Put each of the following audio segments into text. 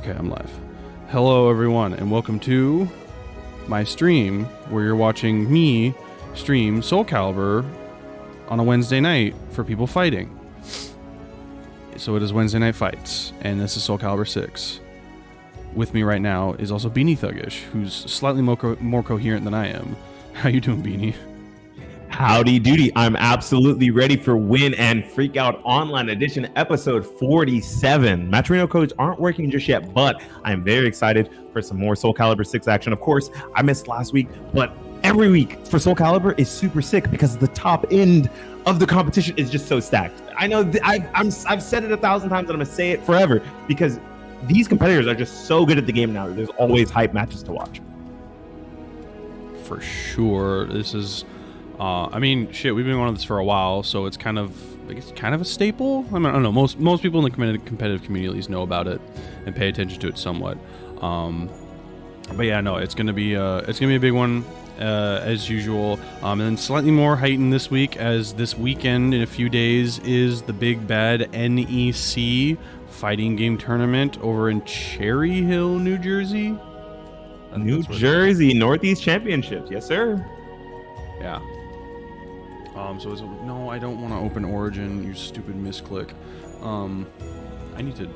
Okay, I'm live. Hello, everyone, and welcome to my stream where you're watching me stream SoulCalibur on a Wednesday night for people fighting. So it is Wednesday Night Fights, and this is SoulCalibur 6. With me right now is also BeanieThuggish, who's slightly more coherent than I am. How you doing, Beanie? Howdy doody. I'm absolutely ready for Win and Freak Out Online Edition episode 47. Matcherino codes aren't working just yet, but I'm very excited for some more SoulCalibur 6 action. Of course, I missed last week, but every week for SoulCalibur is super sick because the top end of the competition is just so stacked. I know I've said it 1,000 times and I'm going to say it forever because these competitors are just so good at the game now. There's always hype matches to watch. For sure. This is... I mean, shit, we've been on this for a while, so it's kind of, I guess, kind of a staple. I mean, I don't know. Most people in the competitive community at least know about it and pay attention to it somewhat. But yeah, no, it's gonna be a big one as usual. And then slightly more heightened this week, as this weekend in a few days is the big bad NEC fighting game tournament over in Cherry Hill, New Jersey. New Jersey Northeast Championships, yes sir. Yeah. So is it, no, I don't want to open Origin, you stupid misclick. I need to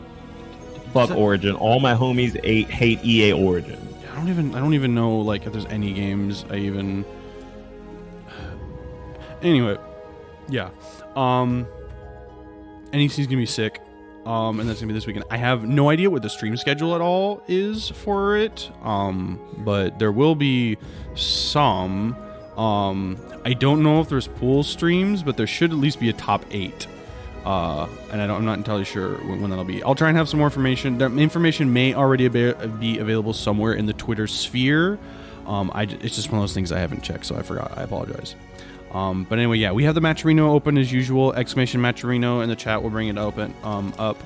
fuck Origin. All my homies hate EA Origin. I don't even know like if there's any games I even. Anyway, yeah. NEC's gonna be sick. And that's gonna be this weekend. I have no idea what the stream schedule at all is for it. But there will be some. I don't know if there's pool streams, but there should at least be a top 8. And I'm not entirely sure when that'll be. I'll try and have some more information. That information may already be available somewhere in the Twitter sphere. It's just one of those things I haven't checked, so I forgot. I apologize. But anyway, yeah, we have the Matcherino open as usual. Exclamation Matcherino in the chat. We'll bring it open up.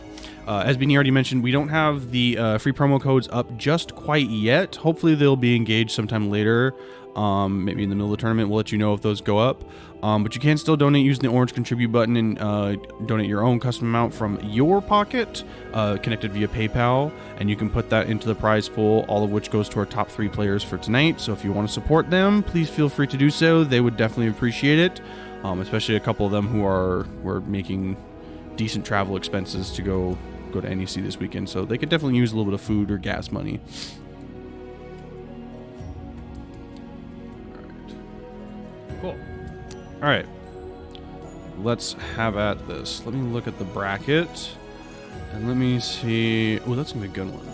As Beanie already mentioned, we don't have the free promo codes up just quite yet. Hopefully they'll be engaged sometime later. Maybe in the middle of the tournament. We'll let you know if those go up. But you can still donate using the orange contribute button and donate your own custom amount from your pocket, connected via PayPal, and you can put that into the prize pool, all of which goes to our top 3 players for tonight. So if you want to support them, please feel free to do so. They would definitely appreciate it, especially a couple of them who were making decent travel expenses to go to NEC this weekend, so they could definitely use a little bit of food or gas money. Cool. All right. Let's have at this. Let me look at the bracket. And let me see. Oh, that's going to be a good one.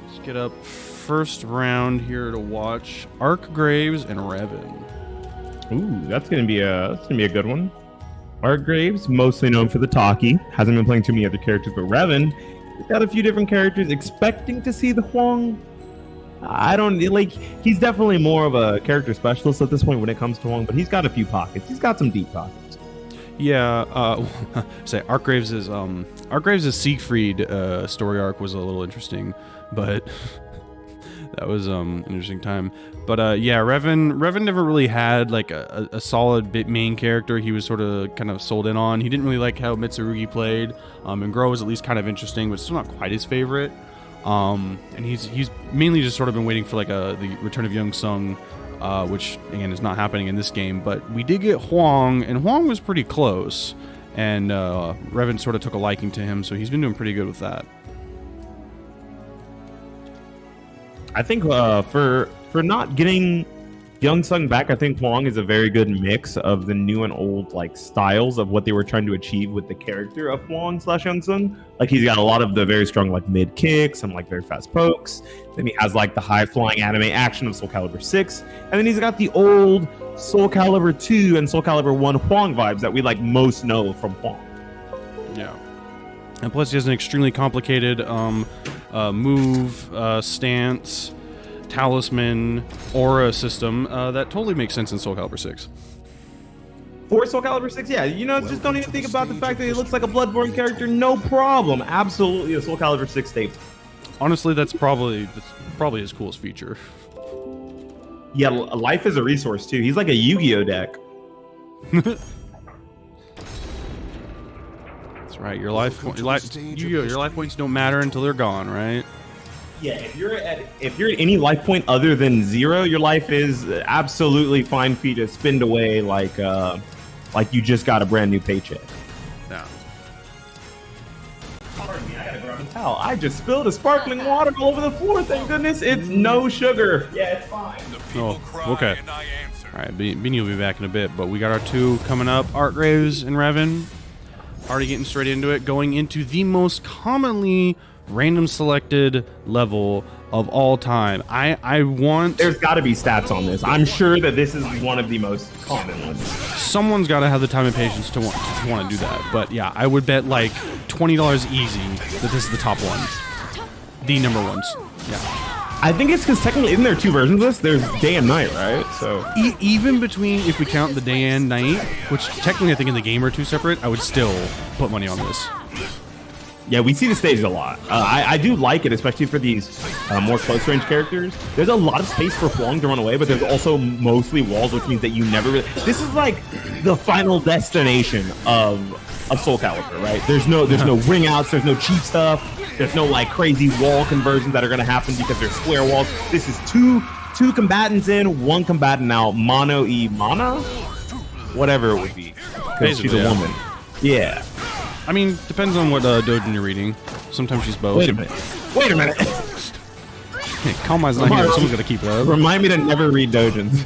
Let's get up first round here to watch Arcgraves and Revan. Ooh, that's going to be a good one. Arcgraves, mostly known for the talkie. Hasn't been playing too many other characters, but Revan, he's got a few different characters. Expecting to see the Huang. I don't like. He's definitely more of a character specialist at this point when it comes to Huang, but he's got a few pockets. He's got some deep pockets. Yeah. Say Arcgraves' Siegfried story arc was a little interesting, but that was an interesting time. But yeah, Revan never really had like a solid main character. He was sort of kind of sold in on. He didn't really like how Mitsurugi played. And Gro was at least kind of interesting, but still not quite his favorite. And he's mainly just sort of been waiting for like the return of Young Sung, which again is not happening in this game. But we did get Huang, and Huang was pretty close. And Revan sort of took a liking to him, so he's been doing pretty good with that. I think for not getting Young Sung back, I think Huang is a very good mix of the new and old like styles of what they were trying to achieve with the character of Huang / Young Sung. Like he's got a lot of the very strong like mid kicks and like very fast pokes. Then he has like the high flying anime action of SoulCalibur 6, and then he's got the old SoulCalibur 2 and SoulCalibur 1 Huang vibes that we like most know from Huang. Yeah. And plus he has an extremely complicated move, stance, talisman, aura system that totally makes sense in SoulCalibur 6. For SoulCalibur 6, yeah, you know, just don't even think about the fact that he looks like a Bloodborne character. No problem. Absolutely a SoulCalibur 6 staple. Honestly, that's probably his coolest feature. Yeah, life is a resource too. He's like a Yu-Gi-Oh deck. That's That's right. Your life points don't matter until they're gone, right? Yeah, if you're at any life point other than 0, your life is absolutely fine for you to spend away like you just got a brand new paycheck. Yeah. Pardon me, I gotta grab a towel. I just spilled a sparkling water all over the floor. Thank goodness it's no sugar. Yeah, it's fine. Oh, okay. All right, Beanie will be back in a bit, but we got our 2 coming up, Artgraves and Revan. Already getting straight into it, going into the most commonly random selected level of all time. I want... There's got to be stats on this. I'm sure that this is one of the most common ones. Someone's got to have the time and patience to want to do that. But yeah, I would bet like $20 easy that this is the top one. The number ones. Yeah. I think it's because technically isn't there 2 versions of this? There's day and night, right? So even between, if we count the day and night, which technically I think in the game are 2 separate, I would still put money on this. Yeah, we see the stage a lot. I do like it, especially for these more close-range characters. There's a lot of space for Huang to run away, but there's also mostly walls, which means that you never really... This is like the final destination of SoulCalibur, right? There's no ring outs, there's no cheap stuff, there's no like crazy wall conversions that are going to happen because they're square walls. This is two combatants in, 1 combatant out, mono mana, whatever it would be, because she's a woman. Yeah. I mean, depends on what dojin you're reading. Sometimes she's both. Wait a minute. Hey, Kalmai's not here. Someone's got to keep it up. Remind me to never read dojins.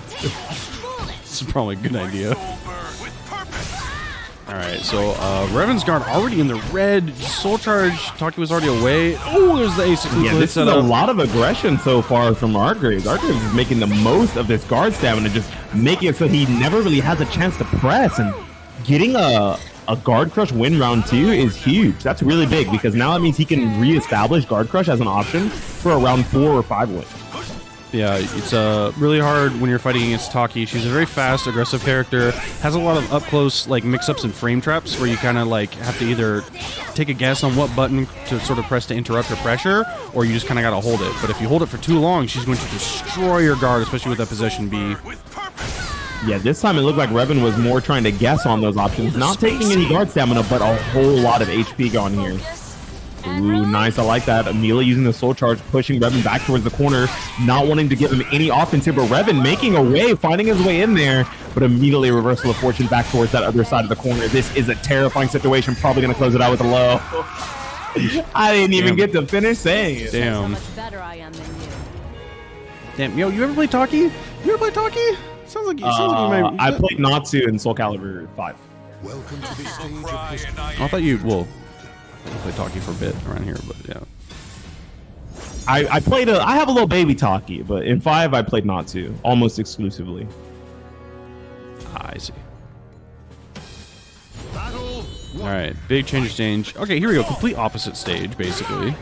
This is probably a good idea. Alright, so Revan's Guard already in the red. Soul Charge, Taki was already away. Oh, there's the Ace of Clue. Yeah, this is a lot of aggression so far from Artgraves. Artgraves is making the most of this guard stamina, just making it so he never really has a chance to press. And getting a Guard Crush win round 2 is huge. That's really big because now that means he can reestablish Guard Crush as an option for a round 4 or 5 win. Yeah, it's really hard when you're fighting against Taki. She's a very fast, aggressive character. Has a lot of up-close like mix-ups and frame traps where you kind of like have to either take a guess on what button to sort of press to interrupt her pressure, or you just kind of got to hold it. But if you hold it for too long, she's going to destroy your guard, especially with that position B. Yeah, this time it looked like Revan was more trying to guess on those options, not taking any guard stamina, but a whole lot of HP going here. Ooh, nice. I like that. Amelia using the Soul Charge, pushing Revan back towards the corner, not wanting to give him any offense here, but Revan making a way, finding his way in there, but immediately reversal of fortune back towards that other side of the corner. This is a terrifying situation. Probably going to close it out with a low. I didn't even get to finish saying it. Damn. Damn. Yo, you ever play Taki? You ever play Taki? Sounds like you might. I played Natsu in SoulCalibur 5. Welcome to the stage of history. I thought you, well, I played Taki for a bit around here, but yeah. I played I have a little baby Taki, but in 5 I played Natsu almost exclusively. I see. All right, big change of stage. Okay, here we go. Complete opposite stage, basically.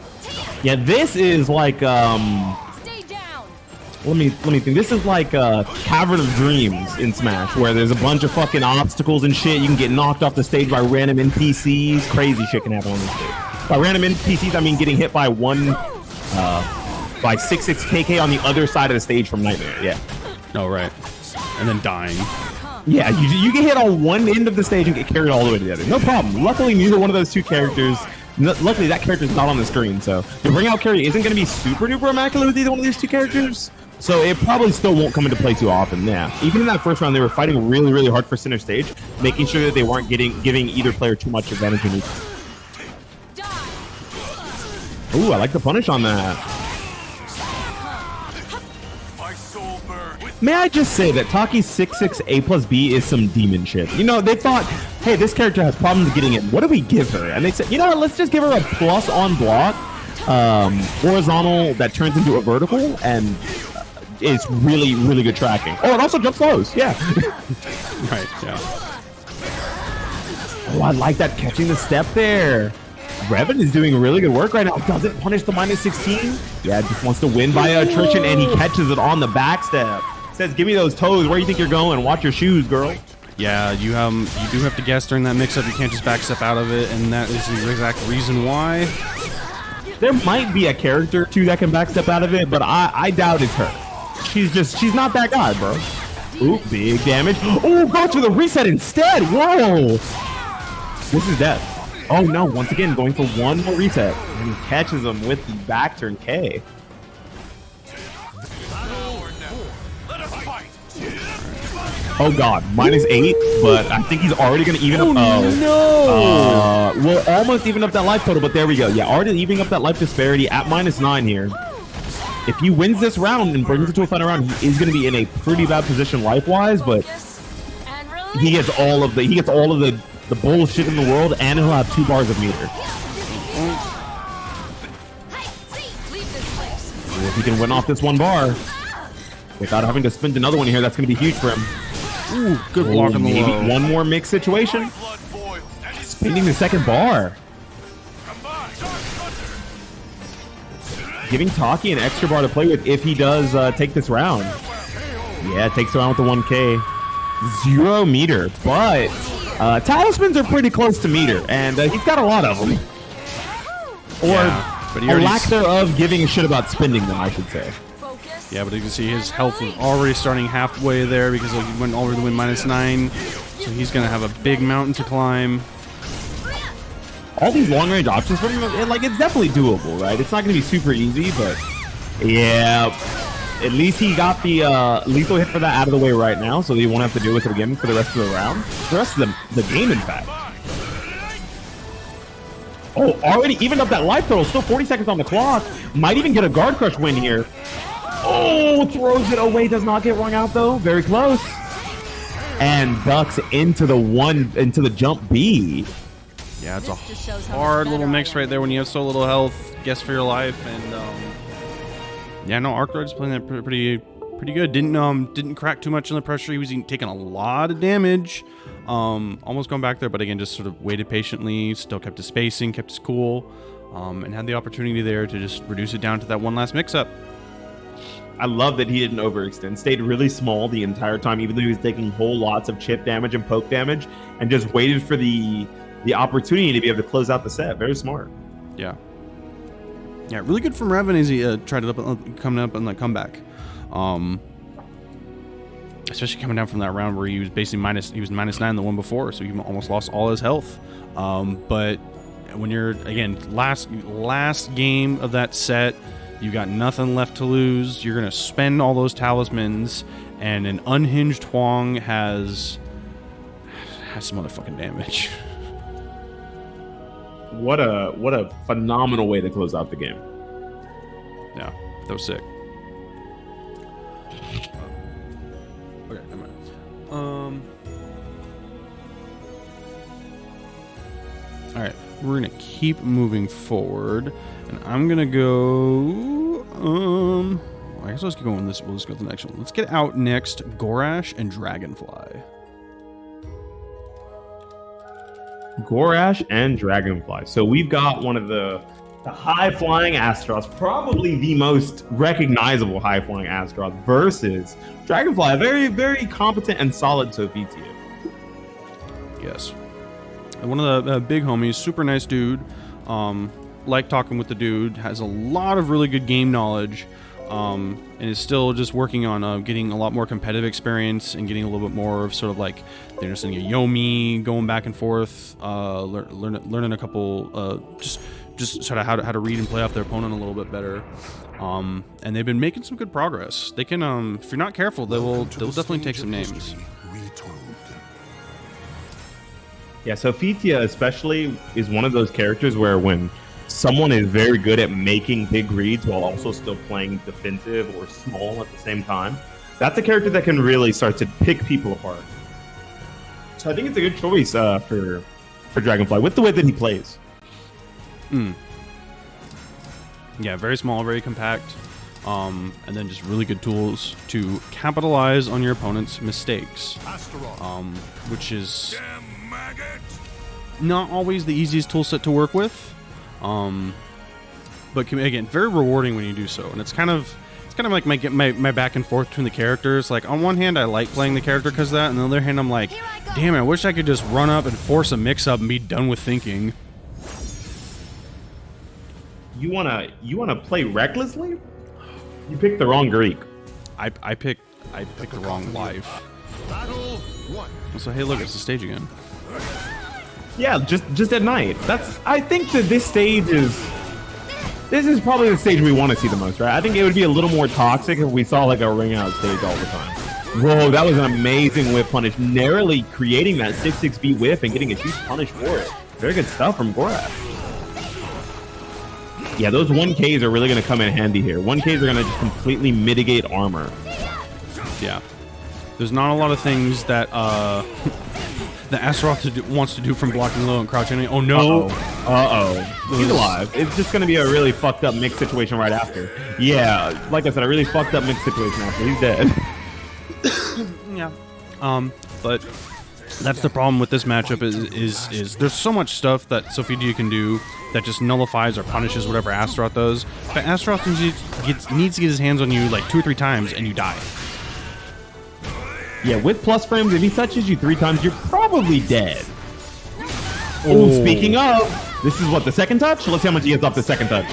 Yeah, this is like Let me think. This is like Cavern of Dreams in Smash, where there's a bunch of fucking obstacles and shit. You can get knocked off the stage by random NPCs. Crazy shit can happen on this stage. By random NPCs, I mean getting hit by 66 KK on the other side of the stage from Nightmare. Yeah. Oh, right. And then dying. Yeah, you get hit on one end of the stage and get carried all the way to the other. No problem. Luckily, neither one of those 2 characters. Luckily, that character's not on the screen, so the ring out carry isn't going to be super duper immaculate with either one of these 2 characters. So it probably still won't come into play too often. Yeah, even in that first round, they were fighting really, really hard for center stage, making sure that they weren't giving either player too much advantage in each. Ooh, I like the punish on that. May I just say that Taki's 6'6" A+B is some demon shit. You know, they thought, hey, this character has problems getting in. What do we give her? And they said, you know what, let's just give her a plus on block, horizontal that turns into a vertical, and it's really, really good tracking. Oh, it also jumps lows. Yeah. Right, yeah. Oh, I like that catching the step there. Revan is doing really good work right now. Doesn't punish the -16. Yeah, just wants to win by attrition, and he catches it on the back step. Says, give me those toes. Where do you think you're going? Watch your shoes, girl. Yeah, you do have to guess during that mix-up. You can't just backstep out of it, and that is the exact reason why. There might be a character, too, that can backstep out of it, but I doubt it's her. She's not that guy, bro. Ooh, big damage. Oh, go to the reset instead. Whoa. This is death. Oh no, once again, going for one more reset. And he catches him with the back turn K. Oh god, -8, but I think he's already going to even up. Oh, no! We'll almost even up that life total, but there we go. Yeah, already evening up that life disparity at -9 here. If he wins this round and brings it to a final round, he is going to be in a pretty bad position life-wise, but he gets all of the bullshit in the world, and he'll have 2 bars of meter. If he can win off this 1 bar without having to spend another one here, that's going to be huge for him. Ooh, good block on the maybe low. one more mix situation. Spending the 2nd bar. Giving Taki an extra bar to play with if he does take this round. Yeah, takes the round with the 1K. 0 meter, but talismans are pretty close to meter, and he's got a lot of them. Or Yeah, but he a already lack thereof giving a shit about spending them, I should say. Yeah, but you can see his health was already starting halfway there because he went all the way -9. So he's going to have a big mountain to climb. All these long-range options for him, it's definitely doable, right? It's not going to be super easy, but yeah, at least he got the lethal hit for that out of the way right now, so he won't have to deal with it again for the rest of the round. The rest of the game, in fact. Oh, already evened up that life total. Still 40 seconds on the clock. Might even get a guard crush win here. Oh, throws it away. Does not get rung out, though. Very close. And ducks into the jump B. Yeah, it's a hard little mix right there when you have so little health. Guess for your life, and yeah, no, Arcroyd's playing that pretty good. Didn't crack too much on the pressure. He was taking a lot of damage. Almost going back there, but again, just sort of waited patiently. Still kept his spacing, kept his cool, and had the opportunity there to just reduce it down to that one last mix-up. I love that he didn't overextend. Stayed really small the entire time, even though he was taking whole lots of chip damage and poke damage, and just waited for the opportunity to be able to close out the set. Very smart. Yeah. Yeah, really good from Revan as he tried it coming up on the comeback. Especially coming down from that round where he was basically -9 the one before, so he almost lost all his health. But when you're, again, last game of that set, you've got nothing left to lose. You're going to spend all those talismans, and an unhinged Huang has some motherfucking damage. What a phenomenal way to close out the game. Yeah, that was sick. Okay, never mind. All right, we're gonna keep moving forward, and I'm gonna go. I guess let's keep going. We'll just go to the next one. Let's get out next. Gorash and Dragonfly. Gorash and Dragonfly. So we've got one of the high-flying Astros, probably the most recognizable high-flying Astros, versus Dragonfly, a very, very competent and solid Sophia. Yes. And one of the big homies, super nice dude. Like talking with the dude, has a lot of really good game knowledge, and is still just working on getting a lot more competitive experience and getting a little bit more of sort of like the understanding of Yomi, going back and forth, learning a couple, just sort of how to read and play off their opponent a little bit better. And they've been making some good progress. They can, if you're not careful, they'll definitely take some names. Yeah, Sophia especially is one of those characters where when someone is very good at making big reads while also still playing defensive or small at the same time, that's a character that can really start to pick people apart. So I think it's a good choice for Dragonfly with the way that he plays. Yeah, very small, very compact, and then just really good tools to capitalize on your opponent's mistakes, which is not always the easiest tool set to work with, but again, very rewarding when you do so. And it's kind of like my back and forth between the characters. Like, on one hand, I like playing the character because of that, and on the other hand, I'm like, damn it, I wish I could just run up and force a mix-up and be done with thinking. You wanna play recklessly? You picked the wrong Greek. I picked the wrong life. So hey, look, it's the stage again. Yeah, just at night. I think that this is probably the stage we want to see the most, right? I think it would be a little more toxic if we saw like a ring out stage all the time. Whoa, that was an amazing whiff punish, narrowly creating that 6-6B whiff and getting a huge punish for it. Very good stuff from Gorash. Yeah, those 1Ks are really going to come in handy here. 1Ks are going to just completely mitigate armor. Yeah. There's not a lot of things that the Astaroth wants to do from blocking low and crouching. Oh no! He's alive. It's just going to be a really fucked up mix situation right after. Yeah, like I said, a really fucked up mix situation after. He's dead. Yeah. But that's the problem with this matchup is there's so much stuff that SoulCalibur can do that just nullifies or punishes whatever Astaroth does. But Astaroth needs to get his hands on you like 2 or 3 times and you die. Yeah, with plus frames, if he touches you 3 times, you're probably dead. Oh, speaking of, this is what, the second touch? Let's see how much he gets off the second touch.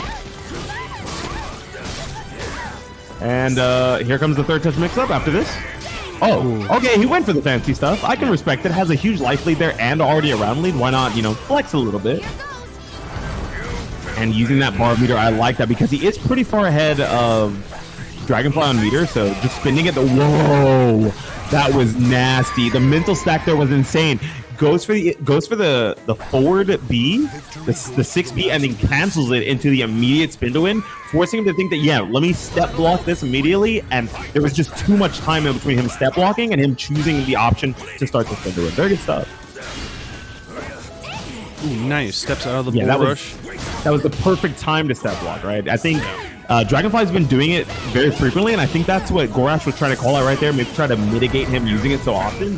And here comes the third touch mix-up after this. Oh, okay, he went for the fancy stuff. I can respect it. Has a huge life lead there and already a round lead. Why not, flex a little bit? And using that bar meter, I like that because he is pretty far ahead of Dragonfly on meter, so just spinning it. Whoa, that was nasty. The mental stack there was insane. Goes for the forward B, the 6B, and then cancels it into the immediate spin to win, forcing him to think that, yeah, let me step block this immediately, and there was just too much time in between him step blocking and him choosing the option to start the spin to win. Very good stuff. Ooh, nice. Steps out of the bull rush. That was the perfect time to step block, right? I think Dragonfly's been doing it very frequently, and I think that's what Gorash was trying to call out right there, maybe try to mitigate him using it so often.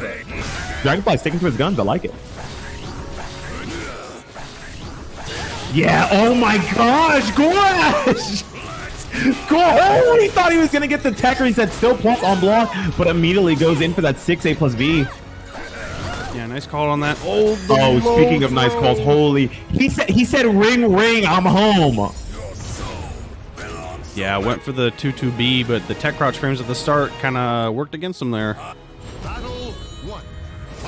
Dragonfly sticking to his guns. I like it. Yeah. Oh my gosh, Gorash! Oh, he thought he was gonna get the tech, or he said still plus on block, but immediately goes in for that 6A plus B. Yeah, nice call on that. Speaking of nice calls, holy! He said ring ring, I'm home. Yeah, went for the 2-2B, but the tech crouch frames at the start kind of worked against him there.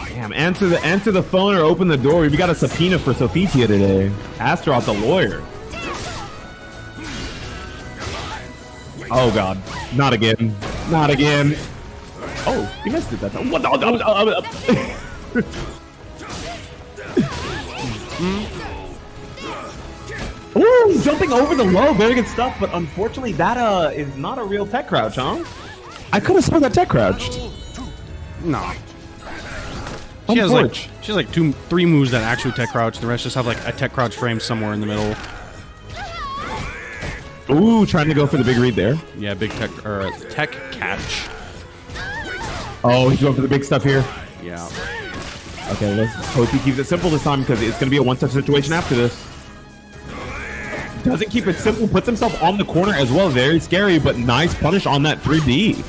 Damn, answer the phone or open the door. We've got a subpoena for SoulCalibur today. Astaroth, the lawyer. Oh god, not again, not again. Oh, he missed it that time. What? Ooh, jumping over the low, very good stuff. But unfortunately, that is not a real tech crouch, huh? I could have sworn that tech crouched. Nah. She has like 2-3 moves that actually tech crouch. The rest just have like a tech crouch frame somewhere in the middle. Ooh, trying to go for the big read there. Yeah, big tech or tech catch. Oh, he's going for the big stuff here. Yeah. Okay, let's hope he keeps it simple this time because it's going to be a one-touch situation after this. Doesn't keep it simple, puts himself on the corner as well. Very scary, but nice punish on that 3D.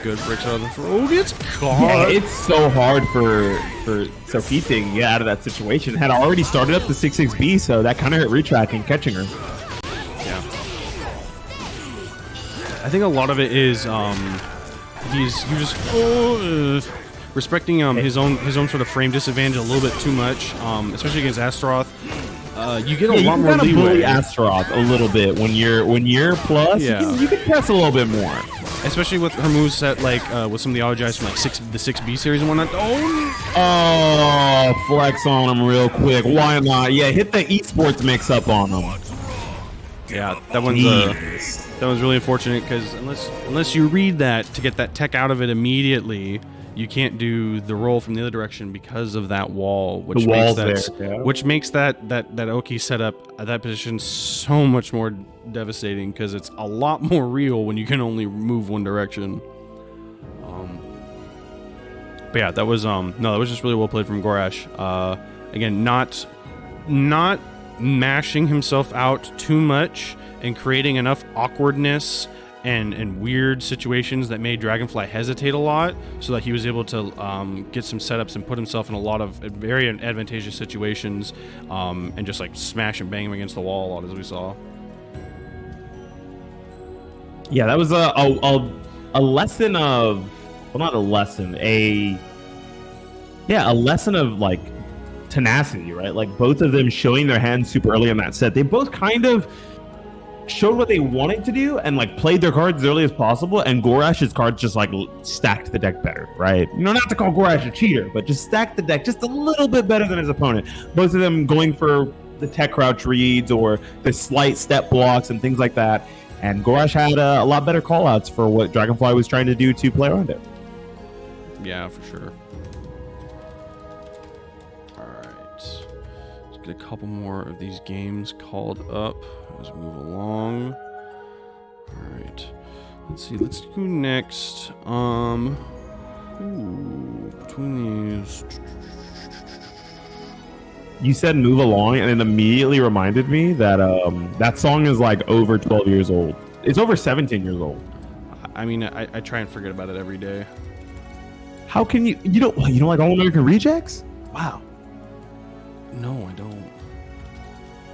Good, breaks out of the throw. Gets caught. Yeah, it's so hard for SoulCalibur to get out of that situation. Had already started up the 6-6B, so that kind of hurt retracking, catching her. Yeah. I think a lot of it is he's just respecting his own sort of frame disadvantage a little bit too much, especially against Astaroth. You get a lot more leeway. Bully Astaroth a little bit when you're plus. Yeah. You can press a little bit more. Especially with her moveset, like with some of the auto from like the 6B series and whatnot. Oh, flex on him real quick. Why not? Yeah, hit the esports mix up on him. Yeah, that one's really unfortunate because unless you read that to get that tech out of it immediately, you can't do the roll from the other direction because of that wall, which makes that Oki setup at that position so much more devastating because it's a lot more real when you can only move one direction. But yeah, that was just really well played from Gorash. Again, not mashing himself out too much and creating enough awkwardness and weird situations that made Dragonfly hesitate a lot, so that he was able to get some setups and put himself in a lot of very advantageous situations, and just like smash and bang him against the wall a lot, as we saw. Yeah, that was a lesson of, well, not a lesson, a Yeah, a lesson of like tenacity, right? Like both of them showing their hands super early in that set. They both kind of showed what they wanted to do and like played their cards as early as possible. And Gorash's cards just like stacked the deck better, right? You know, not to call Gorash a cheater, but just stacked the deck just a little bit better than his opponent. Both of them going for the tech crouch reads or the slight step blocks and things like that. And Gorash had a lot better callouts for what Dragonfly was trying to do to play around it. Yeah, for sure. Let's get a couple more of these games called up as we move along. All right, let's see. Let's go next. Between these, you said move along, and it immediately reminded me that that song is like over 12 years old. It's over 17 years old. I mean, I try and forget about it every day. How can you don't like All American Rejects? Wow. No, I don't.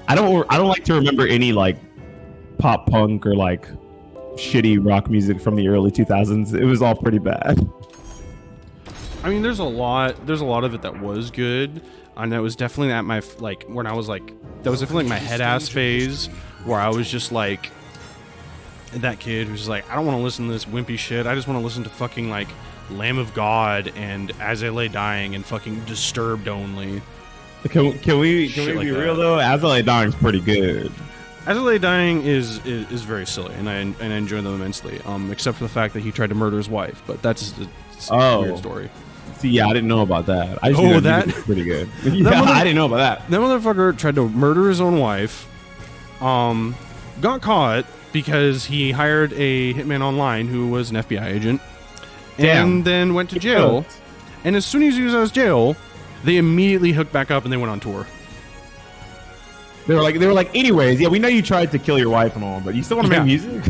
I don't like to remember any like pop punk or like shitty rock music from the early 2000s. It was all pretty bad. I mean, there's a lot of it that was good, and that was definitely at my like when I was like that was definitely like my head ass phase where I was just like that kid who's like, I don't want to listen to this wimpy shit. I just want to listen to fucking like Lamb of God and As I Lay Dying and fucking Disturbed only. Can we Shit like be that. real though? As I Lay Dying is pretty good. As I Lay Dying is very silly, and I enjoy them immensely. Except for the fact that he tried to murder his wife, but that's a weird story. See, yeah, I didn't know about that. I just knew that was pretty good. I didn't know about that. That motherfucker tried to murder his own wife. Got caught because he hired a hitman online who was an FBI agent. Damn. And then went to jail. And as soon as he was out of jail, they immediately hooked back up and they went on tour. They were like, anyways, yeah, we know you tried to kill your wife and all, but you still want to make music?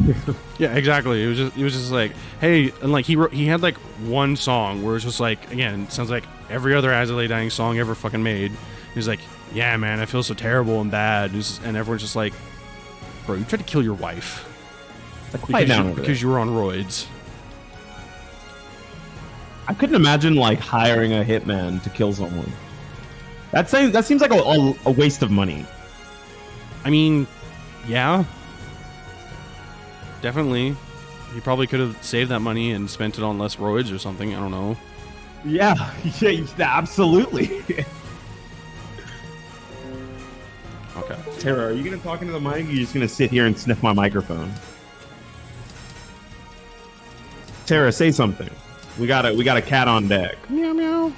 Yeah, exactly. It was just like, hey, and like he had like one song where it's just like, again, it sounds like every other As I Lay Dying song ever fucking made. He's like, yeah, man, I feel so terrible and bad, and everyone's just like, bro, you tried to kill your wife because you were on roids. I couldn't imagine like hiring a hitman to kill someone. That seems like a waste of money. I mean, yeah, definitely. He probably could have saved that money and spent it on less roids or something. I don't know. Yeah, absolutely. Okay. Tara, are you gonna talk into the mic? Or are you just gonna sit here and sniff my microphone? Tara, say something. We got a cat on deck. Meow meow.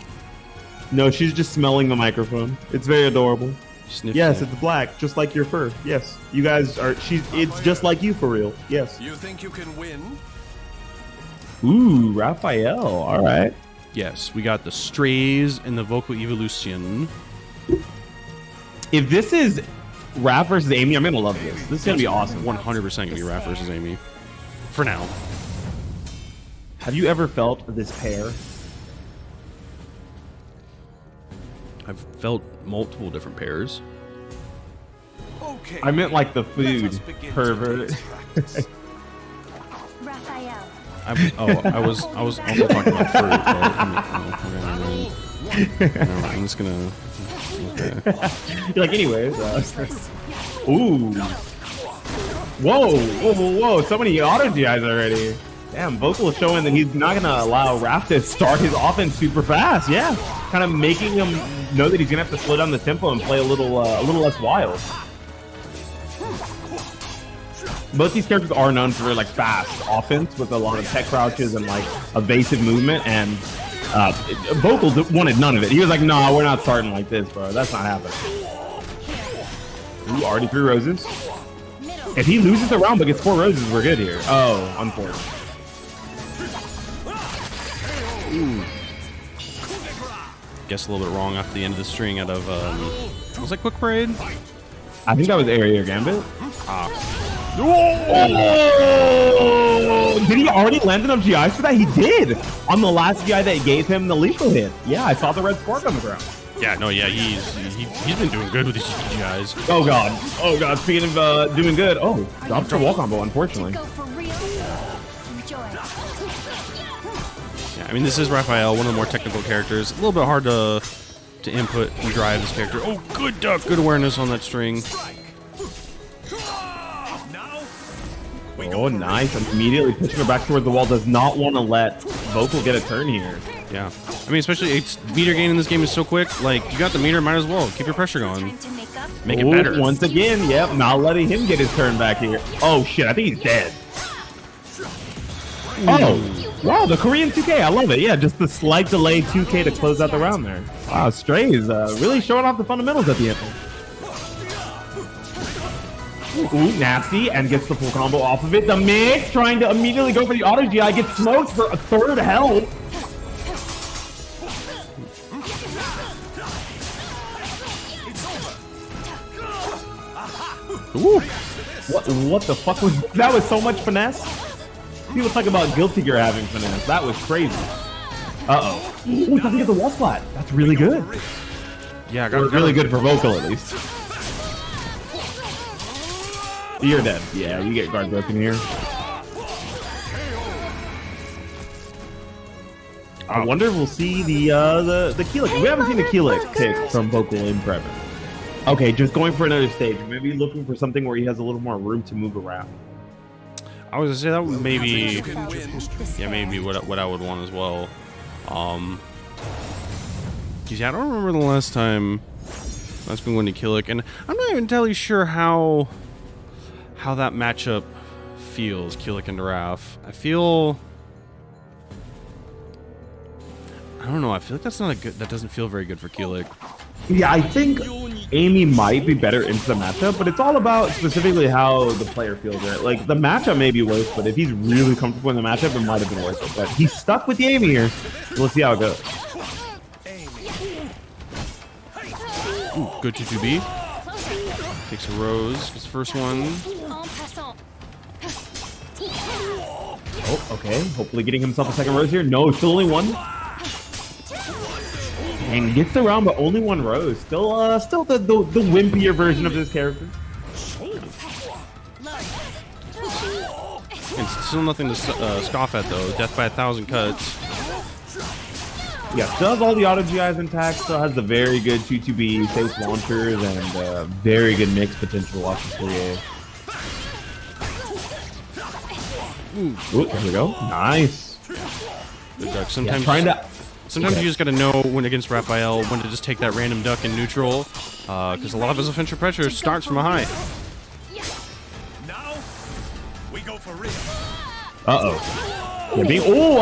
No, she's just smelling the microphone. It's very adorable. Sniff yes, that. it's black, just like your fur. Yes, you guys are. It's just like you for real. Yes. You think you can win? Ooh, Raphael. All right. Yes, we got the Strays and the Vocal Evolution. If this is Raph versus Amy, I'm gonna love this. This is gonna be awesome. 100% gonna be Raph versus Amy. For now. Have you ever felt this pair? I've felt multiple different pairs. Okay. I meant like the food pervert. Raphael. I was also talking about fruit. I'm just gonna. Okay. You're like, anyways. Ooh. Whoa. So many auto GIs already. Damn, Vocal is showing that he's not gonna allow Raph to start his offense super fast. Yeah, kind of making him know that he's gonna have to slow down the tempo and play a little less wild. Both these characters are known for like fast offense with a lot of tech crouches and like evasive movement, and Vocal wanted none of it. He was like, "Nah, we're not starting like this, bro. That's not happening." Ooh, already 3 roses. If he loses the round but gets 4 roses, we're good here. Oh, unfortunate. Ooh. Guess a little bit wrong after the end of the string out of was that Quick Parade? I think that was Area Gambit. Oh! Did he already land enough GIs for that? He did on the last GI that gave him the lethal hit. Yeah, I saw the red spark on the ground. Yeah, no, yeah, he's been doing good with these GIs. Oh god. Speaking of doing good, drops the wall combo, unfortunately. Go for real. Enjoy. Yeah, I mean, this is Raphael, one of the more technical characters. A little bit hard to input and drive this character. Oh, good duck. Good awareness on that string. Oh, nice. I'm immediately pushing her back towards the wall. Does not want to let Vocal get a turn here. Yeah. I mean, especially it's meter gain in this game is so quick. Like, you got the meter, might as well. Keep your pressure going. Make it better. Once again, yep. Not letting him get his turn back here. Oh, shit. I think he's dead. Oh, wow. The Korean 2K. I love it. Yeah, just the slight delay 2K to close out the round there. Wow, Strays really showing off the fundamentals at the end. Ooh, nasty, and gets the full combo off of it. The mix trying to immediately go for the auto GI, gets smoked for a third health. Ooh, what the fuck was that? Was so much finesse. People talk about Guilty Gear having finesse. That was crazy. Uh-oh. Ooh, doesn't get the wall splat. That's really good. Yeah, I got really good for Vocal at least. You're dead. Yeah, you get guard broken here. I wonder if we'll see the Keelik. We haven't seen the Keelik pick from Vocal in forever. Okay, just going for another stage. Maybe looking for something where he has a little more room to move around. I was gonna say that would maybe, yeah, maybe what I would want as well. Geez, yeah, I don't remember the last time that's been going to Keelik, and I'm not even entirely sure how that matchup feels, Keelik and Raph. I don't know. I feel like that's not a good. That doesn't feel very good for Keelik. Yeah, I think Amy might be better into the matchup, but it's all about specifically how the player feels, right? Like, the matchup may be worse, but if he's really comfortable in the matchup, it might have been worth it. But he's stuck with the Amy here. So we'll see how it goes. Ooh, good 2-2B. Takes a rose. His first one. Oh, okay. Hopefully getting himself a second rose here. No, still only one. And gets the round, but only one rose. Still the wimpier version of this character. And still nothing to scoff at, though. Death by 1,000 cuts. Yeah, still has all the auto GIs intact. Still has the very good 2-2B safe launchers and very good mix potential off the 3A. Ooh, there we go. Nice. Good duck. Sometimes. Yeah, Sometimes you just gotta know when against Raphael when to just take that random duck in neutral, because a lot of his offensive pressure starts from a high. Now we go for real. Uh-oh. Yeah, I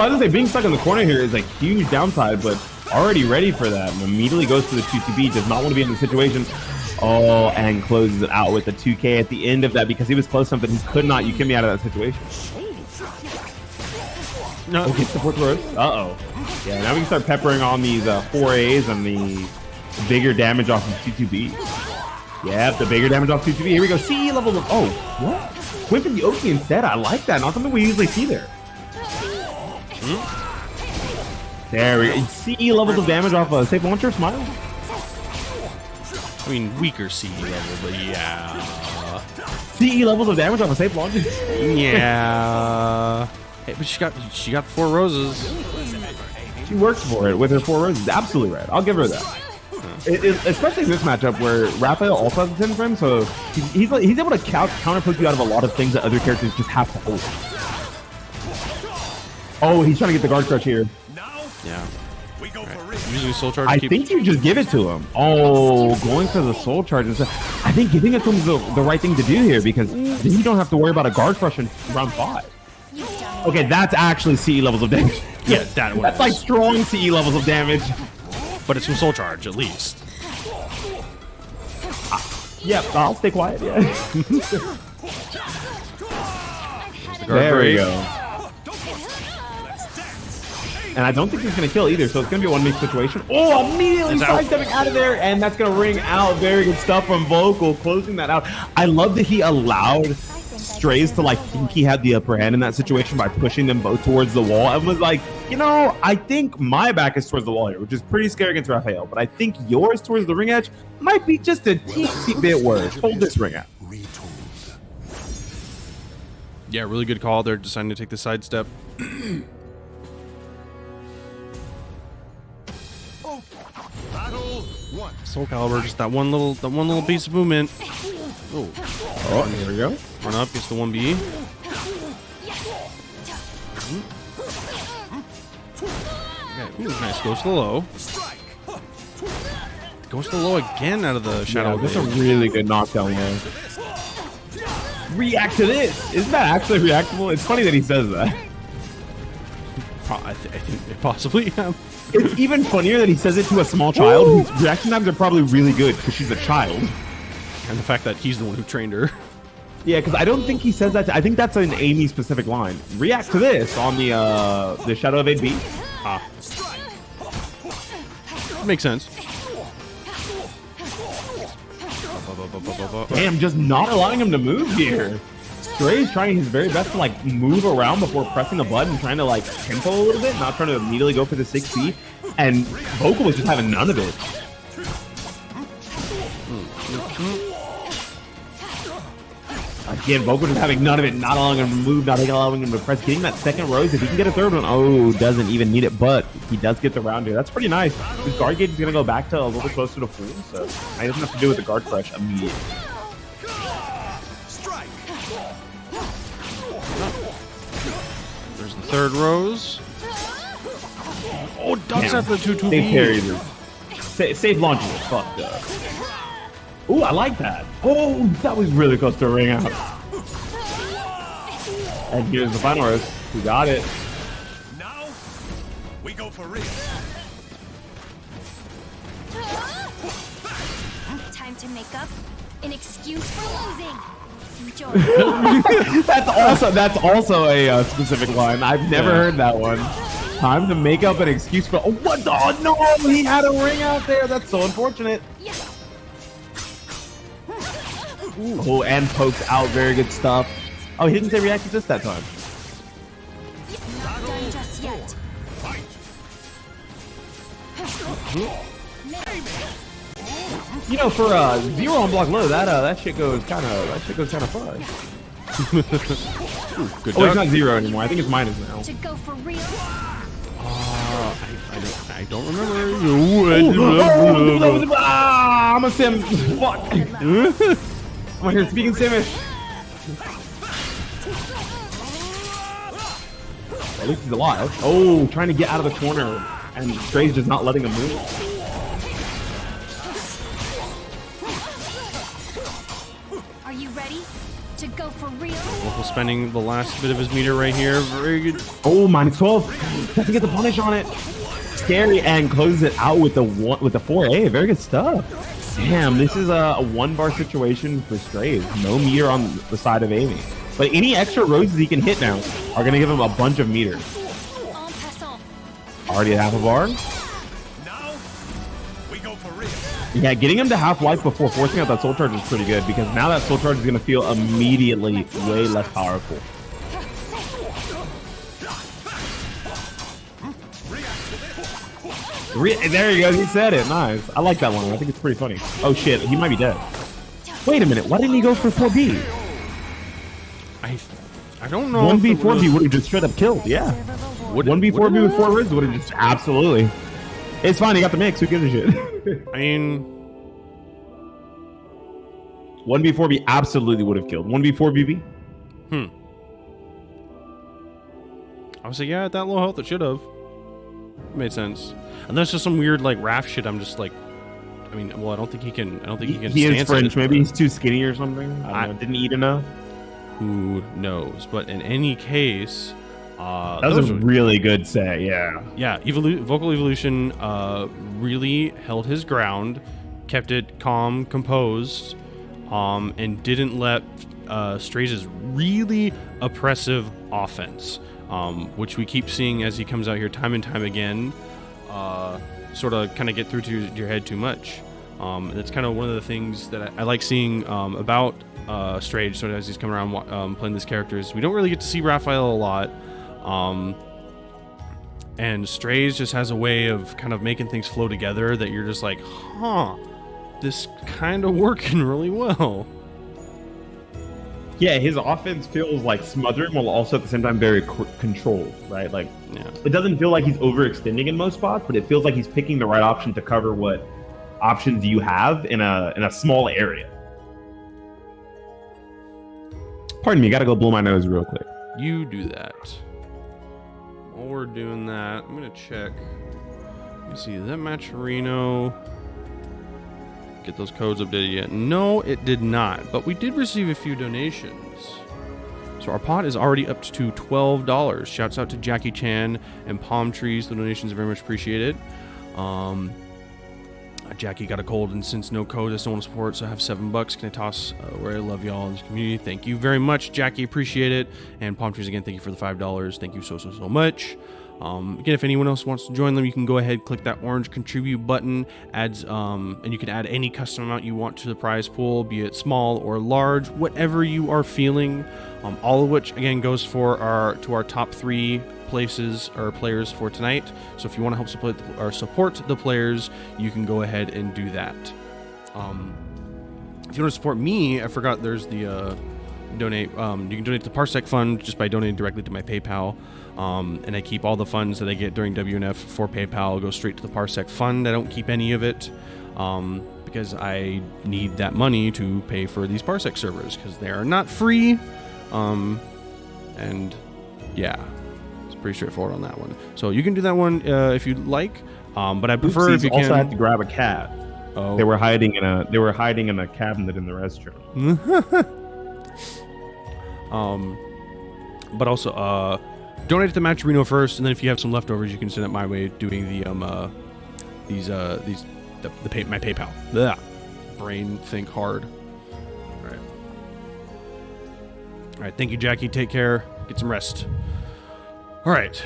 was gonna say being stuck in the corner here is a huge downside, but already ready for that. And immediately goes to the 2-2B, does not want to be in the situation. Oh, and closes it out with the 2K at the end of that because he was close enough that he could not Yukimi out of that situation. No. Okay, support the rose. Uh-oh. Yeah, now we can start peppering on these 4As and the bigger damage off of 2-2B. Yep, the bigger damage off 2-2B. Here we go. CE level of... Oh, what? Went for the Oki instead. I like that. Not something we usually see there. There we go. CE levels of damage off a safe launcher. Smile. I mean, weaker CE level, but yeah. CE levels of damage off a safe launcher. Yeah. Hey, but she got 4 roses. She worked for it with her 4 roses. Absolutely right. I'll give her that. Especially in this matchup where Raphael also has a 10 frame, so he's able to counter poke you out of a lot of things that other characters just have to hold. Oh, he's trying to get the guard crush here. Yeah. Using soul charge. I think you just give it to him. Oh, going for the soul charge and stuff. I think giving it to him is the right thing to do here because then you don't have to worry about a guard crush in round 5. Okay, that's actually CE levels of damage. Yeah, that's like strong CE levels of damage. But it's from soul charge, at least. Yep, I'll stay quiet. Yeah. There we go. And I don't think he's going to kill either, so it's going to be a one-make situation. Oh, immediately sidestepping out of there, and that's going to ring out. Very good stuff from Vocal, closing that out. I love that he allowed Strays to think he had the upper hand in that situation by pushing them both towards the wall. I was like, I think my back is towards the wall here, which is pretty scary against Raphael, but I think yours towards the ring edge might be just a teensy bit worse. Hold this ring out. Yeah, really good call. They're deciding to take the sidestep. SoulCalibur, just that one little piece of movement. Oh, Here we go. run up, gets the 1B. Okay, ooh, nice, goes to the low. Goes to the low again out of the shadow. Yeah, that's a really good knockdown there. React to this. Isn't that actually reactable? It's funny that he says that. I think they possibly have. It's even funnier that he says it to a small child whose reaction times are probably really good because she's a child. And the fact that he's the one who trained her. Yeah, because I don't think he says that. I think that's an Amy specific line. React to this on the Shadow of 8B. Makes sense. Damn, just not allowing him to move here. Stray's trying his very best to like move around before pressing a button, trying to like tempo a little bit, not trying to immediately go for the 6B. And Vocal was just having none of it. Again, Vocal just having none of it, not allowing him to move, not allowing him to press. Getting that second rose, if he can get a third one, oh, doesn't even need it, but he does get the round here. That's pretty nice. His guard gauge is going to go back to a little bit closer to full, so he doesn't have to do with the guard crush immediately. There's the third rose. Oh, ducks after the 2-2B. Safe parry there. Safe launches are fucked up. Ooh, I like that. Oh, that was really close to a ring out. And here's the final rose. We got it. Now, we go for real. Time to make up an excuse for losing. Enjoy. That's also a specific line. I've never heard that one. Time to make up an excuse for. Oh, what the? Oh, no, he had a ring out there. That's so unfortunate. Yes. Oh, and pokes out. Very good stuff. Oh, he didn't say react to this that time. Not done just yet. You know, for zero on block low, that shit goes kind of far. Good Oh, it's duck. not zero anymore. I think it's minus now. To go for real. I don't remember. I'm a sim. Fuck. I'm here speaking Simish. At least he's alive. Oh, trying to get out of the corner, and Stray's just not letting him move. Are you ready to go for real? Vocal spending the last bit of his meter right here. Very good. Oh, minus 12. Doesn't get the punish on it. Scary, and closes it out with the 4A. Very good stuff. Damn, this is a 1-bar situation for Strays. No meter on the side of Amy. But any extra roses he can hit now are going to give him a bunch of meters. En passant. Already at half a bar. Now, we go for real. Yeah, getting him to half life before forcing out that soul charge is pretty good, because now that soul charge is going to feel immediately way less powerful. There you go, he said it. Nice. I like that one. I think it's pretty funny. Oh shit, he might be dead. Wait a minute, why didn't he go for 4B? I don't know. 1B, if it was- 4B would have just straight up killed, yeah. 1B, 4B with 4 riz would have just, absolutely. It's fine, he got the mix, who gives a shit? I mean, 1B, 4B absolutely would have killed. 1B, 4BB? I was like, yeah, at that low health, it should have. Made sense. Unless just some weird like Raph shit. I'm just like, I mean, well, I don't think he can. I don't think he can. He is stance French, it, maybe but he's too skinny or something. I don't know, didn't eat enough. Who knows? But in any case, That was a really good set, yeah. yeah. Vocal Evolution really held his ground, kept it calm, composed, and didn't let Strays' really oppressive offense, which we keep seeing as he comes out here time and time again, sort of kind of get through to your head too much. And that's kind of one of the things that I like seeing about Strays, sort of as he's coming around playing this character, is we don't really get to see Raphael a lot. And Strays just has a way of kind of making things flow together that you're just like, huh, this kind of working really well. Yeah, his offense feels like smothering while also at the same time very controlled, right? Like, Yeah. it doesn't feel like he's overextending in most spots, but it feels like he's picking the right option to cover what options you have in a small area. Pardon me, gotta go blow my nose real quick. You do that. While we're doing that, I'm gonna check. Let me see, is that Matcherino get those codes updated yet? No, it did not, but we did receive a few donations. So our pot is already up to $12. Shouts out to Jackie Chan and Palm Trees. The donations are very much appreciated. Jackie got a cold, and since no code, I still want to support, so I have $7. Can I toss where I love y'all in this community? Thank you very much, Jackie. Appreciate it. And Palm Trees, again, thank you for the $5. Thank you so much. Again, if anyone else wants to join them, you can go ahead, click that orange contribute button, adds, and you can add any custom amount you want to the prize pool, be it small or large, whatever you are feeling. All of which, again, goes for our top 3 places or players for tonight. So if you want to help support the players, you can go ahead and do that. If you want to support me, I forgot there's the donate. You can donate to the Parsec fund just by donating directly to my PayPal. And I keep all the funds that I get during WNF for PayPal go straight to the Parsec fund. I don't keep any of it because I need that money to pay for these Parsec servers because they are not free. And yeah, it's pretty straightforward on that one. So you can do that one if you'd like. But I prefer if you can. Also had to grab a cat. Oh. They were hiding in a cabinet in the restroom. But also donate to Matcherino first, and then if you have some leftovers, you can send it my way doing the my PayPal. Blah. Brain think hard. All right, thank you, Jackie. Take care. Get some rest. All right,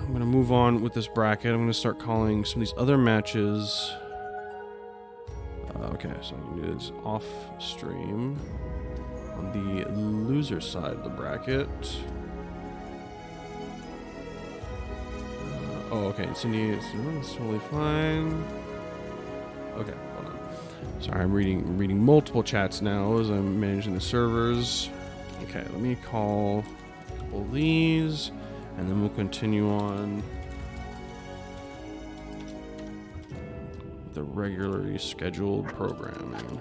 I'm gonna move on with this bracket. I'm gonna start calling some of these other matches. Okay, so I can do this off stream on the loser side of the bracket. Okay, Cindy, it's totally fine. Okay, hold on. Sorry, I'm reading multiple chats now as I'm managing the servers. Okay, let me call a couple of these, and then we'll continue on with the regularly scheduled programming.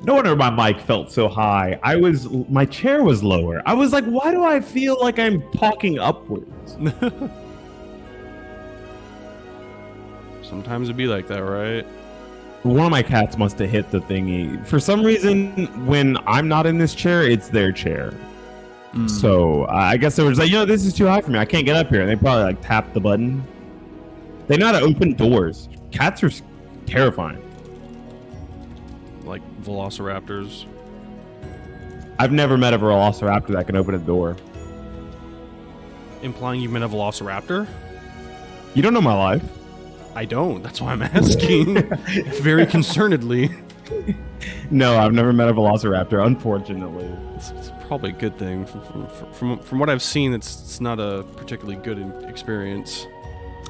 No wonder my mic felt so high. My chair was lower. I was like, why do I feel like I'm talking upwards? Sometimes it'd be like that, right? One of my cats must have hit the thingy. For some reason, when I'm not in this chair, it's their chair. So I guess it was like, this is too high for me. I can't get up here. And they probably like tapped the button. They know how to open doors. Cats are terrifying. Like velociraptors. I've never met a velociraptor that can open a door. Implying you've met a velociraptor? You don't know my life. I don't. That's why I'm asking. Very concernedly. No, I've never met a velociraptor, unfortunately. It's probably a good thing. From what I've seen, it's not a particularly good experience.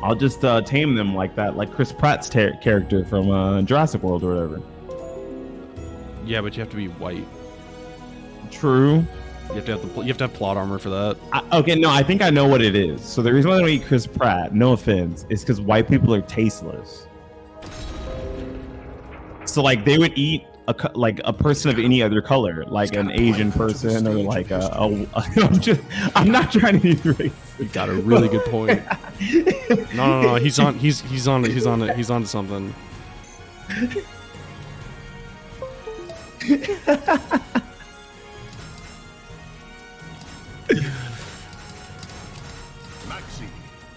I'll just tame them like that, like Chris Pratt's character from Jurassic World or whatever. Yeah, but you have to be white. True. You have to have plot armor for that. Okay, no, I think I know what it is. So the reason why I don't eat Chris Pratt, no offense, is because white people are tasteless. So like they would eat a person of any other color, like an Asian person or like I'm not trying to be racist. You got a really good point. No. He's on to something.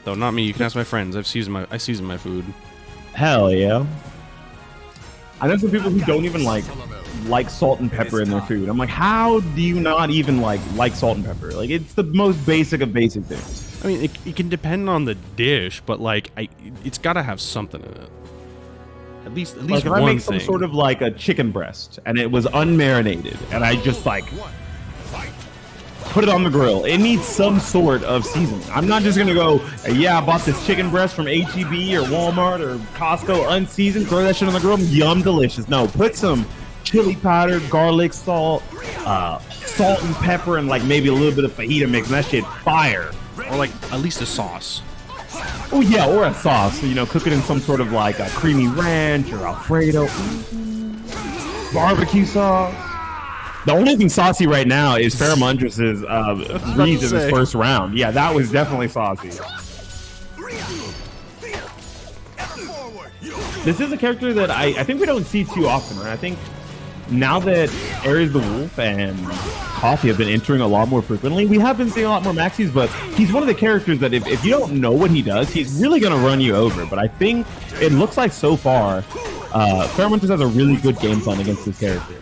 Though not me. You can ask my friends. I season my food. Hell yeah. I know some people who don't even like salt and pepper in their food. I'm like, how do you not even like salt and pepper? Like, it's the most basic of basic things. I mean, it can depend on the dish, but like, it's got to have something in it. At least like if one I make thing. some sort of like a chicken breast and it was unmarinated and I just like put it on the grill, it needs some sort of seasoning. I'm not just gonna go, yeah, I bought this chicken breast from H-E-B or Walmart or Costco unseasoned, throw that shit on the grill, yum, delicious. No, put some chili powder, garlic, salt and pepper, and like maybe a little bit of fajita mix, and that shit fire. Or like at least a sauce. Oh yeah, or a sauce. So, you know, cook it in some sort of like a creamy ranch or Alfredo, barbecue sauce. The only thing saucy right now is Pharamundrus' reads in his first round. Yeah, that was definitely saucy. This is a character that I think we don't see too often, right? I think now that Ares the Wolf and Coffee have been entering a lot more frequently, we have been seeing a lot more maxis, but he's one of the characters that if you don't know what he does, he's really going to run you over. But I think it looks like so far, Pharamundrus has a really good game plan against this character.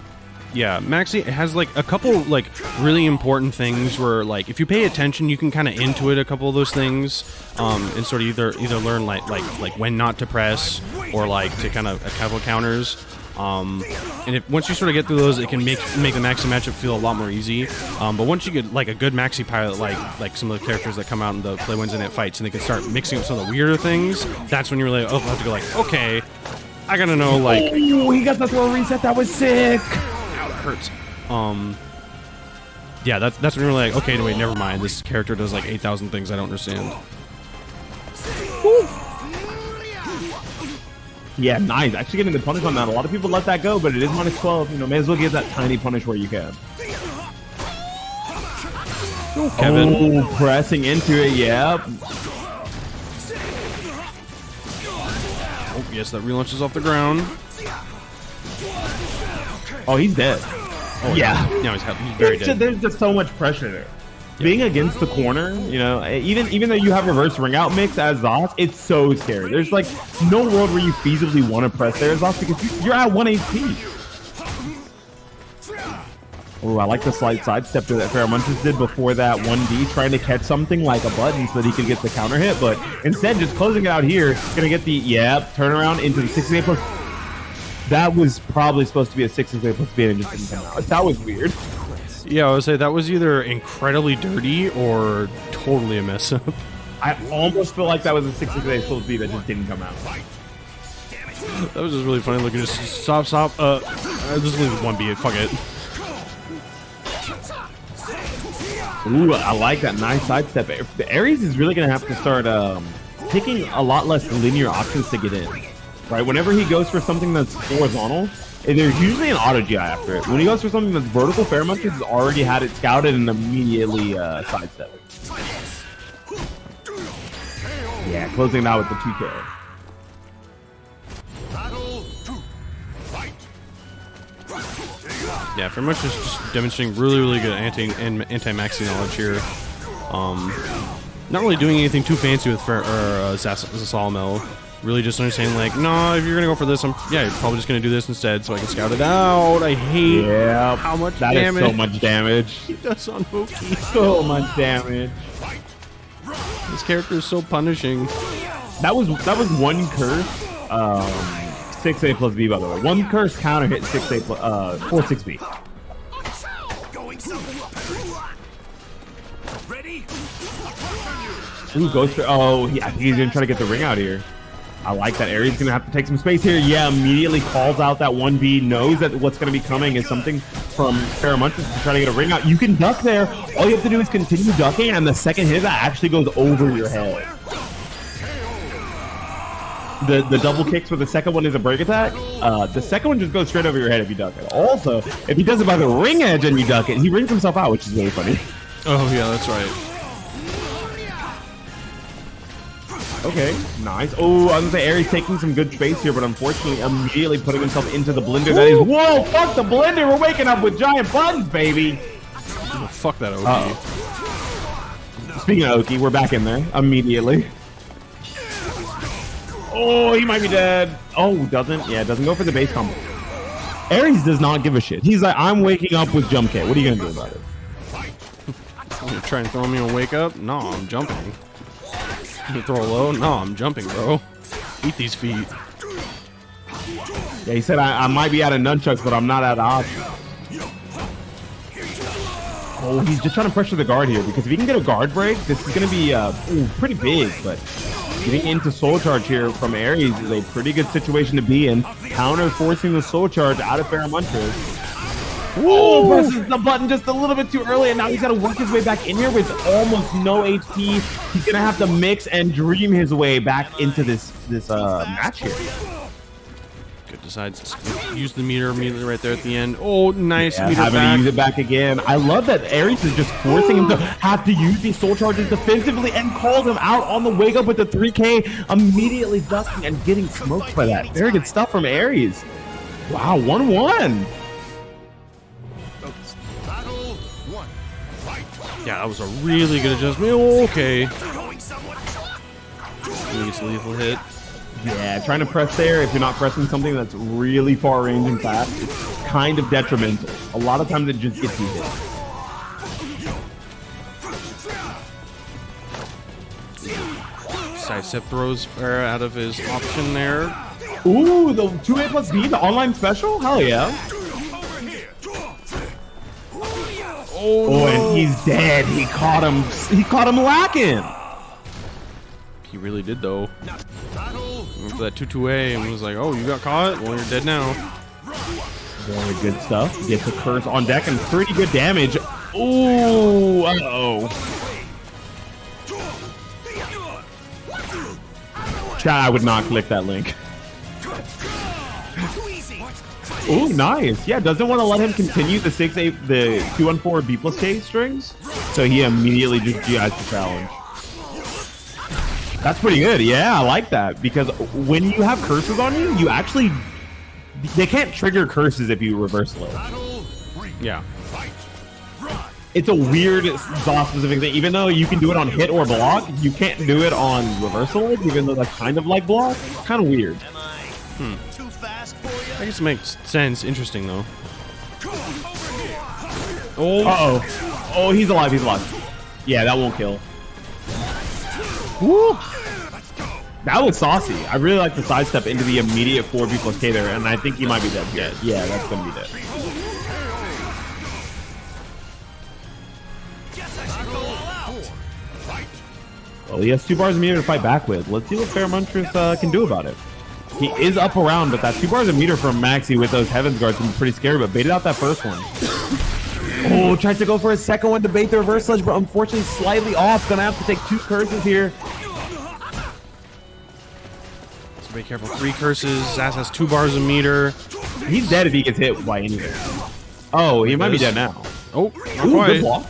Yeah, Maxi has like a couple like really important things where like if you pay attention, you can kind of intuit a couple of those things, and sort of either learn like when not to press or like to kind of couple counters. And once you sort of get through those, it can make the Maxi matchup feel a lot more easy. But once you get like a good Maxi pilot, like some of the characters that come out in the Play Wednesday Night Fights, and they can start mixing up some of the weirder things, that's when you're like, oh, I have to go like, okay, I gotta know like. Oh, he got the throw reset. That was sick. Hurts. Yeah, that's when you're like, okay, wait, never mind. This character does like 8,000 things I don't understand. Woo. Yeah, nice. Actually getting the punish on that. A lot of people let that go, but it is minus 12. You know, may as well get that tiny punish where you can. Kevin. Oh, pressing into it. Yep. Oh, yes, that relaunches off the ground. Oh, he's dead. Oh, yeah. No, he's very dead. There's just so much pressure there. Yeah. Being against the corner, you know, even though you have reverse ring out mix as Zoss, it's so scary. There's like no world where you feasibly want to press there as Zoss because you're at 1 HP. Oh, I like the slight sidestep that Pharamundrus did before that 1D, trying to catch something like a button so that he could get the counter hit, but instead just closing it out here, gonna get the turnaround into the 68 plus. That was probably supposed to be a 6-6 plus B and just didn't come out. That was weird. Yeah, I would say that was either incredibly dirty or totally a mess up. I almost feel like that was a 6-6 plus B that just didn't come out. That was just really funny looking. Just stop. Just leave 1B. Fuck it. Ooh, I like that nice sidestep. The Ares is really gonna have to start picking a lot less linear options to get in. Right, whenever he goes for something that's horizontal, there's usually an auto GI after it. When he goes for something that's vertical, Pharamundrus has already had it scouted and immediately sidestep it. Yeah, closing it out with the 2K. Yeah, Pharamundrus is just demonstrating really good anti-maxi knowledge here. Not really doing anything too fancy with Zasalamel. Really just understanding, like, no, if you're going to go for this, you're probably just going to do this instead so I can scout it out. I hate how much damage. That is so much damage. He does on Moki. So much damage. This character is so punishing. That was one curse. 6A plus B, by the way. One curse counter hit 6A plus 4-6B. Ready? Ooh, Ghost. Oh, I think he's gonna try to get the ring out here. I like that. Ares gonna have to take some space here. Yeah, immediately calls out that 1B, knows that what's gonna be coming is something from Pharamundrus to try to get a ring out. You can duck there. All you have to do is continue ducking, and the second hit that actually goes over your head. The double kicks for the second one is a break attack. The second one just goes straight over your head if you duck it. Also, if he does it by the ring edge and you duck it, he rings himself out, which is really funny. Oh yeah, that's right. Okay, nice. Oh, I was gonna say Ares taking some good space here, but unfortunately immediately putting himself into the blender. That is, whoa, fuck the blender. We're waking up with giant buttons, baby. Oh, fuck that Oki. Speaking of Oki, we're back in there immediately. Oh, he might be dead. Oh, doesn't? Yeah, doesn't go for the base combo. Ares does not give a shit. He's like, I'm waking up with jump K. What are you gonna do about it? You're trying to throw me a wake up? No, I'm jumping. You throw a low? No, I'm jumping, bro. Eat these feet. Yeah, he said I might be out of nunchucks, but I'm not out of options. Oh, he's just trying to pressure the guard here because if he can get a guard break, this is going to be pretty big. But getting into soul charge here from Ares is a pretty good situation to be in. Counter forcing the soul charge out of Pharamundrus. Oh, presses the button just a little bit too early, and now he's got to work his way back in here with almost no HP. He's gonna have to mix and dream his way back into this match here. Good, decides to use the meter immediately right there at the end. Oh, nice meter Having back. to use it back again. I love that Ares is just forcing him to have to use these soul charges defensively and calls him out on the wake up with the 3K, immediately dusting and getting smoked by that. Very good stuff from Ares. Wow, 1-1. Battle 1. Fight. Yeah, that was a really good adjustment. Oh, okay. He gets a lethal hit. Yeah, trying to press there if you're not pressing something that's really far range and fast, it's kind of detrimental. A lot of times it just gets you hit. Sidestep throws out of his option there. Ooh, the 2A plus B, the online special? Hell yeah. Oh, and he's dead. He caught him lacking. He really did, though. Went for that 2-2A and was like, oh, you got caught? Well, you're dead now. Very good stuff. Gets a curse on deck and pretty good damage. Ooh, uh-oh. Chat, I would not click that link. Ooh, nice. Yeah, doesn't want to let him continue the 6-8, the 2-1-4 B plus K strings. So he immediately just GIs the challenge. That's pretty good. Yeah, I like that. Because when you have curses on you, you actually... They can't trigger curses if you reversal it. Yeah. It's a weird ZOS-specific thing. Even though you can do it on hit or block, you can't do it on reversal, even though that's kind of like block. It's kind of weird. I guess it makes sense. Interesting, though. Oh. Uh-oh. Oh, he's alive. He's alive. Yeah, that won't kill. Woo! That was saucy. I really like the sidestep into the immediate 4B plus K there, and I think he might be dead. Yeah, that's going to be dead. Well, he has 2 bars of meter to fight back with. Let's see what Fairmuntress can do about it. He is up around, but that 2 bars of meter from Maxi with those Heavens Guards can be pretty scary, but baited out that first one. Oh, tried to go for a second one to bait the reverse sledge, but unfortunately slightly off. Gonna have to take 2 curses here. So be careful. 3 curses. Zaz has 2 bars of meter. He's dead if he gets hit by anything. Oh, he might be dead now. Oh, not Ooh, quite. good block.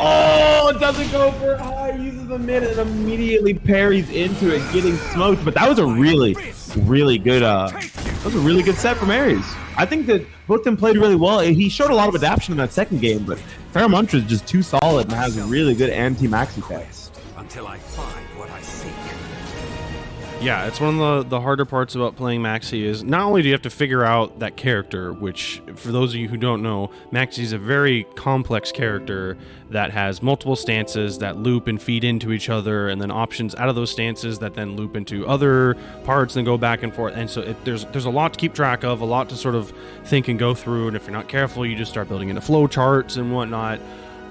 Oh, it doesn't go for high. Uses a mid and immediately parries into it, getting smoked. But that was a really, really good. That was a really good set from Ares. I think that both of them played really well. He showed a lot of adaptation in that second game, but Fairmuntress is just too solid and has really good anti-maxi effects. Until I find what I seek. Yeah, it's one of the harder parts about playing Maxi is not only do you have to figure out that character, which for those of you who don't know, Maxi is a very complex character that has multiple stances that loop and feed into each other, and then options out of those stances that then loop into other parts and go back and forth. And so there's a lot to keep track of, a lot to sort of think and go through. And if you're not careful, you just start building into flow charts and whatnot.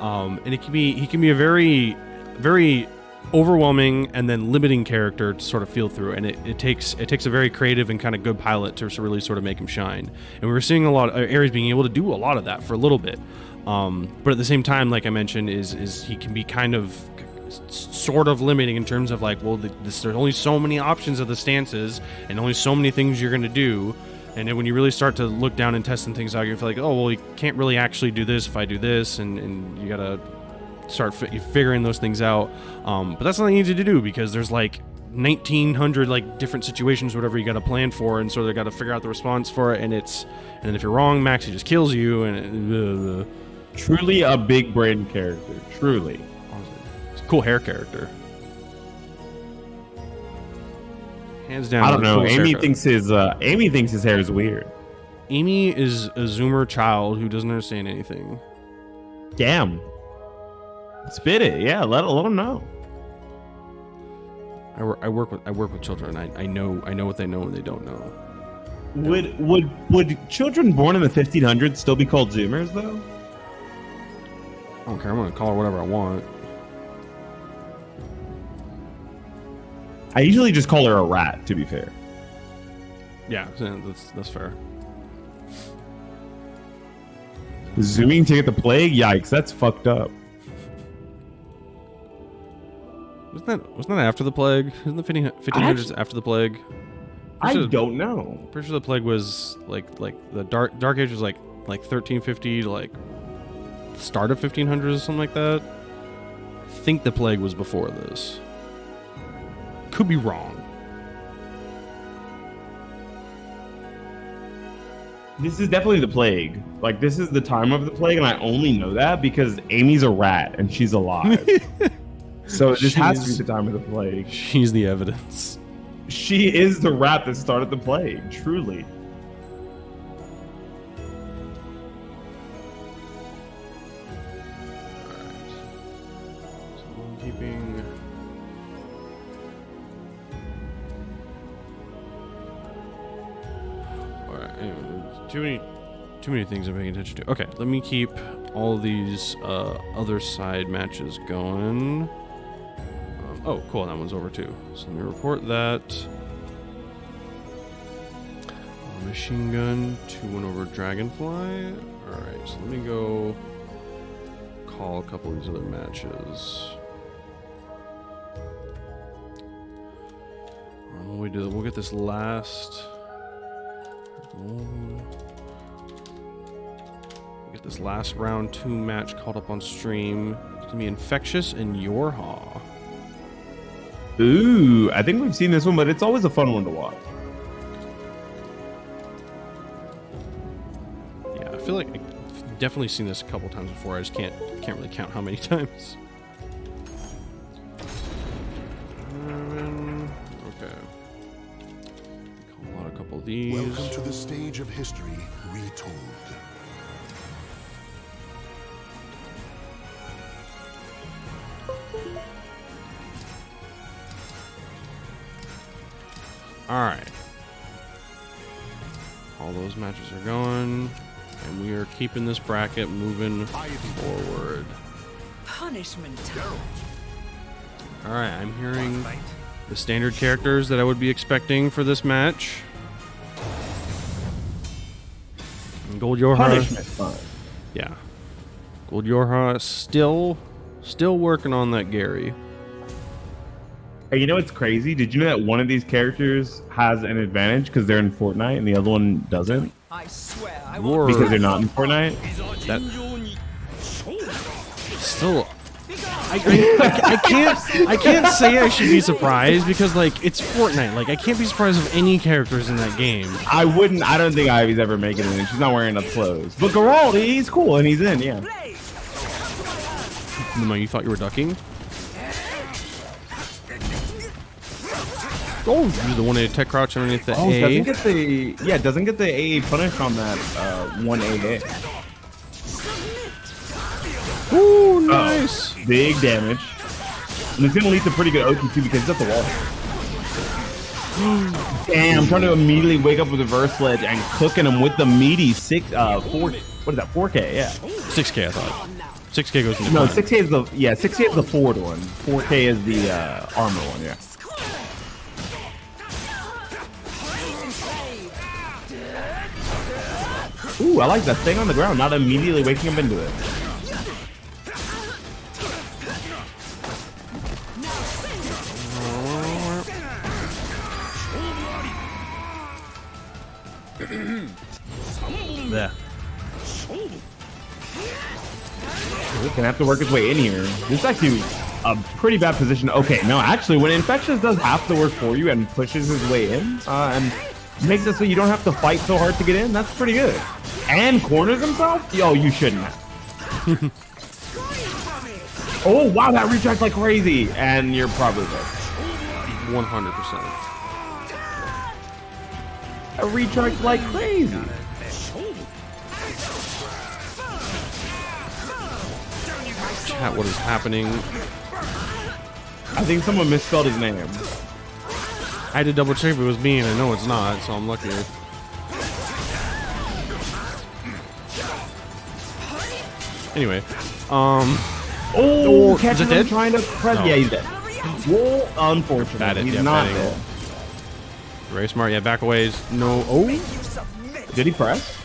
And he can be a very, very overwhelming and then limiting character to sort of feel through, and it takes a very creative and kind of good pilot to really sort of make him shine. And we were seeing a lot of Ares being able to do a lot of that for a little bit, but at the same time, like I mentioned, is he can be kind of sort of limiting in terms of like, well, there's only so many options of the stances and only so many things you're going to do. And then when you really start to look down and test things out, you're like, oh well, you can't really actually do this if I do this, and you gotta start figuring those things out. But that's not easy to do because there's like 1900 like different situations, whatever you got to plan for, and so they got to figure out the response for it. And then if you're wrong, Maxi just kills you. And Truly a big brain character. Truly, it's a cool hair character. Hands down. I don't know. Amy thinks thinks his hair is weird. Amy is a Zoomer child who doesn't understand anything. Damn. Spit it, yeah. Let them know. I work with children. I know what they know and they don't know. Would children born in the 1500s still be called Zoomers though? I don't care. I'm gonna call her whatever I want. I usually just call her a rat, to be fair. Yeah, that's fair. Zooming to get the plague? Yikes, that's fucked up. Wasn't that after the plague? Isn't the 1500s after the plague? I don't know. Pretty sure the plague was like the dark age was like 1350 to like start of 1500s or something like that. I think the plague was before this. Could be wrong. This is definitely the plague. Like, this is the time of the plague, and I only know that because Amy's a rat and she's alive. So this has to be the time of the plague. She's the evidence. She is the rat that started the plague, truly. So I'm keeping... Alright, anyway, too many things I'm paying attention to. Okay, let me keep all of these other side matches going. Oh, cool, that one's over too. So let me report that. Machine gun, 2-1 over Dragonfly. Alright, so let me go call a couple of these other matches. We'll get this last... Get this last round 2 match called up on stream. It's gonna be Infectious and Yorha. Ooh, I think we've seen this one, but it's always a fun one to watch. Yeah, I feel like I've definitely seen this a couple times before. I just can't really count how many times. Okay. Call out a couple of these. Welcome to the stage of history retold. Alright. All those matches are going. And we are keeping this bracket moving forward. Punishment. Alright, I'm hearing the standard characters that I would be expecting for this match. Gold Yorha. Punishment fun. Yeah. Gold Yorha still working on that Gary. Hey, you know what's crazy? Did you know that one of these characters has an advantage because they're in Fortnite and the other one doesn't? I swear I Or Because they're not in Fortnite? that still I can't say I should be surprised because like it's Fortnite. Like I can't be surprised of any characters in that game. I don't think Ivy's ever making it in. She's not wearing enough clothes. But Geralt, he's cool and he's in, yeah. Numa, you thought you were ducking? Oh, use the 1A tech crouch underneath the A. Doesn't get the AA punish on that 1 AA. Ooh, nice. Big damage. And it's gonna lead to pretty good OT too because it's at the wall. Damn, I'm trying to immediately wake up with a reverse ledge and cooking him with the meaty 4K, yeah. 6K, I thought. 6K goes into No, climb. 6K is the forward one. 4K is the armor one, yeah. Ooh, I like that. Staying on the ground, not immediately waking up into it. There. He's gonna have to work his way in here. This is actually a pretty bad position. Okay, no, actually, when Infectious does have to work for you and pushes his way in, and makes it so you don't have to fight so hard to get in, that's pretty good. And corners himself? Yo, you shouldn't have. Oh, wow, that retract like crazy. And you're probably dead. 100%. A retract like crazy. Chat, what is happening? I think someone misspelled his name. I had to double check if it was me, and I know it's not, so I'm lucky. Anyway, oh, catching him trying to press. No. Yeah, he's dead. Well, unfortunately, he's not dead. Very smart. Yeah, back away. No. Oh, did he press?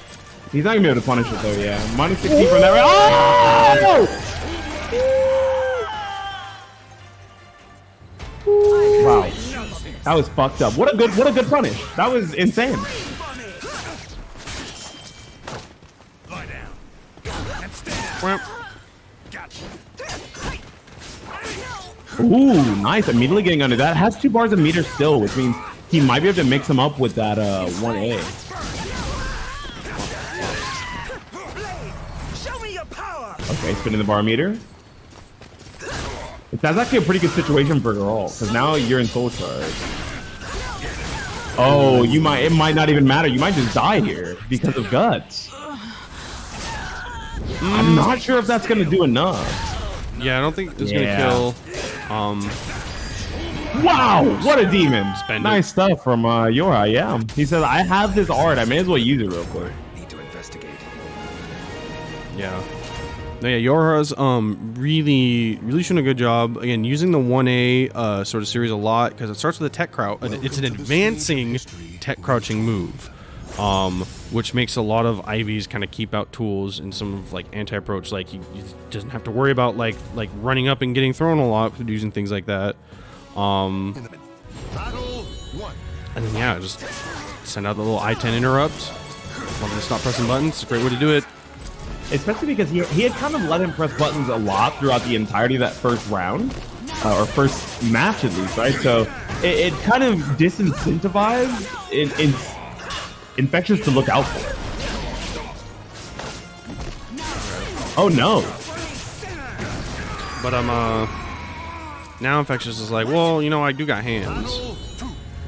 He's not gonna be able to punish it though. Yeah, minus 16 from that. Oh! Wow, that was fucked up. What a good punish. That was insane. Lie down. Ooh, nice. Immediately getting under that. Has 2 bars of meter still, which means he might be able to mix him up with that 1A. Show me your power. Okay, spinning the bar meter. That's actually a pretty good situation for Girl, because now you're in Soul Charge. Oh, it might not even matter. You might just die here because of guts. I'm not sure if that's gonna do enough. Yeah, I don't think it's gonna kill. Wow, what a demon! Spend it. Nice stuff from Yora. Yeah, he says I have this art. I may as well use it real quick. Need to investigate. Yeah. No, yeah, Yora's really showing a good job. Again, using the 1A sort of series a lot because it starts with a tech crouch. It's an advancing tech crouching move, which makes a lot of Ivies kind of keep out tools in some of like anti-approach. Like he doesn't have to worry about like running up and getting thrown a lot using things like that. Battle 1. And then yeah, just send out the little I-10 interrupt. Want them to stop pressing buttons. It's a great way to do it. Especially because he had kind of let him press buttons a lot throughout the entirety of that first round, or first match at least, right? So it kind of disincentivized Infectious to look out for it. Oh no! But now Infectious is like, well, you know, I do got hands.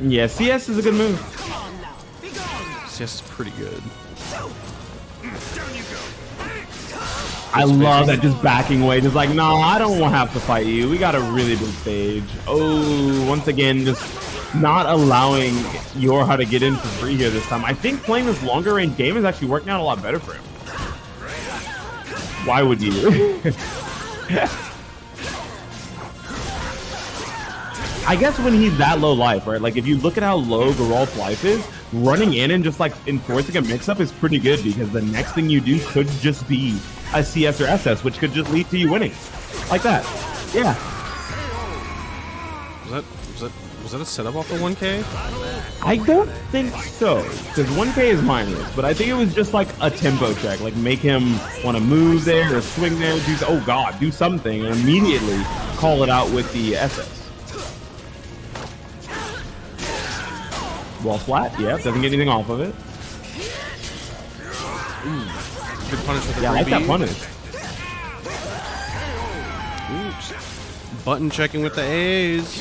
Yeah, CS is a good move. CS is pretty good. I love that just backing away, just like, no, I don't want to have to fight you. We got a really big stage. Oh, once again, just not allowing Yorha to get in for free here this time. I think playing this longer range game is actually working out a lot better for him. Why would you? I guess when he's that low life, right? Like if you look at how low Geralt's life is, running in and just like enforcing a mix-up is pretty good because the next thing you do could just be a CS or SS, which could just lead to you winning. Like that. Yeah. Was that a setup off the 1K? I don't think so, because 1K is mindless, but I think it was just like a tempo check, like make him want to move there or swing there, do something, and immediately call it out with the SS. Wall flat, yeah, doesn't get anything off of it. Good punish with the Yeah, I like that punish. Oops. Button checking with the A's.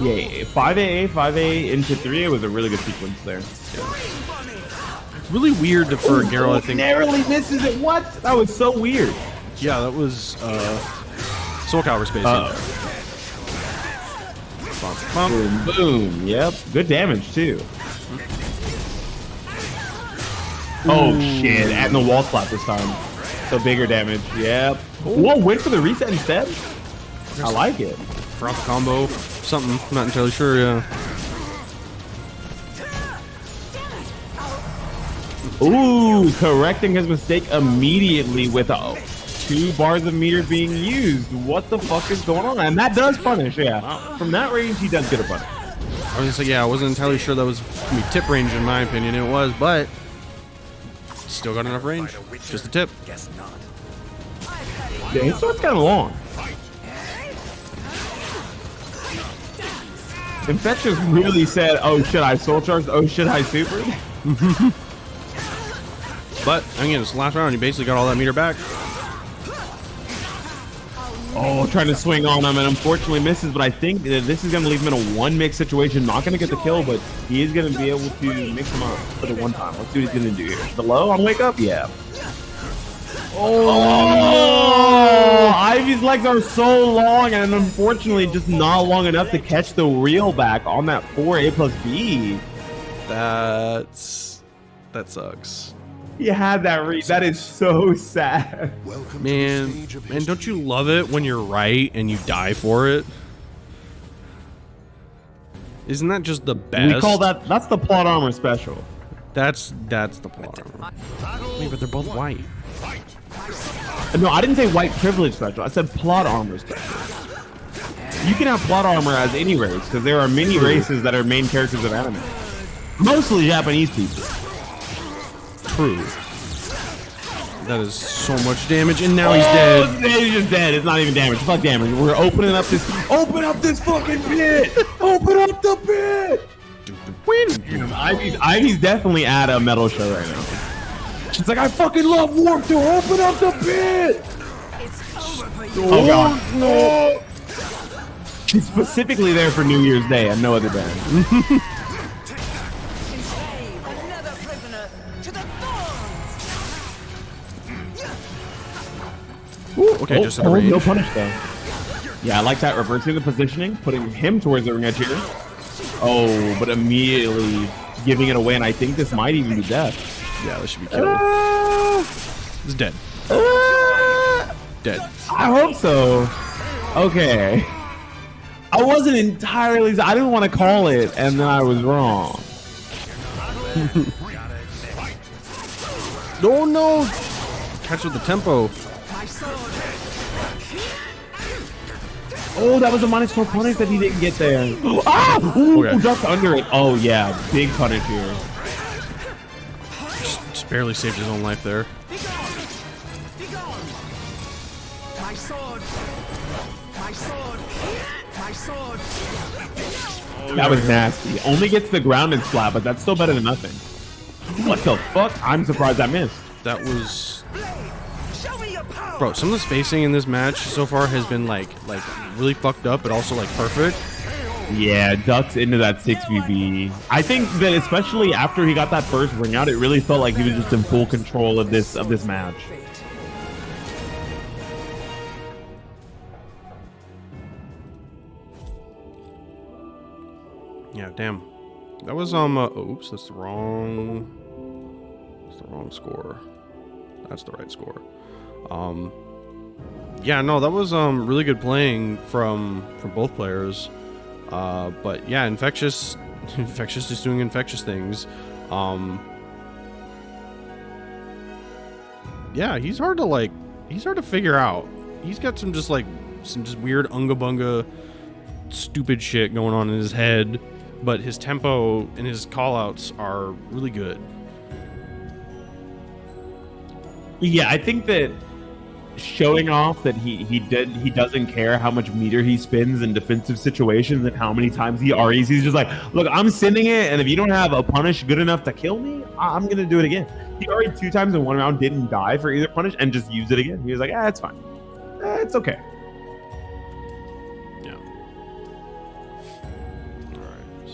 Yeah, 5A, 5A into 3A was a really good sequence there. Really weird for Geralt, I think. Narrowly misses it. What? That was so weird. Yeah, that was SoulCalibur spacing. Boom, boom. Yep. Good damage too. Oh shit! And the wall slap this time. So bigger damage. Yep. Whoa! Went for the reset instead. I like it. Forgot the combo. Something. I'm not entirely sure. Yeah. Ooh! Correcting his mistake immediately with 2 bars of meter being used. What the fuck is going on? And that does punish. Yeah. From that range, he does get a punish. I was gonna say, yeah, I wasn't entirely sure that was tip range in my opinion. It was, but still got enough range. Just a tip. Guess not. Yeah, his sword's kind of long. Infectious really said, "Oh, should I soul charge? Oh, should I super?" But again, this last round, you basically got all that meter back. Oh, trying to swing on him and unfortunately misses, but I think that this is going to leave him in a 1-mix situation. Not going to get the kill, but he is going to be able to mix him up for the one time. Let's see what he's going to do here. The low on wake up? Yeah. Oh! Ivy's legs are so long and unfortunately just not long enough to catch the reel back on that 4A plus B. That sucks. He had that read. That is so sad. Welcome Man, to the stage of man, don't history. you love it when you're right and you die for it? Isn't that just the best? We call that's the plot armor special. That's the plot armor. Wait, but they're both white. No, I didn't say white privilege special. I said plot armor special. You can have plot armor as any race because there are many races that are main characters of anime. Mostly Japanese people. True. That is so much damage, and now he's dead. He's just dead. It's not even damage. Fuck damage. We're opening up this. Open up this fucking pit. Open up the pit. Ivy's definitely at a metal show right now. She's like, I fucking love Warp Tour. Open up the pit. Oh god. No. She's specifically there for New Year's Day and no other band. Ooh, okay, just in the range. No punish though. Yeah, I like that, reversing the positioning, putting him towards the ring edge here. Oh, but immediately giving it away, and I think this might even be death. Yeah, this should be killed. It's dead. Dead. I hope so. Okay. I wasn't entirely. I didn't want to call it, and then I was wrong. Oh no! Catch with the tempo. Oh, that was a -4 punish that he didn't get there. Ah! Ooh, Okay. ducked under it. Oh yeah, big punish here. Just barely saved his own life there. My sword. My sword. My sword. That was nasty. Only gets the ground and splat, but that's still better than nothing. What the fuck? I'm surprised I missed. That was, Show me your power. bro. Some of the spacing in this match so far has been like really fucked up, but also like perfect. Yeah, ducks into that 6v. I think that especially after he got that first ring out, it really felt like he was just in full control of this match. Yeah, damn. That was oops, that's the wrong score. That's the right score. Yeah, no, that was really good playing from both players. But yeah, Infectious is doing infectious things. Yeah, he's hard to figure out. He's got some just weird unga bunga stupid shit going on in his head, but his tempo and his callouts are really good. Yeah, I think that showing off that he doesn't care how much meter he spins in defensive situations and how many times he REs. He's just like, look, I'm sending it, and if you don't have a punish good enough to kill me, I'm gonna do it again. He RE'd 2 times in 1 round, didn't die for either punish, and just used it again. He was like, it's fine. It's okay. Yeah. All right.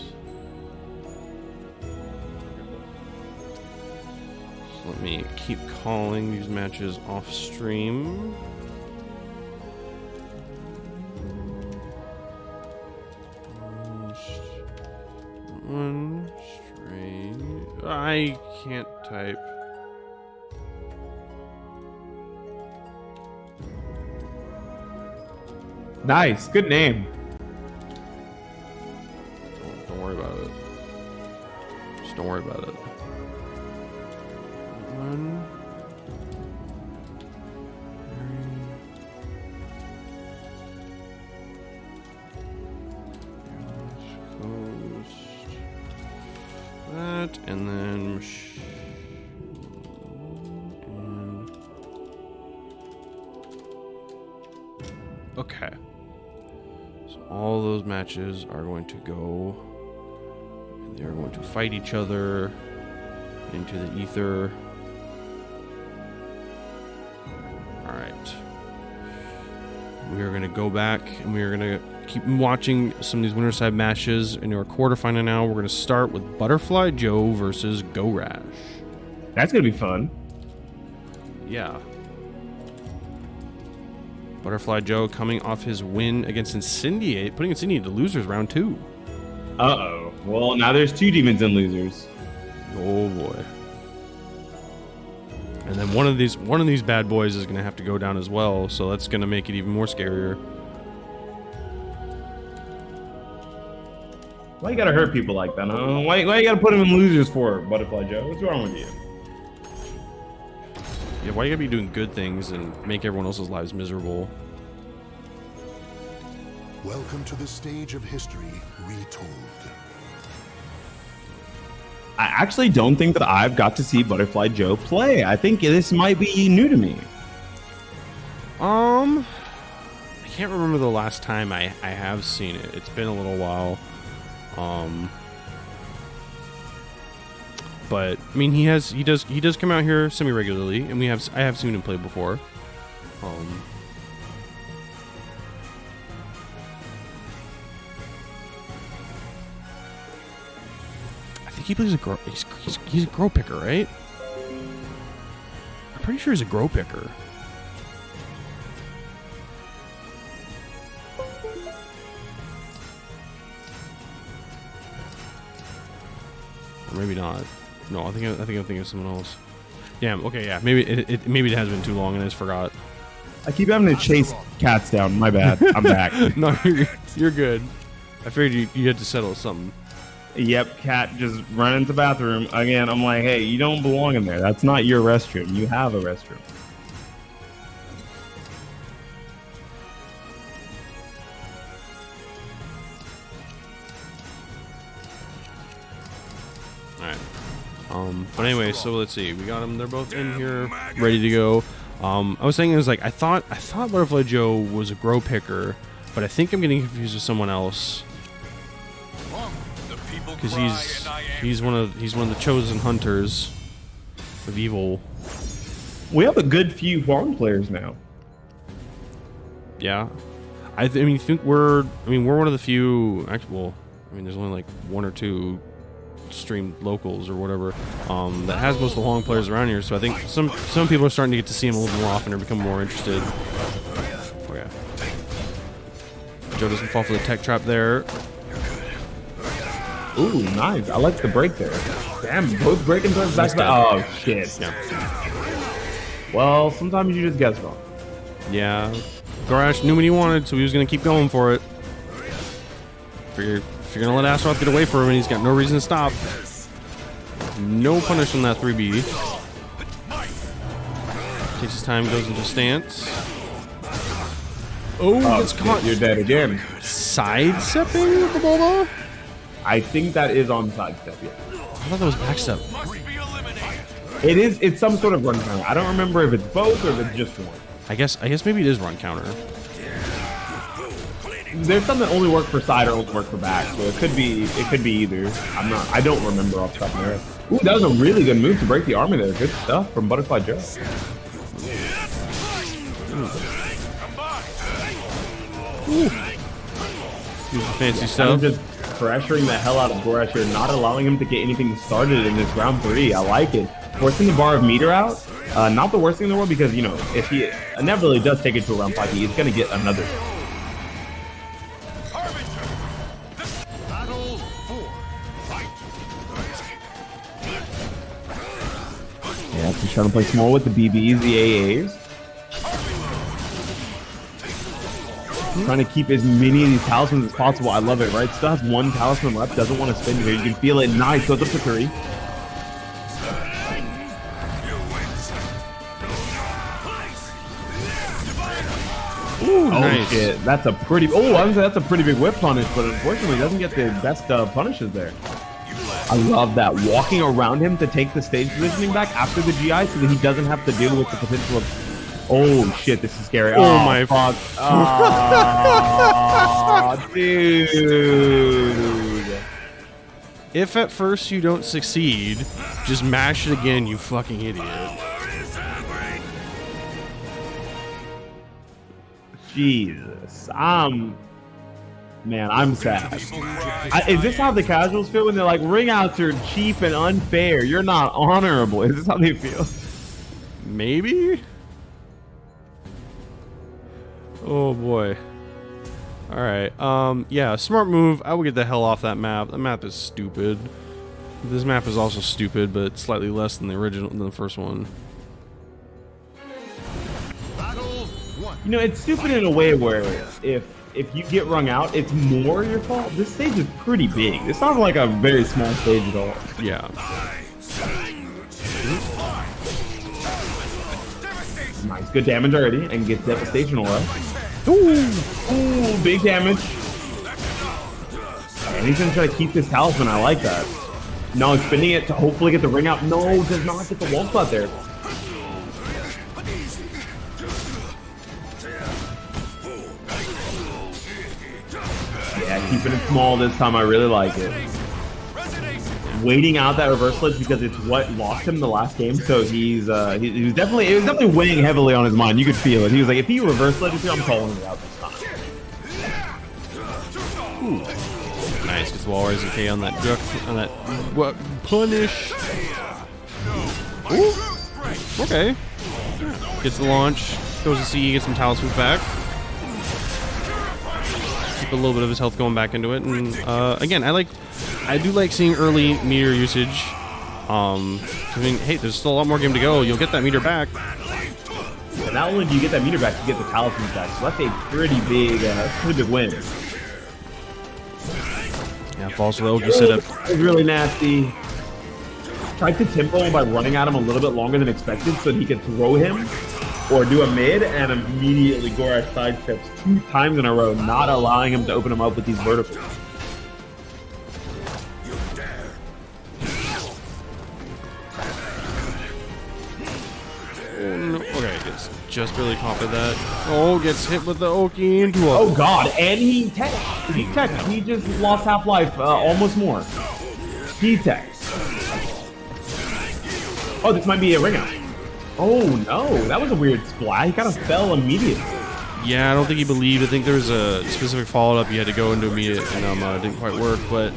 So let me keep calling these matches off stream. One string. I can't type. Nice, good name. Don't worry about it. Just don't worry about it. One. That, and then and okay. So all those matches are going to go, and they're going to fight each other into the ether. All right. We are going to go back and we are going to keep watching some of these winner side matches. In our quarterfinal now, we're going to start with Butterfly Joe versus Go Rash. That's gonna be fun. Yeah. Butterfly Joe coming off his win against Incendiate, putting Incendiate to losers round 2. Uh-oh. Well, now there's 2 demons and losers. Oh boy. And then one of these bad boys is going to have to go down as well, so that's going to make it even more scarier. Why you gotta hurt people like that, huh? Why you gotta put them in losers for, Butterfly Joe? What's wrong with you? Yeah, why you gotta be doing good things and make everyone else's lives miserable? Welcome to the stage of history retold. I actually don't think that I've got to see Butterfly Joe play. I think this might be new to me. I can't remember the last time I have seen it. It's been a little while. But I mean, he does come out here semi regularly, and I have seen him play before. I think he plays a grow. He's a grow picker, right? I'm pretty sure he's a grow picker. Or maybe not. No, I think I'm thinking of someone else. Damn. Okay, yeah. Maybe it has been too long and I just forgot. I keep having to chase cats down. My bad. I'm back. No, you're good. I figured you had to settle something. Yep, cat just run into the bathroom. Again, I'm like, hey, you don't belong in there. That's not your restroom. You have a restroom. But anyway, so let's see. We got them. They're both in here, ready to go. I was saying, like, I thought Butterfly Joe was a grow picker, but I think I'm getting confused with someone else. Because he's one of the chosen hunters of evil. We have a good few farm players now. Yeah, I think we're one of the few. Actually, well, I mean, there's only like one or two streamed locals or whatever that has most of the long players around here. So I think some people are starting to get to see him a little bit more often or become more interested. Oh yeah, Joe doesn't fall for the tech trap there. Ooh, nice. I like the break there. Damn, both breaking towards back. Oh shit. Yeah. Well, sometimes you just guess wrong. Yeah. Gorash knew what he wanted, so he was gonna keep going for it. Figured if you're gonna let Astaroth get away from him, and he's got no reason to stop. No punish on that 3B. Takes his time, goes into stance. Oh, gets caught. You're dead again. Sidestepping with the Bulba? I think that is on sidestep, yeah. I thought that was backstep. It's some sort of run counter. I don't remember if it's both or if it's just one. I guess maybe it is run counter. There's some that only work for side or only work for back, so it could be either. I don't remember off the top of my head. Ooh, that was a really good move to break the armor there. Good stuff from Butterfly Joe. Ooh. Fancy stuff. I'm just pressuring the hell out of Gorash here, not allowing him to get anything started in this round 3. I like it. Forcing the bar of meter out, not the worst thing in the world, because, you know, if he inevitably does take it to a round 5, he's going to get another. Yeah, he's trying to play small with the BBs, the AAs. Trying to keep as many of these talismans as possible. I love it, right? Still has one talisman left. Doesn't want to spin here. You can feel it. Nice. Goes up to 3. Ooh, oh nice. Shit! That's a pretty. Oh, I would say that's a pretty big whip punish, but unfortunately, he doesn't get the best punishes there. I love that, walking around him to take the stage positioning back after the GI, so that he doesn't have to deal with the potential of. Oh shit! This is scary. Oh my fuck! Oh, dude. If at first you don't succeed, just mash it again, you fucking idiot. Jesus. Man, I'm sad. Is this how the casuals feel when they're like, ring outs are cheap and unfair? You're not honorable. Is this how they feel? Maybe? Oh boy. Alright, yeah, smart move. I would get the hell off that map. The map is stupid. This map is also stupid, but slightly less than the first one. You know, it's stupid in a way where if if you get rung out, it's more your fault. This stage is pretty big. It's not like a very small stage at all. Yeah. Nice, good damage already, and gets devastation aura. Ooh, big damage. And he's gonna try to keep this talisman. I like that. No, spinning it to hopefully get the ring out. No, does not get the wall spot there. Yeah, keeping it small this time. I really like it. Waiting out that reversal edge because it's what lost him the last game. So he was definitely weighing heavily on his mind. You could feel it. He was like, if he reverse ledges here, I'm calling it out this time. Ooh. Nice, gets the wall raise okay on that duck, on that punish. Ooh. Okay. Gets the launch, goes to CE, gets some talismans back. Keep a little bit of his health going back into it, and again, I do like seeing early meter usage. I mean, hey, there's still a lot more game to go. You'll get that meter back. And not only do you get that meter back, you get the talismans back. So that's a pretty big win. Yeah, falls to the Oki setup. It's really nasty. Tried to tempo him by running at him a little bit longer than expected so that he could throw him or do a mid, and immediately Gorash sidesteps 2 times in a row, not allowing him to open him up with these verticals. Oh, no. Okay, gets just barely caught by that. Oh, gets hit with the Oki into a... Oh god, and he teched. He just lost half-life, almost more. He teched. Oh, this might be a ring out. Oh no, that was a weird splat. He kind of fell immediately. Yeah, I don't think he believed. I think there was a specific follow-up he had to go into immediate, and it didn't quite work, but...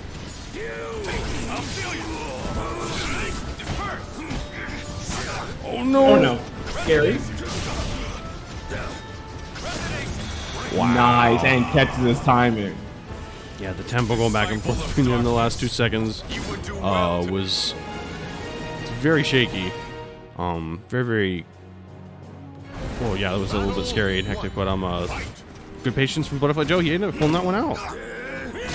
Oh no! Oh no, scary. Wow. Nice, and catches his timing. Yeah, the tempo going back and forth between them in the last 2 seconds was very shaky. Very. Oh yeah, that was a little bit scary and hectic, but good patience from Butterfly Joe. He ended up pulling that one out.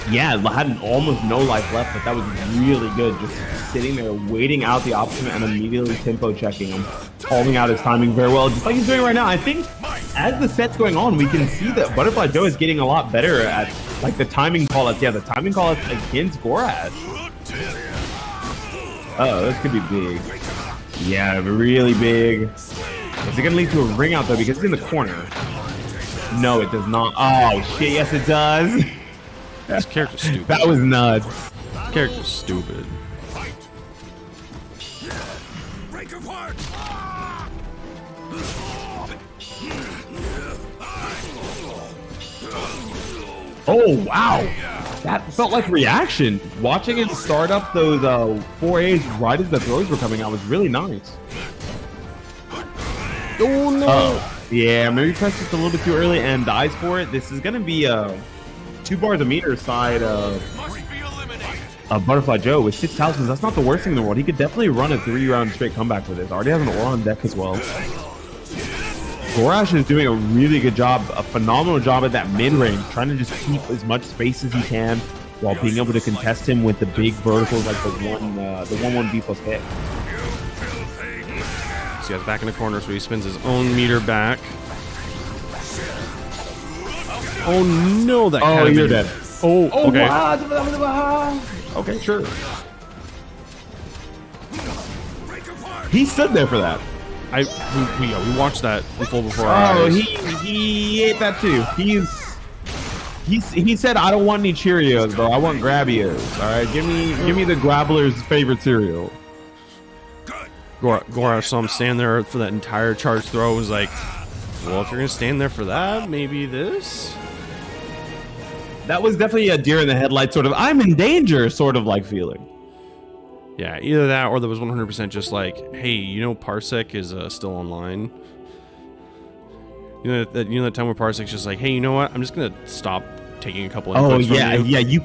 Yeah, had almost no life left, but that was really good. Just sitting there, waiting out the option, and immediately tempo checking him, calling out his timing very well, just like he's doing right now. I think as the set's going on, we can see that Butterfly Joe is getting a lot better at like the timing call-outs. Yeah, the timing call-outs against Gorash. Oh, this could be big. Yeah, really big. Is it gonna lead to a ring out though? Because it's in the corner. No, it does not. Oh shit! Yes, it does. This character's stupid. That was nuts. This character's stupid. Oh wow, that felt like reaction. Watching him start up those 4As right as the throws were coming out was really nice. Oh no! Yeah, maybe pressed just a little bit too early and dies for it. This is gonna be 2 bars a meter side of Butterfly Joe with 6 talismans. That's not the worst thing in the world. He could definitely run a 3-round straight comeback with this. Already has an aura on deck as well. Gorash is doing a really good job, a phenomenal job at that mid-range, trying to just keep as much space as he can while being able to contest him with the big verticals like the 1-1 B plus hit. So he's back in the corner, so he spins his own meter back. Oh no, that Oh, you're dead. Oh, okay. Okay, sure. He stood there for that. We watched that full before our eyes. He ate that too. He said, I don't want any Cheerios, bro. I want Grabbios. All right, give me the Grabbler's favorite cereal. Gorash saw him stand there for that entire charge throw. Was like, well, if you're gonna stand there for that, maybe this. That was definitely a deer in the headlights sort of, I'm in danger sort of like feeling. Yeah, either that or there was 100% just like, hey, you know Parsec is still online. You know that time where Parsec's just like, hey, you know what? I'm just gonna stop taking a couple inputs from you. You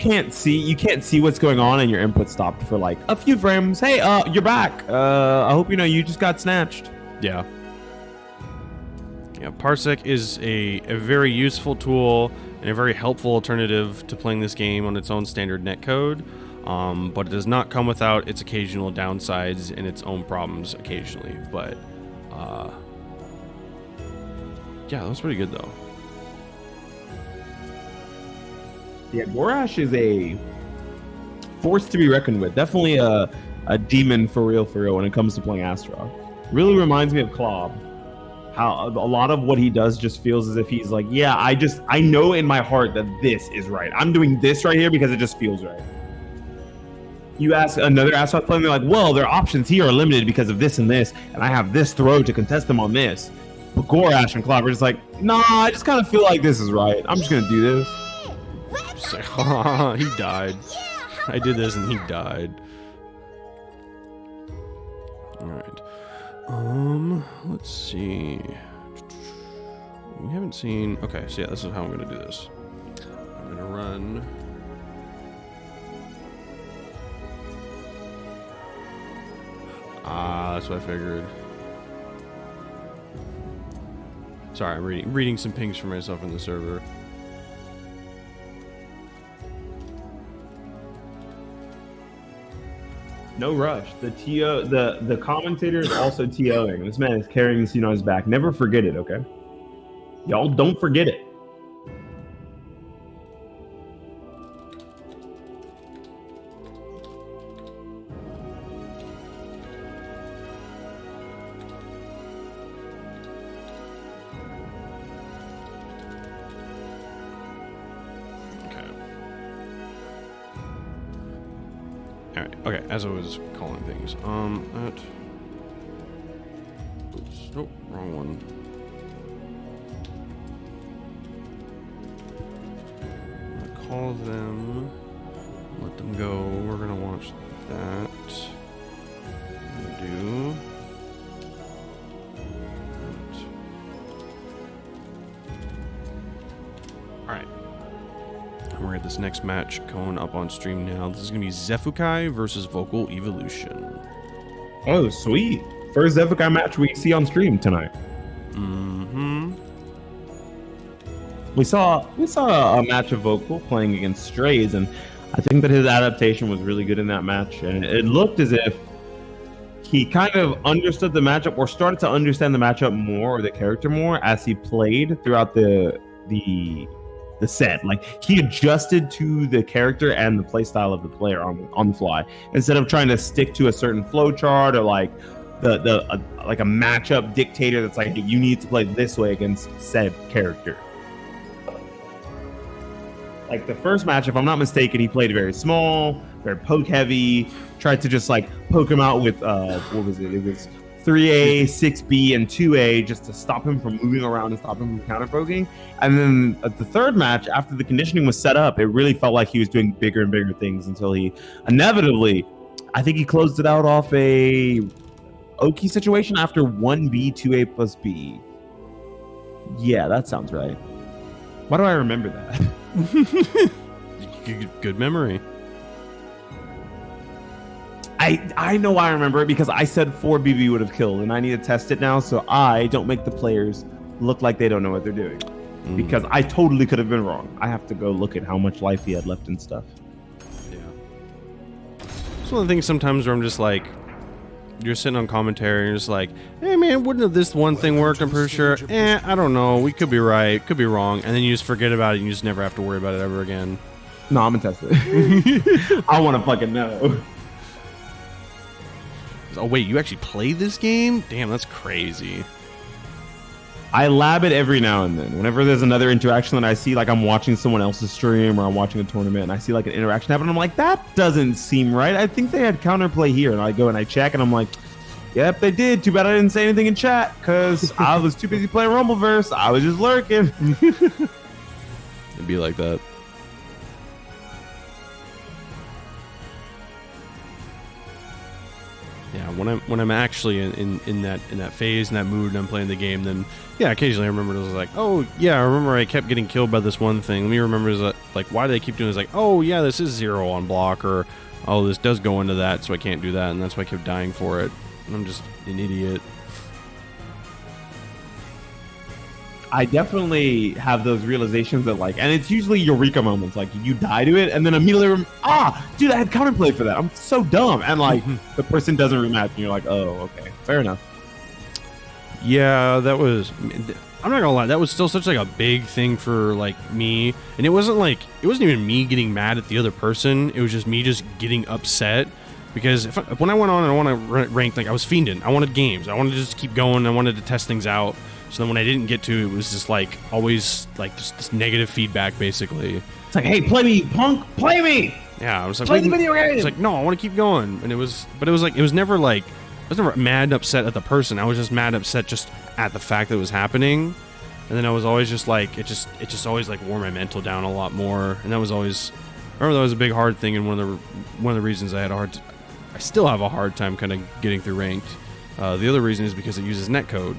can't see what's going on and your input stopped for like a few frames. Hey, you're back. I hope you know you just got snatched. Yeah. Yeah, Parsec is a very useful tool and a very helpful alternative to playing this game on its own standard netcode, but it does not come without its occasional downsides and its own problems occasionally. But yeah, that was pretty good though. Yeah, Gorash is a force to be reckoned with. Definitely a demon for real when it comes to playing Astra. Really reminds me of Klob. How a lot of what he does just feels as if he's like, yeah, I know in my heart that this is right. I'm doing this right here because it just feels right. You ask another Astra player, they're like, well, their options here are limited because of this and this, and I have this throw to contest them on this. But Gorash and Klob are just like, nah, I just kind of feel like this is right. I'm just gonna do this. He died. I did this and he died. Alright. Let's see. We haven't seen... Okay, so yeah, this is how I'm going to do this. I'm going to run... that's what I figured. Sorry, I'm reading some pings for myself in the server. No rush. The commentator is also TOing. This man is carrying the scene on his back. Never forget it, okay? Y'all don't forget it. Okay, as I was calling things, that... Oops, nope, wrong one. I'm gonna call them, let them go. We're gonna watch that. I'm gonna do... that. Alright. We're at this next match going up on stream now. This is going to be Zefukai versus Vocal Evolution. Oh, sweet. First Zefukai match we see on stream tonight. Mm-hmm. We saw a match of Vocal playing against Strays, and I think that his adaptation was really good in that match. And it looked as if he kind of understood the matchup or started to understand the matchup more or the character more as he played throughout the set. Like, he adjusted to the character and the play style of the player on the fly instead of trying to stick to a certain flow chart or like like a matchup dictator that's like, hey, you need to play this way against said character. Like the first match, if I'm not mistaken, he played very small, very poke heavy, tried to just like poke him out with what was it? It was 3A, 6B, and 2A just to stop him from moving around and stop him from counter poking. And then at the third match, after the conditioning was set up, it really felt like he was doing bigger and bigger things until he inevitably, I think he closed it out off a Oki situation after 1B, 2A plus B. Yeah, that sounds right. Why do I remember that? Good memory. I know I remember it because I said 4BB would have killed, and I need to test it now so I don't make the players look like they don't know what they're doing. Because I totally could have been wrong. I have to go look at how much life he had left and stuff. Yeah. It's one of the things sometimes where I'm just like, you're sitting on commentary and you're just like, hey man, wouldn't have this one thing worked? I'm pretty sure. I don't know. We could be right, could be wrong. And then you just forget about it and you just never have to worry about it ever again. No, I'm gonna test it. I want to fucking know. Oh wait, you actually play this game? Damn, that's crazy. I lab it every now and then. Whenever there's another interaction that I see, like I'm watching someone else's stream or I'm watching a tournament and I see like an interaction happen, I'm like, that doesn't seem right. I think they had counterplay here. And I go and I check and I'm like, yep, they did. Too bad I didn't say anything in chat because I was too busy playing Rumbleverse. I was just lurking. It'd be like that. Yeah, when I'm actually in that phase, in that mood, and I'm playing the game, then yeah, occasionally I remember it was like, oh yeah, I remember I kept getting killed by this one thing. Let me remember is that, like, why do they keep doing this? Like, oh yeah, this is 0 on block, or oh, this does go into that, so I can't do that, and that's why I kept dying for it. And I'm just an idiot. I definitely have those realizations that like, and it's usually eureka moments. Like you die to it, and then immediately, dude, I had counterplay for that. I'm so dumb, and like the person doesn't rematch, and you're like, oh, okay, fair enough. Yeah, that was. I'm not gonna lie, that was still such like a big thing for like me, and it wasn't even me getting mad at the other person. It was just me just getting upset because when I went on and I want to rank, like I was fiending. I wanted games. I wanted to just keep going. I wanted to test things out. So then when I didn't get to, it was just like always like just this negative feedback basically. It's like, hey, play me, punk, play me. Yeah, I was like, play the video game. It's like, no, I want to keep going, and it was never like. I was never mad and upset at the person. I was just mad and upset just at the fact that it was happening. And then I was always just like, it just always like wore my mental down a lot more. And that was always, I remember that was a big hard thing, and one of the reasons I still have a hard time kind of getting through ranked. The other reason is because it uses netcode.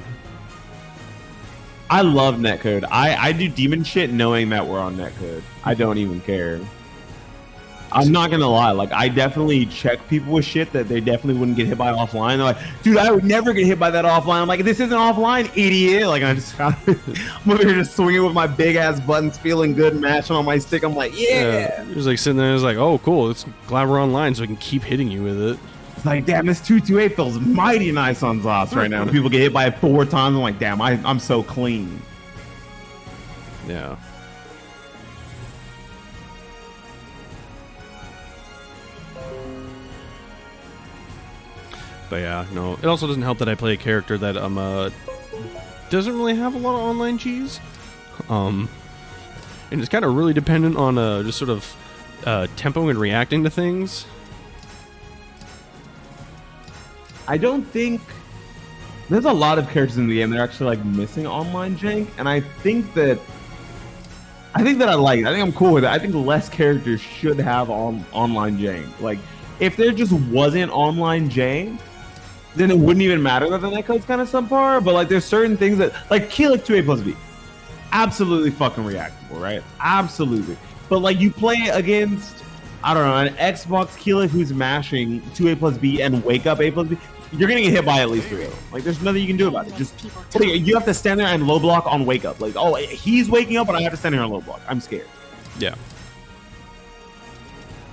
I love netcode. I do demon shit knowing that we're on netcode. I don't even care. I'm not gonna lie, like I definitely check people with shit that they definitely wouldn't get hit by offline. They're like, dude, I would never get hit by that offline. I'm like, this isn't offline, idiot. Like I'm over here just swinging with my big ass buttons, feeling good, mashing on my stick. I'm like, yeah. It was like sitting there, it was like, oh cool, it's glad we're online so I can keep hitting you with it. It's like, damn, this 228 feels mighty nice on Zos right now. People get hit by it 4 times. I'm like, damn, I'm so clean. Yeah. But yeah, no. It also doesn't help that I play a character that doesn't really have a lot of online cheese, and it's kind of really dependent on just sort of tempo and reacting to things. I don't think there's a lot of characters in the game that are actually like missing online jank, and I think that I like it. I think I'm cool with it. I think less characters should have online jank. Like if there just wasn't online jank, then it wouldn't even matter that the netcode's kind of subpar. But like, there's certain things that, like, Keyleth 2A plus B, absolutely fucking reactable, right? Absolutely. But like, you play against, I don't know, an Xbox Keyleth who's mashing 2A plus B and wake up A plus B, you're gonna get hit by at least 3 of them. Like, there's nothing you can do about it. Just you have to stand there and low block on wake up. Like, oh, he's waking up, but I have to stand here and low block. I'm scared. Yeah.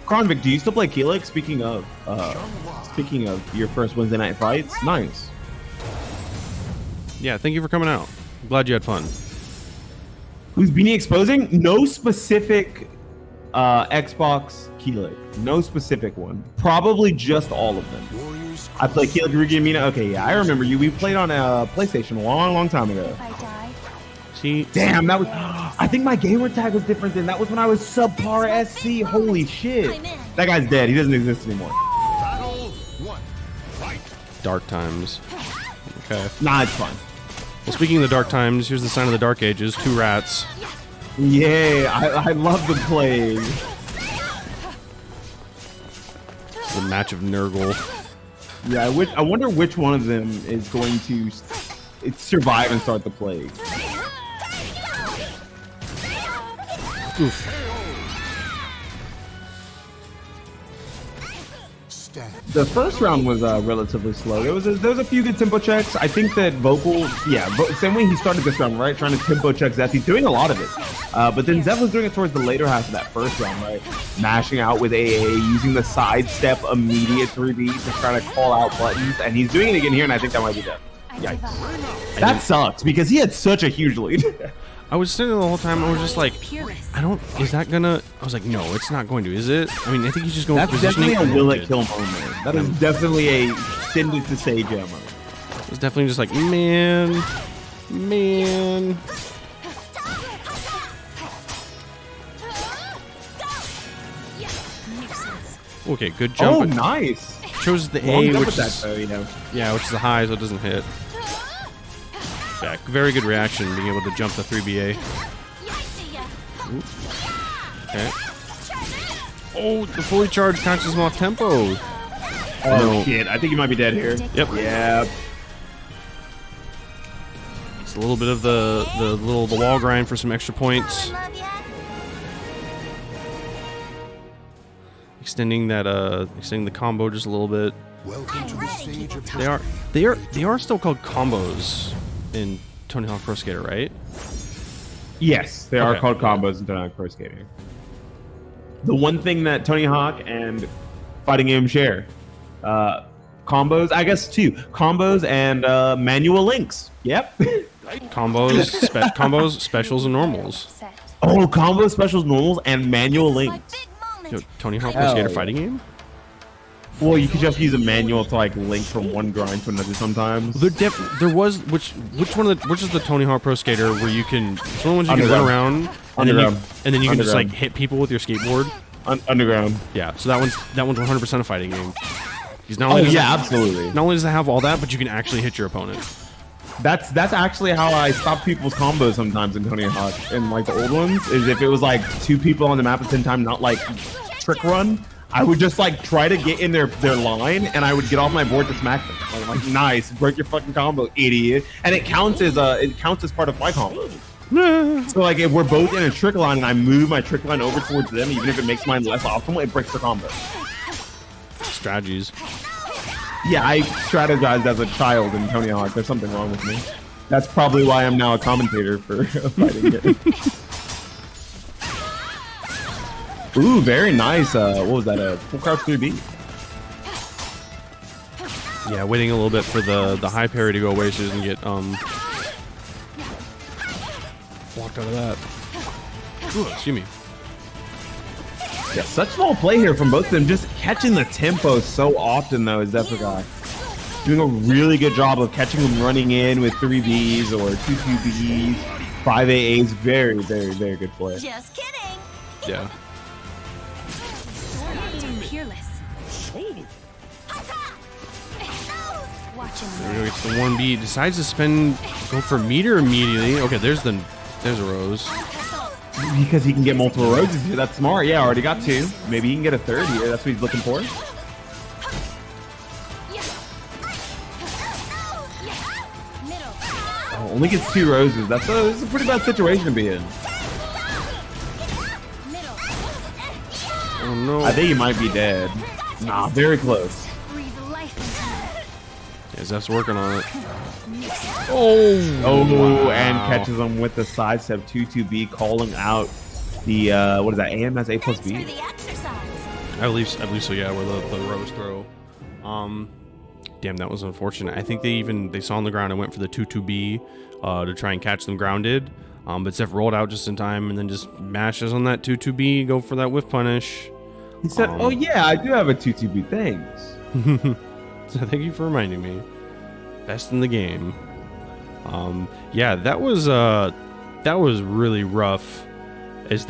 Kronvik, do you still play Keyleth? Speaking of your first Wednesday night fights, nice. Yeah, thank you for coming out. Glad you had fun. Who's Beanie exposing? No specific Xbox Keyleth. No specific one. Probably just all of them. I play Keyleth, Rugi, and Mina. Okay, yeah, I remember you. We played on PlayStation a long time ago. If I die, See, damn, that was. I think my gamer tag was different then. That was when I was subpar SC. Holy shit. That guy's dead. He doesn't exist anymore. Battle 1. Fight. dark times. Okay. Nah, it's fine. Well, speaking of the dark times, here's the sign of the dark ages. 2 rats. Yeah, I love the plague. The match of Nurgle. Yeah, I wonder which one of them is going to survive and start the plague. Oof. The first round was relatively slow. There was a few good tempo checks. I think that Vocal, same way he started this round, right? Trying to tempo check Zeph. He's doing a lot of it. But then Zeph was doing it towards the later half of that first round, right? Mashing out with AA, using the sidestep immediate 3B to try to call out buttons. And he's doing it again here, and I think that might be dead. Yikes. That sucks, because he had such a huge lead. I was sitting there the whole time, I was just like, is that gonna, I was like, no, it's not going to, is it? I mean, I think he's just going for positioning. That's definitely a will it kill moment. That is definitely a send to Sage ammo. It's definitely just like, man. Okay, good jump. Oh, nice. Chose the A, which is, yeah, which is the high, so it doesn't hit. Yeah, very good reaction, being able to jump the 3BA. Ooh. Okay. Oh, the fully charged catches him off tempo. Oh, no. Shit. I think he might be dead here. Yep. Yeah. It's a little bit of the wall grind for some extra points. Extending the combo just a little bit. Welcome to the stage of They are still called combos in Tony Hawk Pro Skater, right? Yes, they are Okay, called yeah. combos in Tony Hawk Pro Skater. The one thing that Tony Hawk and fighting game share, combos, I guess two combos and manual links. Yep. Combos, specials, and normals. Set. Oh, combo specials, normals, and manual My links. big moment. Yo, Tony Hawk Pro Hell Skater yeah. fighting game? Well, you could just use a manual to like link from one grind to another sometimes. There was which is the Tony Hawk Pro Skater where you can it's one of the ones you can run around Underground. and then you can just like Underground. hit people with your skateboard. Underground. Yeah, so that one's 100% a fighting game. Because not only absolutely. not only does it have all that, but you can actually hit your opponent. That's actually how I stop people's combos sometimes in Tony Hawk. And like the old ones, is if it was like two people on the map at the same time, not like trick run, I would just like try to get in their line, and I would get off my board to smack them. I'm like, nice, break your fucking combo, idiot. And it counts as part of my combo. So like if we're both in a trick line and I move my trick line over towards them, even if it makes mine less optimal, it breaks the combo. Strategies. Yeah, I strategized as a child in Tony Hawk. There's something wrong with me. That's probably why I'm now a commentator for a fighting game. Ooh, very nice. What was that? A full crouch 3B? Yeah, waiting a little bit for the high parry to go away so he doesn't get blocked out of that. Ooh, excuse me. Yeah, such small play here from both of them. Just catching the tempo so often, though, is SCVI. Doing a really good job of catching them running in with 3Bs or 2-2Bs, 5AAs. Very, very, very good play. Just kidding. Yeah. Peerless. Watch him. There we go, gets the 1B, decides to go for meter immediately. Okay, there's a rose. Because he can get multiple roses here. That's smart. Yeah, already got two. Maybe he can get a third here. That's what he's looking for. Middle. Oh, only gets two roses. That's a pretty bad situation to be in. Middle. Oh no. I think he might be dead. Nah, very close. Breathe life into me. Yeah, Zeph's working on it. Oh, wow. and catches him with the sidestep 2-2B, calling out the what is that? AMS A plus Thanks B. for the exercise. I believe so, yeah, where the rose throw. Damn, that was unfortunate. I think they saw on the ground and went for the 2-2B to try and catch them grounded. But Zeph rolled out just in time and then just mashes on that 2-2B, go for that whiff punish. He said, "Oh yeah, I do have a 2-2B. Thanks." So thank you for reminding me. Best in the game. Yeah, that was really rough. There's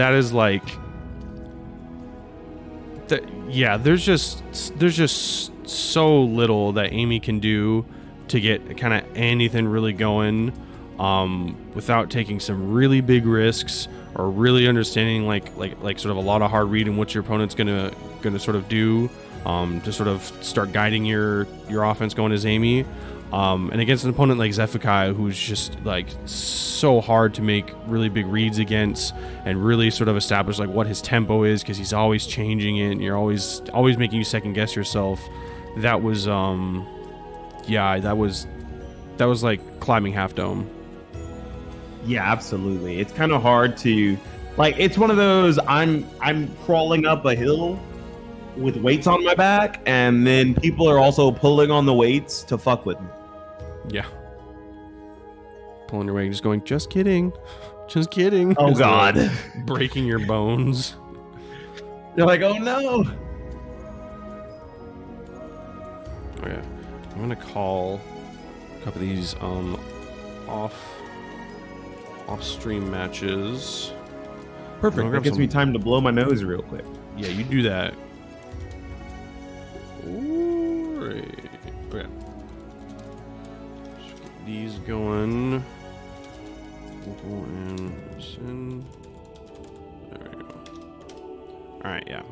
just so little that Amy can do to get kind of anything really going without taking some really big risks or really understanding like sort of a lot of hard read in what your opponent's gonna sort of do to sort of start guiding your offense going as Amy. And against an opponent like SCVI, who's just like so hard to make really big reads against and really sort of establish like what his tempo is, because he's always changing it and you're always making you second guess yourself. That was that was like climbing Half Dome. Yeah, absolutely. It's kind of hard to like. It's one of those. I'm crawling up a hill with weights on my back, and then people are also pulling on the weights to fuck with me. Yeah. Pulling your weight, just going, just kidding. Just kidding. Oh As they're, God. like, breaking your bones. They're like, oh no. Oh yeah. I'm gonna call a couple of these off stream matches. Perfect. I'll That grab gives me some- time to blow my nose real quick. Yeah, you do that. Alright. Okay. Just get these going. Local and send. There we go. Alright, yeah.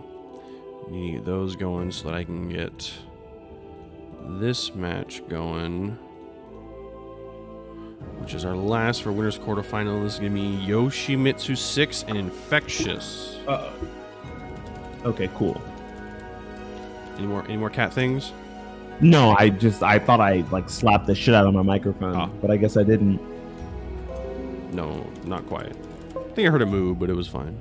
Need those going so that I can get this match going, which is our last for winners quarterfinal. This is gonna be Yoshimitsu 6 and Infectious. Uh-oh. Okay, cool. Any more cat things? No, I thought I like slapped the shit out of my microphone, but I guess I didn't. No, not quite. I think I heard a moo, but it was fine.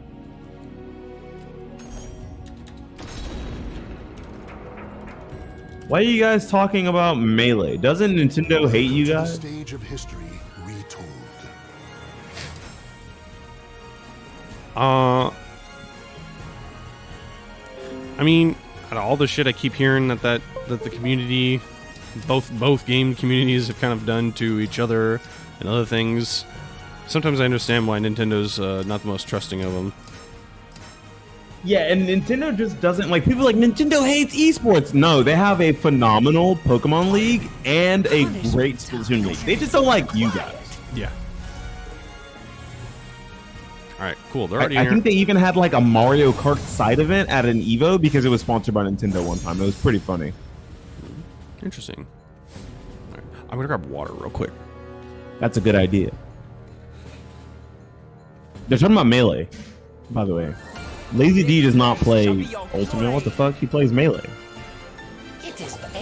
Why are you guys talking about Melee? Doesn't Nintendo hate you guys? Stage of history retold. I mean, out of all the shit I keep hearing that the community, both game communities have kind of done to each other and other things, sometimes I understand why Nintendo's not the most trusting of them. Yeah, and Nintendo just doesn't like people like Nintendo hates esports. No, they have a phenomenal Pokemon League and a great Splatoon League. They just don't like you guys. Yeah. All right, cool. They're already I here. think they even had like a Mario Kart side event at an Evo because it was sponsored by Nintendo one time. It was pretty funny. Interesting. All right. I'm gonna grab water real quick. That's a good idea. They're talking about Melee, by the way. Lazy D does not play Ultimate. What the fuck? He plays Melee.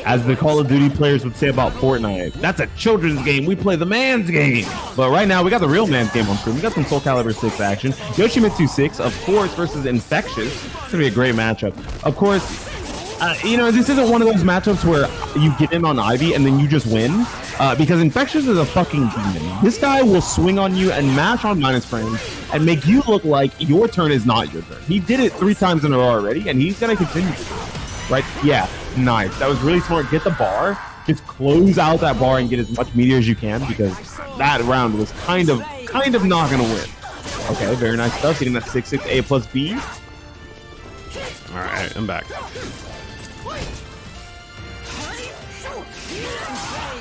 As the Call of Duty players would say about Fortnite, that's a children's game. We play the man's game. But right now, we got the real man's game on screen. We got some SoulCalibur 6 action. Yoshimitsu 6, of course, versus Infectious. It's going to be a great matchup. Of course, you know, this isn't one of those matchups where you get in on Ivy and then you just win. Because Infectious is a fucking demon. This guy will swing on you and mash on minus frames and make you look like your turn is not your turn. He did it 3 times in a row already, and he's going to continue to do it. Right? Yeah, nice. That was really smart. Get the bar. Just close out that bar and get as much meteor as you can, because that round was kind of not going to win. Okay, very nice stuff. Getting that 6/6 A plus B. All right, I'm back.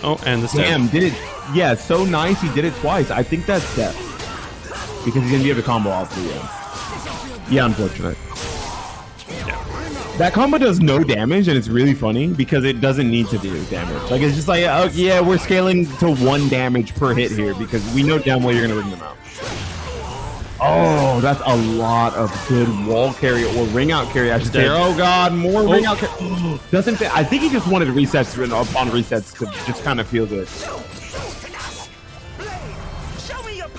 Oh, and the Damn, did it. Yeah, so nice. He did it twice. I think that's death. Because he's going to be able to combo all 3 of. Yeah, unfortunate. That combo does no damage, and it's really funny because it doesn't need to do damage. Like, it's just like, oh, yeah, we're scaling to 1 damage per hit here because we know damn well you're going to ring them out. Oh, that's a lot of good wall carry or ring out carry, I should say. Oh, God, more ring out carry. Doesn't fit. I think he just wanted resets upon resets to just kind of feel good.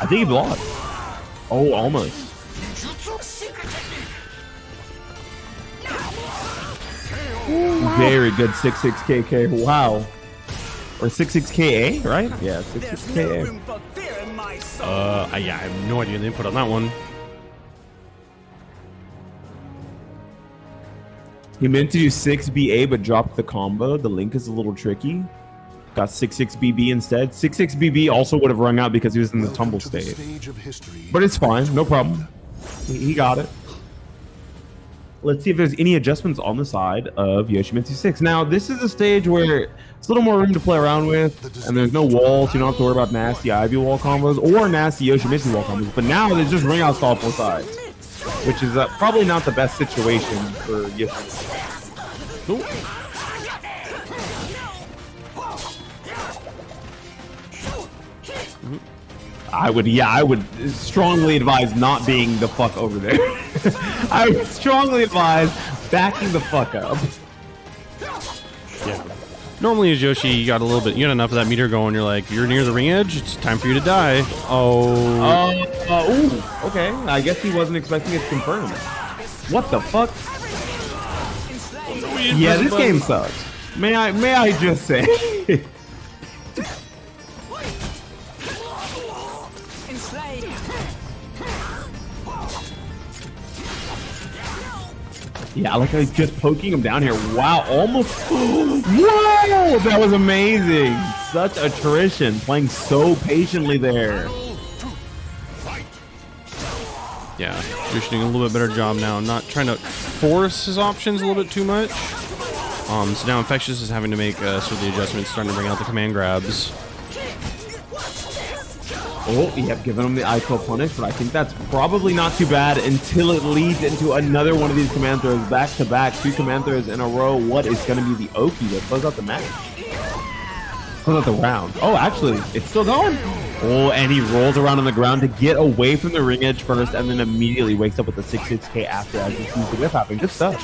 I think he blocked. Oh, almost. Very good 6/6 KK. Wow. Or 6/6 KA, right? Yeah, 6/6 KA. Yeah, I have no idea the input on that one. He meant to do 6BA but dropped the combo. The link is a little tricky. Got 6/6 BB instead. 6/6 BB also would have rung out because he was in the tumble state. But it's fine, no problem. He got it. Let's see if there's any adjustments on the side of Yoshimitsu 6. Now, this is a stage where it's a little more room to play around with, and there's no walls. You don't have to worry about nasty Ivy wall combos or nasty Yoshimitsu wall combos. But now there's just ring out stall both sides, which is probably not the best situation for Yoshimitsu. Nope. I would strongly advise not being the fuck over there. I would strongly advise backing the fuck up. Yeah. Normally as Yoshi, you got enough of that meter going, you're like, you're near the ring edge, it's time for you to die. Ooh, okay. I guess he wasn't expecting it to confirm. What the fuck? Yeah, this game sucks. May I just say? Yeah, like just poking him down here. Wow, almost. Whoa, that was amazing. Such attrition, playing so patiently there. Yeah, Yoshi doing a little bit better job now. Not trying to force his options a little bit too much. So now Infectious is having to make sort of the adjustments, starting to bring out the command grabs. Oh, yep, giving him the IQ punish, but I think that's probably not too bad until it leads into another one of these command throws back to back, 2 command throws in a row. What is going to be the Oki that close out the match? Close out the round. Oh, actually, it's still going. Oh, and he rolls around on the ground to get away from the ring edge first, and then immediately wakes up with the 6/6K after as he sees the whip happen. Good stuff.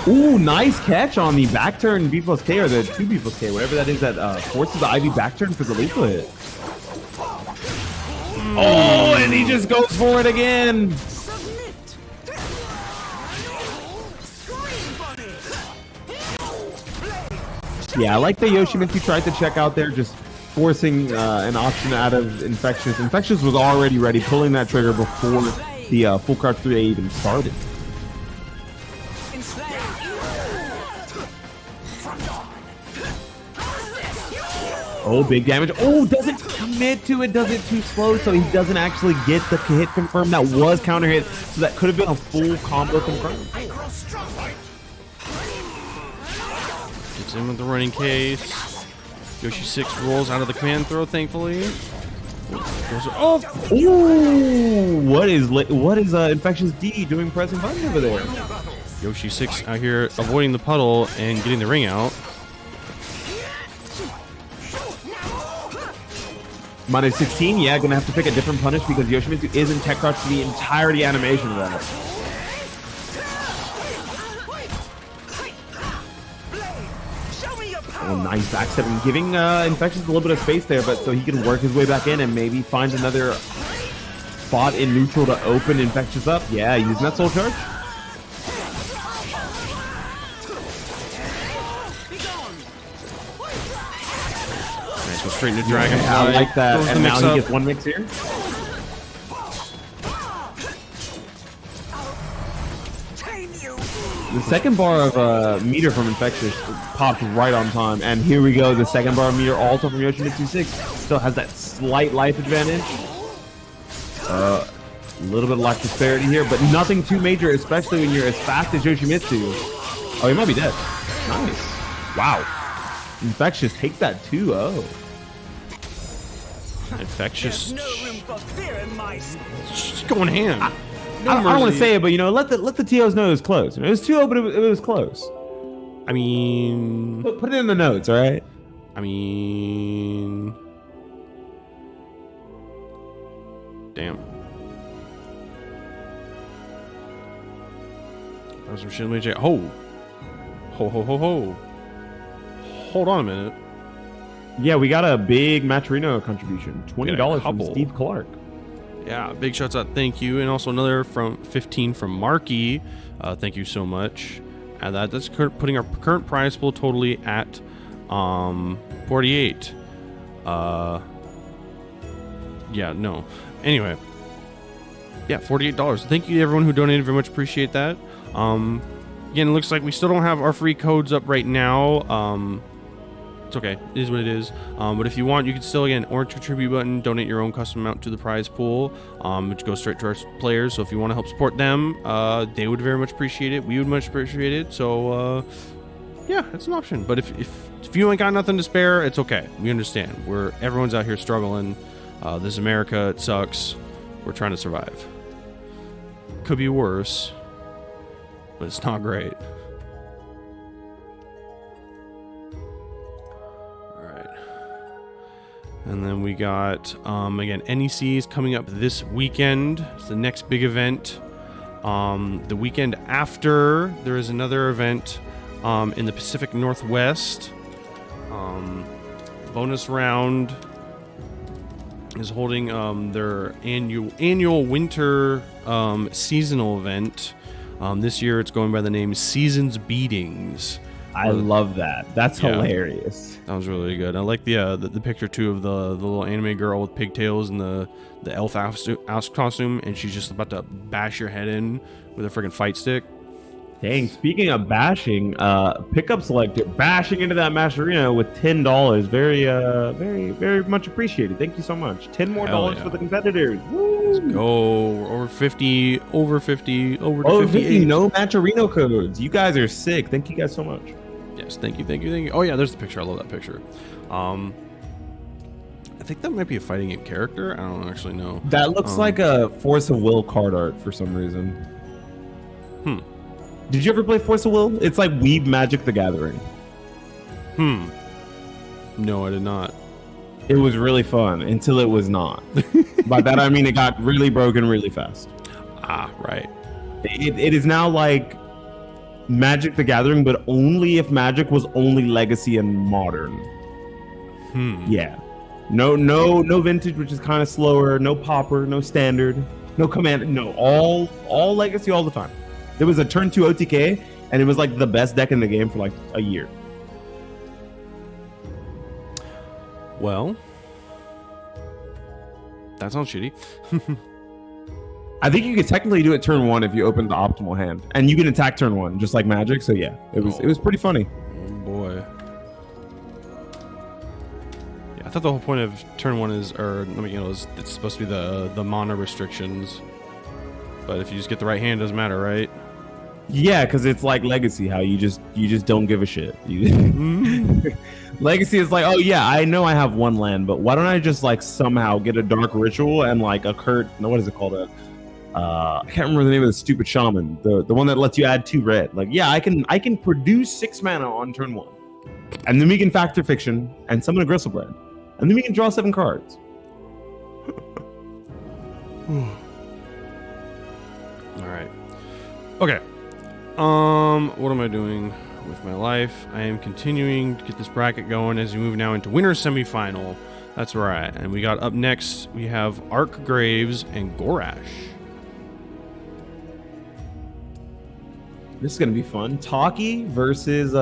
Ooh, nice catch on the back turn B plus K or the 2B plus K, whatever that is that forces the Ivy back turn for the lethal hit. Oh, and he just goes for it again. Submit. Yeah, I like the Yoshimitsu tried to check out there, just forcing an option out of Infectious. Infectious was already ready, pulling that trigger before the full crouch 3A even started. Oh, big damage. Oh, doesn't commit to it, does it too slow, so he doesn't actually get the hit confirmed. That was counter hit, so that could have been a full combo confirmed. Gets in with the running case. Yoshi 6 rolls out of the command throw, thankfully. Oh! Ooh! What is Infectious D doing pressing buttons over there? Yoshi 6 out here avoiding the puddle and getting the ring out. Minus 16, yeah, gonna have to pick a different punish because Yoshimitsu isn't tech crouch for the entirety animation of that. Oh, nice backstep and giving Infectious a little bit of space there, but so he can work his way back in and maybe find another spot in neutral to open Infectious up. Yeah, using that soul charge. Nice, go straight into Dragon. Yeah, I like that. And now he gets one mix here. The second bar of meter from Infectious popped right on time, and here we go. The second bar of meter also from Yoshimitsu 6 still has that slight life advantage. A little bit of life disparity here, but nothing too major, especially when you're as fast as Yoshimitsu. Oh, he might be dead. Nice. Wow. Infectious takes that 2-0. Infectious. No room for fear in my Just going ham. I don't want to say it, but you know, let the TOs know it was close. You know, it was 2-0, but it was close. I mean, Put it in the notes, all right? I mean, damn. That was some shit. Let me check. Ho, ho, ho, ho, ho. Hold on a minute. Yeah, we got a big Maturino contribution. $20 from Steve Clark. Yeah, big shouts out, thank you, and also another from 15 from Marky. Thank you so much. And that's putting our current prize pool totally at 48. Yeah, no. Anyway, yeah, $48. Thank you to everyone who donated. Very much appreciate that. Again, it looks like we still don't have our free codes up right now. It's okay. It is what it is. But if you want, you can still, again, orange contribute button, donate your own custom amount to the prize pool, which goes straight to our players. So if you want to help support them, they would very much appreciate it. We would much appreciate it. So, yeah, it's an option. But if you ain't got nothing to spare, it's okay. We understand. Everyone's out here struggling. This is America. It sucks. We're trying to survive. Could be worse, but it's not great. And then we got, again, NEC is coming up this weekend. It's the next big event. The weekend after, there is another event in the Pacific Northwest. Bonus Round is holding their annual winter seasonal event. This year it's going by the name Seasons Beatings. I love that. That's hilarious. That was really good. I like the picture too of the little anime girl with pigtails and the elf costume, and she's just about to bash your head in with a freaking fight stick. Dang, speaking of bashing, pickup selector bashing into that Mascherino with $10. Very much appreciated. Thank you so much. $10 more for the competitors. Woo! Let's go. We're over 50, over 50, over 50. No Mascherino codes. You guys are sick. Thank you guys so much. Yes, thank you. Oh yeah, there's the picture. I love that picture. I think that might be a fighting game character. I don't actually know. That looks like a Force of Will card art for some reason. Did you ever play Force of Will? It's like Weeb Magic the Gathering. No, I did not. It was really fun until it was not. By that I mean it got really broken really fast. Ah, right. It is now like Magic the Gathering, but only if Magic was only Legacy and Modern. Yeah. No Vintage, which is kind of slower. No Pauper, no Standard, no Command. No, all Legacy all the time. There was a turn 2 OTK, and it was like the best deck in the game for like a year. Well, that sounds shitty. I think you could technically do it turn 1 if you open the optimal hand, and you can attack turn 1 just like Magic. So yeah, it was pretty funny. Oh boy. Yeah, I thought the whole point of turn 1 is, or I mean, it's supposed to be the mana restrictions. But if you just get the right hand, it doesn't matter, right? Yeah, because it's like Legacy, how you just don't give a shit. Legacy is like, oh yeah, I know I have 1 land, but why don't I just like somehow get a Dark Ritual and like a what is it called? I can't remember the name of the stupid shaman, the one that lets you add 2 red. Like, yeah, I can produce 6 mana on turn 1, and then we can Factor Fiction and summon a Gristlebrand, and then we can draw 7 cards. All right. Okay. What am I doing with my life? I am continuing to get this bracket going as we move now into winter semifinal. That's where we're at. And we got up next, we have Ark Graves and Gorash. This is gonna be fun. Taki versus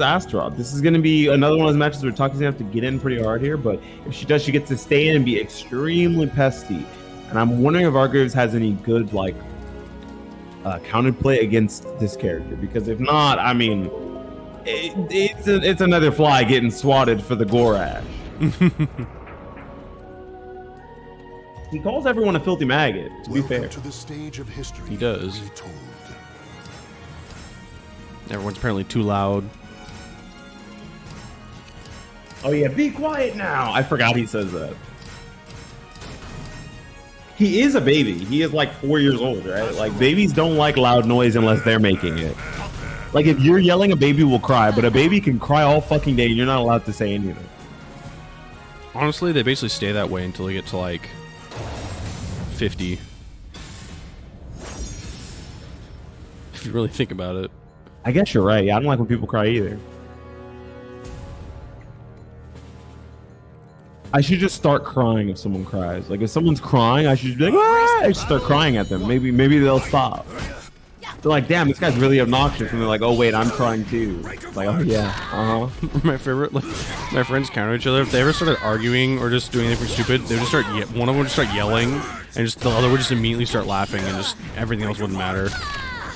Astaroth. This is gonna be another one of those matches where Taki's gonna have to get in pretty hard here, but if she does, she gets to stay in and be extremely pesty. And I'm wondering if Ark Graves has any good like counterplay against this character, because if not, I mean, it's another fly getting swatted for the Gorash. He calls everyone a filthy maggot, to be fair. To the stage of history He does. retold. Everyone's apparently too loud. Oh yeah, be quiet now. I forgot he says that. He is a baby. He is like 4 years old, right? Like, babies don't like loud noise unless they're making it. Like, if you're yelling, a baby will cry, but a baby can cry all fucking day and you're not allowed to say anything. Honestly, they basically stay that way until they get to like 50. If you really think about it. I guess you're right. Yeah, I don't like when people cry either. I should just start crying if someone cries. Like, if someone's crying, I should just be like, ah! I should start crying at them. Maybe they'll stop. They're like, damn, this guy's really obnoxious. And they're like, oh, wait, I'm crying too. Like, oh, yeah, My favorite, like, my friends counter each other. If they ever started arguing or just doing anything stupid, they would just start, one of them would just start yelling, and just the other would just immediately start laughing, and just everything else wouldn't matter.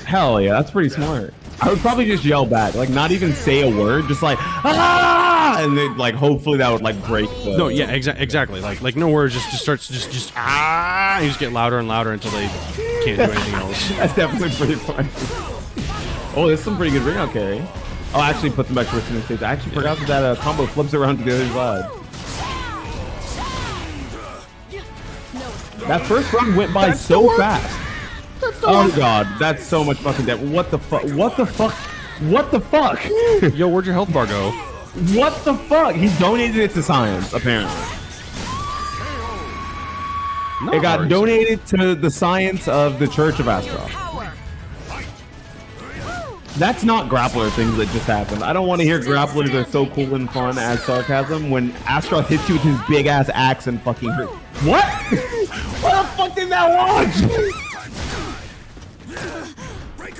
Hell yeah, that's pretty smart. I would probably just yell back, like not even say a word, just like ah, and then like hopefully that would like break the. No, yeah, exactly. Like no words, just starts just ah, and you just get louder and louder until they can't do anything else. That's definitely pretty funny. Oh, there's some pretty good ring out carry. I'll actually put them back to the stage. I actually forgot that combo flips around to the other side. That first run went by so fast. Oh god, that's so much fucking death. What the fuck? What the fuck? What the fuck? Yo, where'd your health bar go? What the fuck? He donated it to science, apparently. It got donated to the science of the Church of Astaroth. That's not grappler things that just happened. I don't want to hear grapplers are so cool and fun as sarcasm when Astaroth hits you with his big ass axe and fucking hurt. What? What the fuck did that launch?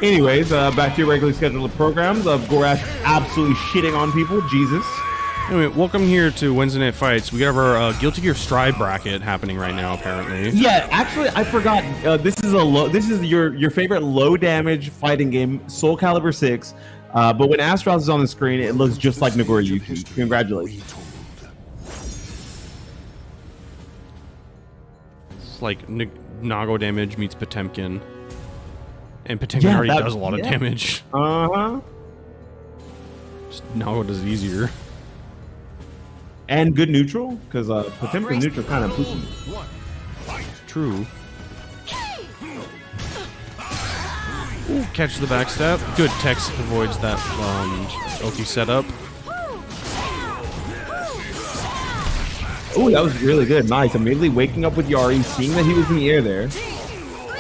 Anyways, back to your regularly scheduled programs of Gorash absolutely shitting on people. Jesus. Anyway, welcome here to Wednesday Night Fights. We got our Guilty Gear Strive bracket happening right now, apparently. Yeah, actually, I forgot. This is your favorite low damage fighting game, SoulCalibur 6. But when Astaroth is on the screen, it looks just like Nagoriyuki. Congratulations. It's like Nago damage meets Potemkin. And Potemkin already does a lot of damage. Uh-huh. Just Nago does it easier. And good neutral, because Potemkin neutral kind of poopy. True. Ooh, catch the backstab. Good, Tex avoids that Oki setup. Oh, that was really good. Nice. Immediately waking up with Yari, seeing that he was in the air there.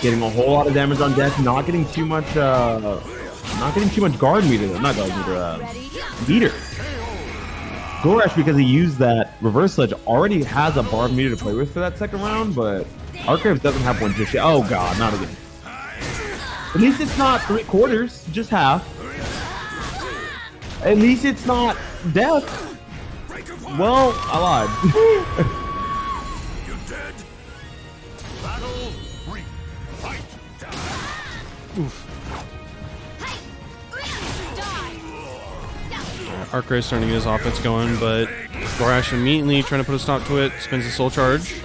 Getting a whole lot of damage on death, not getting too much guard meter though. Not guard meter, meter. Gorash, because he used that reverse sledge, already has a barb meter to play with for that second round, but Archives doesn't have one just yet. Oh god, not again. At least it's not 3/4, just half. At least it's not death. Well, I lied. You're dead. Battle 3. Fight. Oof. Arcray's starting to get his offense going, but Gorash immediately trying to put a stop to it, spins the soul charge.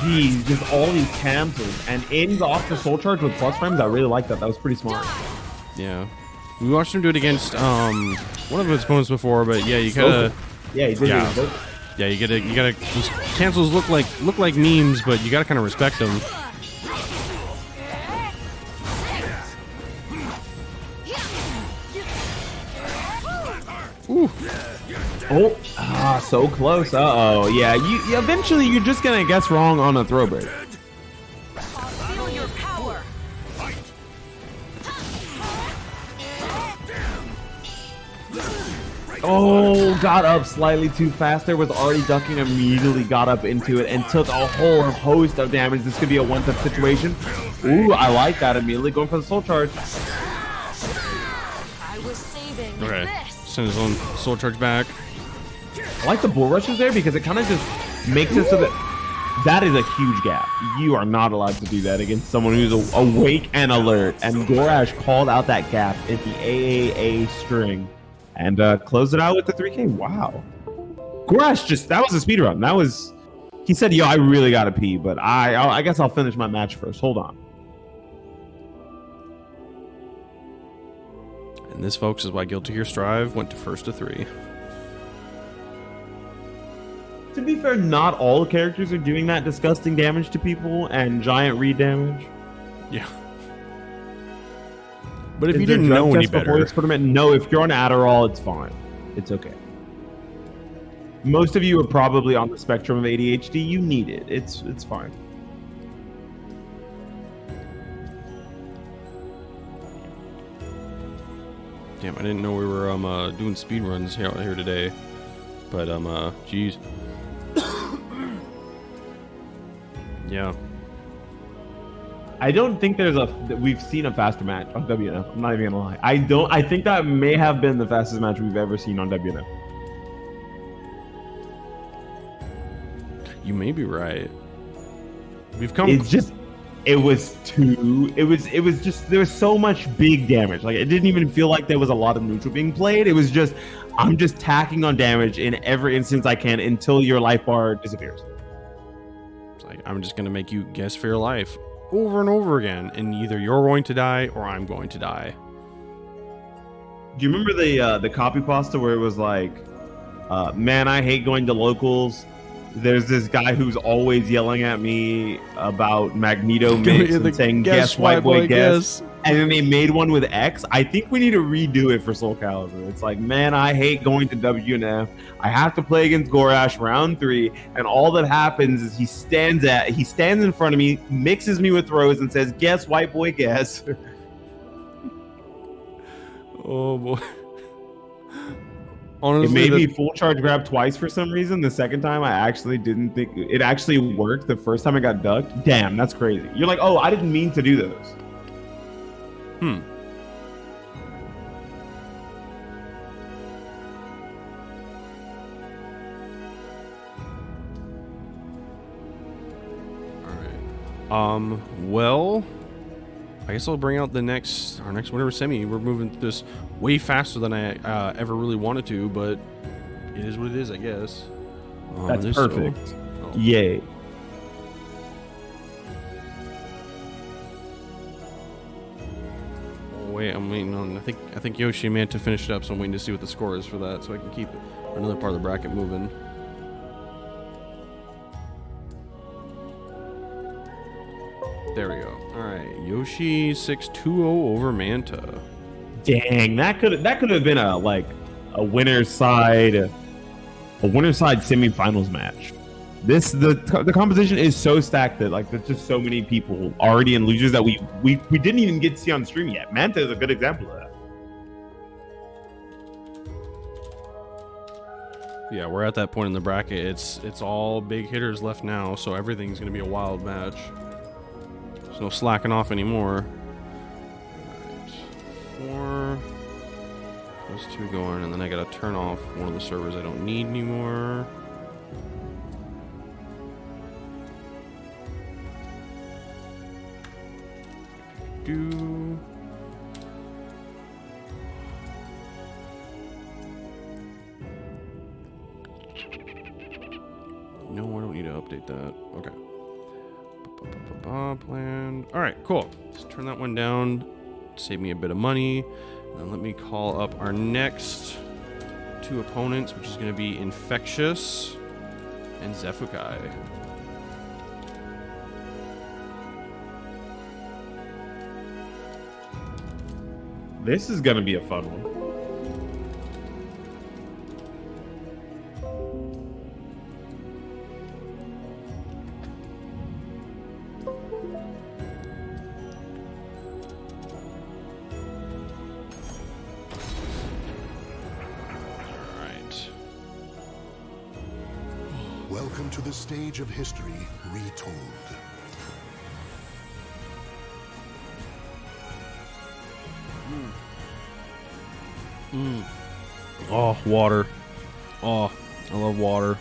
Jeez, just all these cancels and ends off the soul charge with plus frames. I really like that. That was pretty smart. Yeah. We watched him do it against one of his opponents before, but yeah, you gotta Yeah, he did. Yeah. Yeah, you gotta these cancels look like memes, but you gotta kinda respect them. Ooh. Oh, so close. Uh-oh. Yeah, you eventually you're just gonna guess wrong on a throw break. Feel your power. Oh, got up slightly too fast. There was already ducking, immediately got up into it and took a whole host of damage. This could be a one-step situation. Ooh, I like that. Immediately going for the soul charge. I was saving Okay. this. Send his own soul charge back. I like the bull rushes there because it kind of just makes it so that is a huge gap. You are not allowed to do that against someone who's awake and alert. And Gorash called out that gap at the AAA string and closed it out with the 3K. Wow. Gorash that was a speed run. He said, yo, I really got to pee, but I guess I'll finish my match first. Hold on. And this, folks, is why Guilty Gear Strive went to first to 3. To be fair, not all characters are doing that disgusting damage to people and giant read damage. Yeah. But if Is you there didn't drug know any tests before better, this tournament? No, if you're on Adderall, it's fine. It's okay. Most of you are probably on the spectrum of ADHD. You need it. It's fine. damn, I didn't know we were doing speed runs here today. But geez. Yeah. I don't think we've seen a faster match on WNF. I'm not even gonna lie. I think that may have been the fastest match we've ever seen on WNF. You may be right. We've come. It's just, it was just, there was so much big damage. Like, it didn't even feel like there was a lot of neutral being played. It was just, I'm just tacking on damage in every instance I can until your life bar disappears. It's like, I'm just gonna make you guess for your life over and over again, and either you're going to die or I'm going to die. Do you remember the copy pasta where it was like, man, I hate going to locals. There's this guy who's always yelling at me about Magneto mix and saying, guess, white boy, guess. And then they made one with X. I think we need to redo it for SoulCalibur. It's like, man, I hate going to WNF. I have to play against Gorash round 3, and all that happens is he stands in front of me, mixes me with throws, and says, guess, white boy, guess. Oh boy. It Honestly, made me full charge grab twice for some reason. The second time, I actually didn't think it actually worked. The first time I got ducked. Damn, that's crazy. You're like, oh, I didn't mean to do those. All right. Well, I guess I'll bring out our next winner semi. We're moving through this way faster than I ever really wanted to, but it is what it is, I guess. That's perfect. Oh. Yay. Oh, wait, I'm waiting on. I think Yoshi meant to finish it up, so I'm waiting to see what the score is for that, so I can keep another part of the bracket moving. There we go. All right, Yoshi 6-2-0 over Manta. Dang, that could have been a winner's side a winner side semifinals match. The composition is so stacked that like there's just so many people already in losers that we didn't even get to see on stream yet. Manta is a good example of that. Yeah, we're at that point in the bracket. It's all big hitters left now, so everything's gonna be a wild match. There's no slacking off anymore. Alright, 4. Those 2 going, and then I gotta turn off one of the servers I don't need anymore. No, I don't need to update that. Okay. Plan. All right, cool. Let's turn that one down. Save me a bit of money. And then let me call up our next 2 opponents, which is going to be Infectious and Zefukai. This is gonna be a fun one. Welcome to the stage of history retold. Oh, water. Oh, I love water.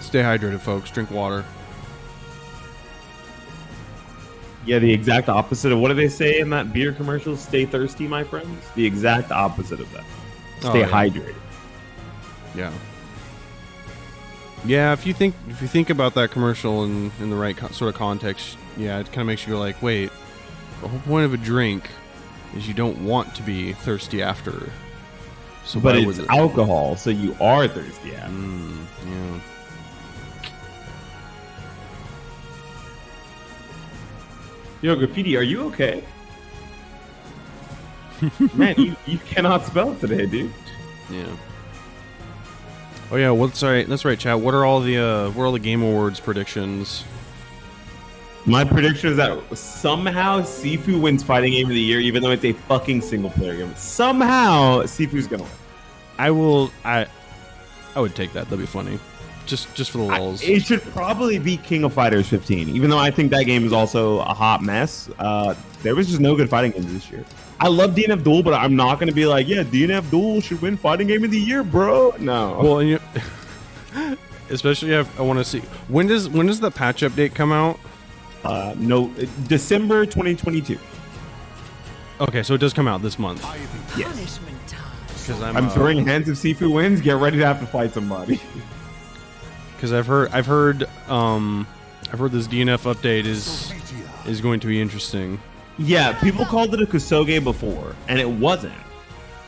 Stay hydrated, folks. Drink water. Yeah, the exact opposite of what do they say in that beer commercial? Stay thirsty, my friends. The exact opposite of that. Stay hydrated. Yeah. Yeah, if you think about that commercial in the right sort of context, yeah, it kind of makes you go like, wait, the whole point of a drink is you don't want to be thirsty after. So but it's alcohol, so you are thirsty after. Yeah. Yo, Graffiti, are you okay? Man, you cannot spell today, dude. Yeah. Oh yeah, that's right, chat. What are all the Game Awards predictions? My prediction is that somehow Sifu wins fighting game of the year, even though it's a fucking single player game. Somehow Sifu's gonna win. I would take that. That'd be funny. Just for the lulz. It should probably be King of Fighters 15, even though I think that game is also a hot mess. There was just no good fighting games this year. I love DNF Duel, but I'm not going to be like, yeah, DNF Duel should win fighting game of the year, bro. No. Well, and especially if I want to see when does the patch update come out? No, December 2022. Okay, so it does come out this month. Yes. Because I'm throwing hands if Sifu wins. Get ready to have to fight somebody. Because I've heard this DNF update is going to be interesting. Yeah, people called it a Kusoge before, and it wasn't.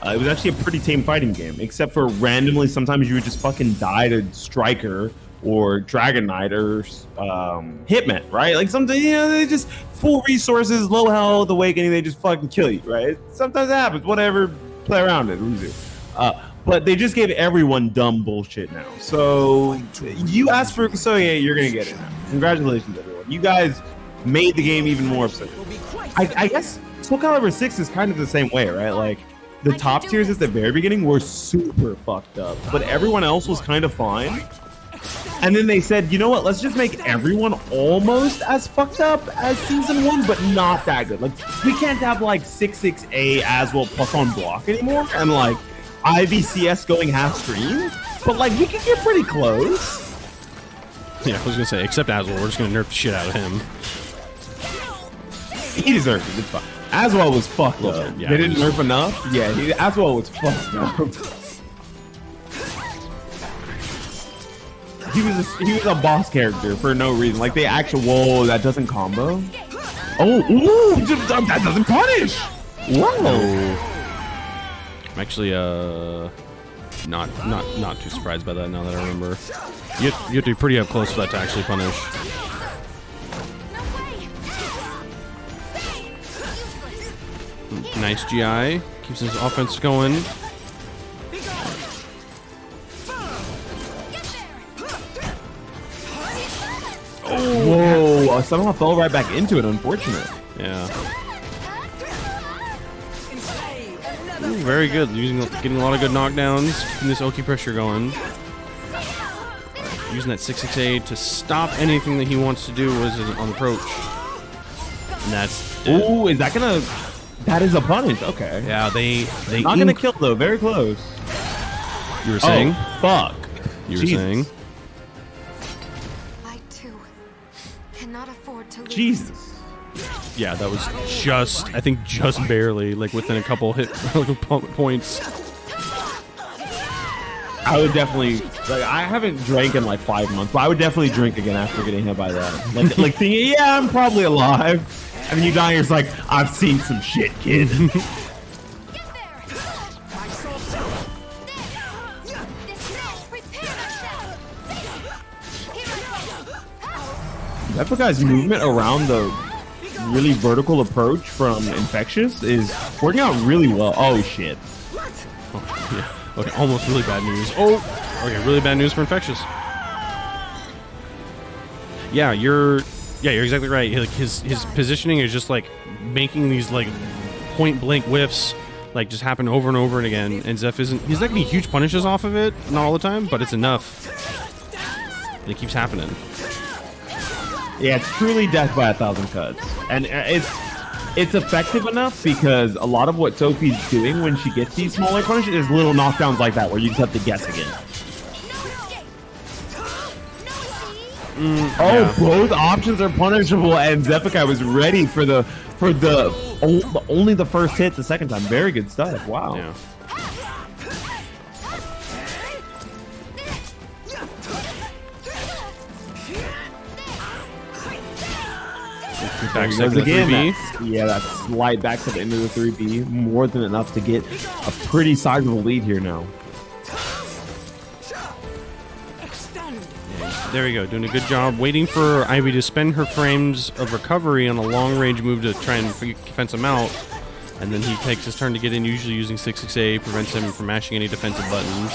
It was actually a pretty tame fighting game, except for randomly sometimes you would just fucking die to Striker or Dragon Knight or Hitman, right? Like sometimes, they just full resources, low health, awakening, they just fucking kill you, right? Sometimes it happens, whatever, play around it. But they just gave everyone dumb bullshit now. So you asked for Kusoge, you're gonna get it now. Congratulations, everyone. You guys made the game even more absurd. I guess SoulCalibur 6 is kind of the same way, right? Like the top tiers at the very beginning were super fucked up, but everyone else was kind of fine. And then they said, you know what? Let's just make everyone almost as fucked up as season 1, but not that good. Like we can't have like 6-6A as well plus on block anymore, and like IVCS going half stream, but like we can get pretty close. Yeah, I was gonna say, except Aswell, we're just gonna nerf the shit out of him. He deserved it. It's fine. Aswell was fucked up. Yeah, they didn't nerf enough. Yeah, Aswell was fucked up. He was a boss character for no reason. Like they actually, whoa, that doesn't combo. Oh, ooh, that doesn't punish. Whoa. I'm actually not too surprised by that now that I remember. You have to be pretty up close for that to actually punish. Nice GI. Keeps his offense going. somehow fell right back into it. Unfortunate. Yeah. Ooh, very good. Getting a lot of good knockdowns. Keeping this Oki pressure going. Alright, using that 668 to stop anything that he wants to do as on approach. And that's it. Ooh, is that gonna? That is a punish. Okay. Yeah, they Not gonna kill though. Very close. You were saying? Oh, fuck. You were saying? I too cannot afford to lose. Jesus. Yeah, that was just, I think just barely, like within a couple points. I would definitely, like, I haven't drank in like 5 months, but I would definitely drink again after getting hit by that. Like thinking, yeah, I'm probably alive. And then you die, you're like, I've seen some shit, kid. That guy's movement around the really vertical approach from Infectious is working out really well. Oh, shit. Oh, yeah. Okay, almost really bad news. Oh, okay, really bad news for Infectious. Yeah, you're exactly right. Like his positioning is just like making these like point blank whiffs like just happen over and over and again. And Zeph he's not getting huge punishes off of it, not all the time, but it's enough. And it keeps happening. Yeah, it's truly death by 1,000 cuts, and it's effective enough because a lot of what Sophie's doing when she gets these smaller punishes is little knockdowns like that where you just have to guess again. Yeah. Both options are punishable, and Zephykai was ready for only the first hit the second time. Very good stuff. Wow. Yeah. Back to the 3B. That slide back to the end of the 3B. More than enough to get a pretty sizable lead here now. There we go, doing a good job waiting for Ivy to spend her frames of recovery on a long-range move to try and fence him out. And then he takes his turn to get in, usually using 668, prevents him from mashing any defensive buttons.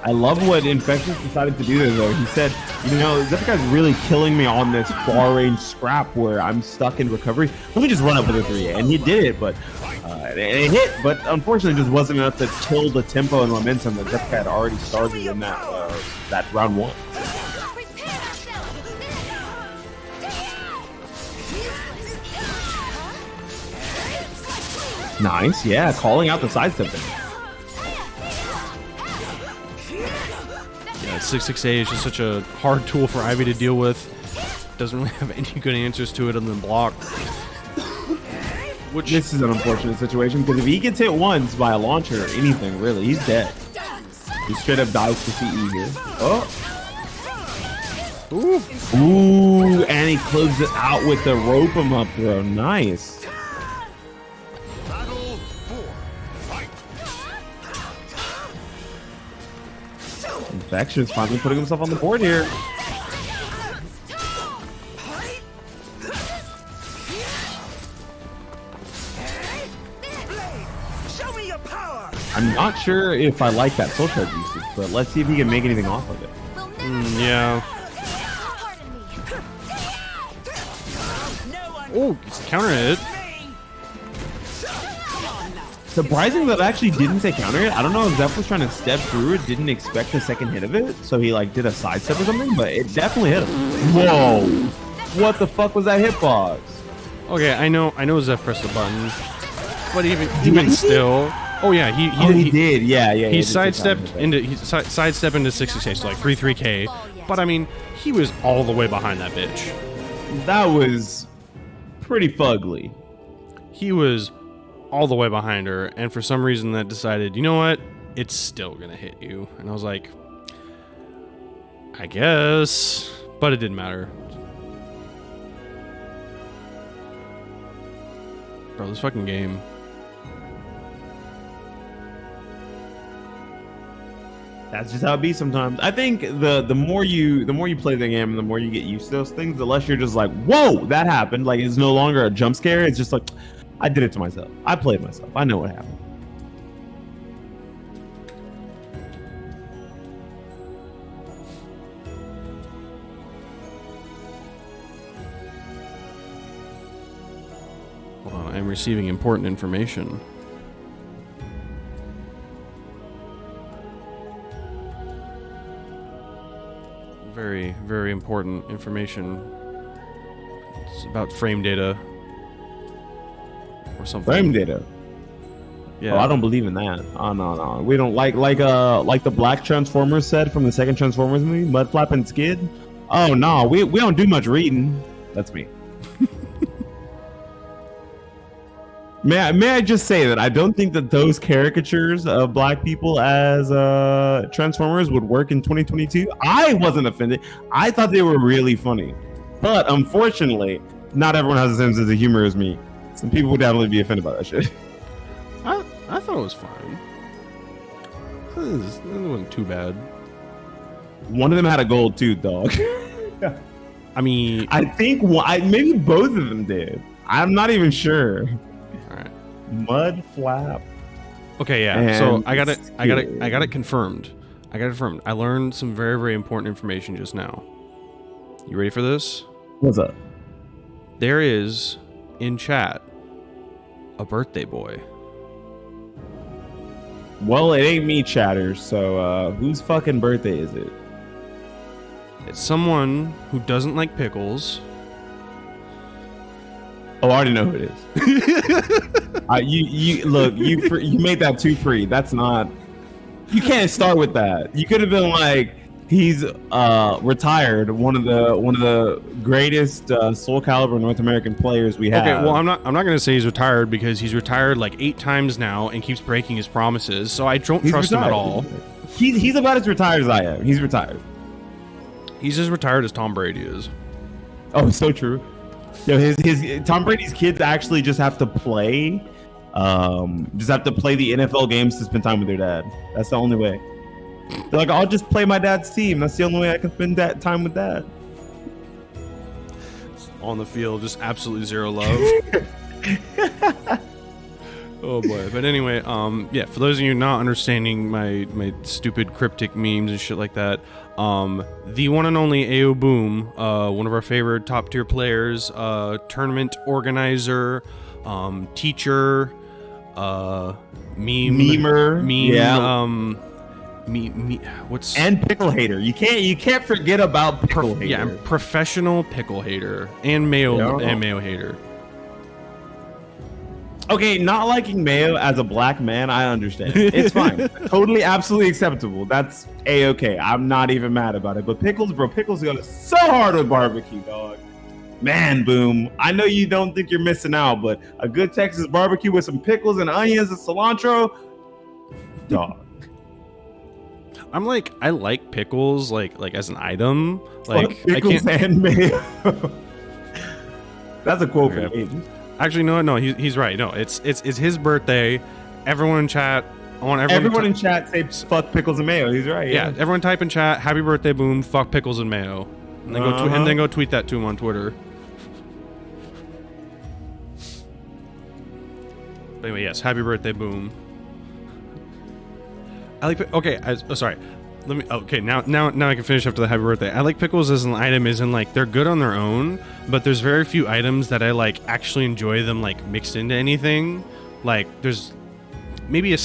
I love what Infectious decided to do there, though. He said, you know, Zephyr guy's really killing me on this far-range scrap where I'm stuck in recovery. Let me just run up with a 3A. And he did it, but it hit, but unfortunately just wasn't enough to kill the tempo and momentum that Zephyr had already started in that round 1. Nice, yeah, calling out the sidestepping. Yeah, 668 is just such a hard tool for Ivy to deal with. Doesn't really have any good answers to it other than block. Which this is an unfortunate situation because if he gets hit once by a launcher or anything, really, he's dead. He straight up dies to CE here. Oh. Ooh, and he closes it out with the rope him up throw. Nice. Infectious finally putting himself on the board here. I'm not sure if I like that soul charge usage, but let's see if he can make anything off of it. yeah. Oh, it's the counter hit. Surprising that it actually didn't say counter hit. I don't know if Zeph was trying to step through it, didn't expect the second hit of it, so he like did a sidestep or something, but it definitely hit him. Whoa! What the fuck was that hitbox? Okay, I know Zeph pressed the button, but even still. Oh yeah, he did. Yeah. He sidestepped into 668, so like 3-3K. But I mean, he was all the way behind that bitch. That was pretty fugly. He was all the way behind her, and for some reason that decided, you know what? It's still gonna hit you. And I was like, I guess, but it didn't matter. Bro, this fucking game. That's just how it be sometimes. I think the more you play the game and the more you get used to those things, the less you're just like, whoa, that happened. Like it's no longer a jump scare. It's just like, I did it to myself. I played myself. I know what happened. I'm receiving important information. Very, very important information. It's about frame data. Or something. Frame data. Yeah. Oh, I don't believe in that. Oh no. We don't like the black Transformers said from the second Transformers movie, Mudflap and Skid. Oh no, we don't do much reading. That's me. May I just say that I don't think that those caricatures of black people as Transformers would work in 2022. I wasn't offended. I thought they were really funny. But unfortunately, not everyone has the same sense of humor as me. Some people would definitely be offended by that shit. I thought it was fine. It wasn't too bad. One of them had a gold tooth, dog. I mean, I think maybe both of them did. I'm not even sure. all right. Mud flap. Okay, yeah. And So I got it confirmed. I learned some very, very important information just now. You ready for this? What's up? There is in chat a birthday boy. Well, it ain't me, chatter. So whose fucking birthday is it? It's someone who doesn't like pickles. Oh, I already know who it is. You look, you made that too free. That's not. You can't start with that. You could have been like, he's retired, one of the greatest SoulCalibur North American players we have. Okay, well, I'm not gonna say he's retired because he's retired like 8 times now and keeps breaking his promises. So I don't trust him at all. He's about as retired as I am. He's retired. He's as retired as Tom Brady is. Oh, so true. Yo, his Tom Brady's kids actually just have to play, the NFL games to spend time with their dad. That's the only way. They're like, I'll just play my dad's team. That's the only way I can spend that time with dad. On the field, just absolutely zero love. Oh boy. But anyway, yeah, for those of you not understanding my stupid cryptic memes and shit like that, the one and only AO Boom, one of our favorite top tier players, tournament organizer, teacher, memer, yeah. What's and pickle hater? You can't forget about pickle hater. Yeah, professional pickle hater and mayo hater. Okay, not liking mayo as a black man, I understand. It's fine. Totally, absolutely acceptable. That's A-okay. I'm not even mad about it. But pickles, bro, pickles go so hard with barbecue, dog. Man, Boom. I know you don't think you're missing out, but a good Texas barbecue with some pickles and onions and cilantro, dog. I like pickles like as an item. Like pickles and mayo. That's a quote from me. Actually, no, he's right. No, it's his birthday. Everyone in chat. I want everyone in chat say fuck pickles and mayo. He's right. Yeah, everyone type in chat. Happy birthday, Boom. Fuck pickles and mayo. And then go tweet that to him on Twitter. But anyway, yes, happy birthday, Boom. I like. Okay, sorry. Let me. Okay, now I can finish after the happy birthday. I like pickles as an item. Is in like they're good on their own, but there's very few items that I like actually enjoy them like mixed into anything. Like there's maybe a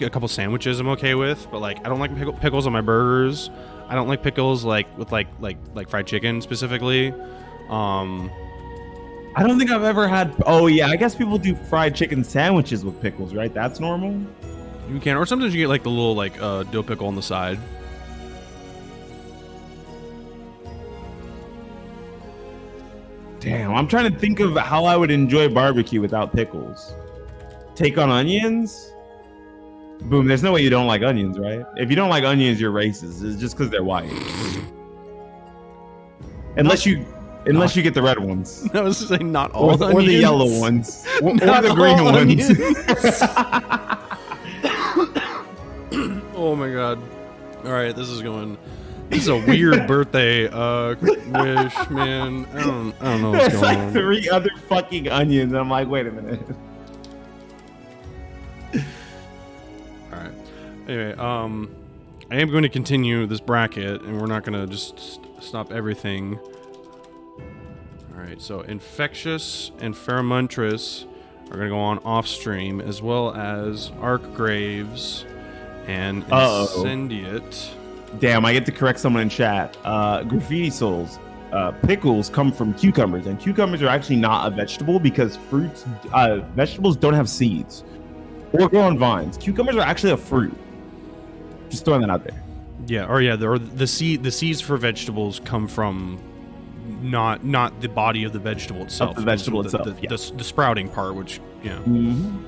couple sandwiches I'm okay with, but like I don't like pickles on my burgers. I don't like pickles like with like fried chicken specifically. I don't think I've ever had. Oh yeah, I guess people do fried chicken sandwiches with pickles, right? That's normal. You can, or sometimes you get like the little like dill pickle on the side. Damn, I'm trying to think of how I would enjoy barbecue without pickles. Take on onions? Boom, there's no way you don't like onions, right? If you don't like onions, you're racist. It's just because they're white. Unless you get the red ones. I was saying not all onions. Or the yellow ones. Or the green ones. Oh my god. Alright, this is a weird birthday wish, man. I don't know what's going on. 3 other fucking onions. I'm like, wait a minute. Alright. Anyway, I am going to continue this bracket, and we're not going to just stop everything. Alright, so infectious and pheromontrous are gonna go on off stream, as well as Arc Graves and Incendiate. Damn, I get to correct someone in chat. Graffiti Souls. Pickles come from cucumbers, and cucumbers are actually not a vegetable because vegetables don't have seeds or grow on vines. Cucumbers are actually a fruit. Just throwing that out there. Yeah, or yeah, the seeds for vegetables come from not the body of the vegetable itself. The vegetable itself. The sprouting part, which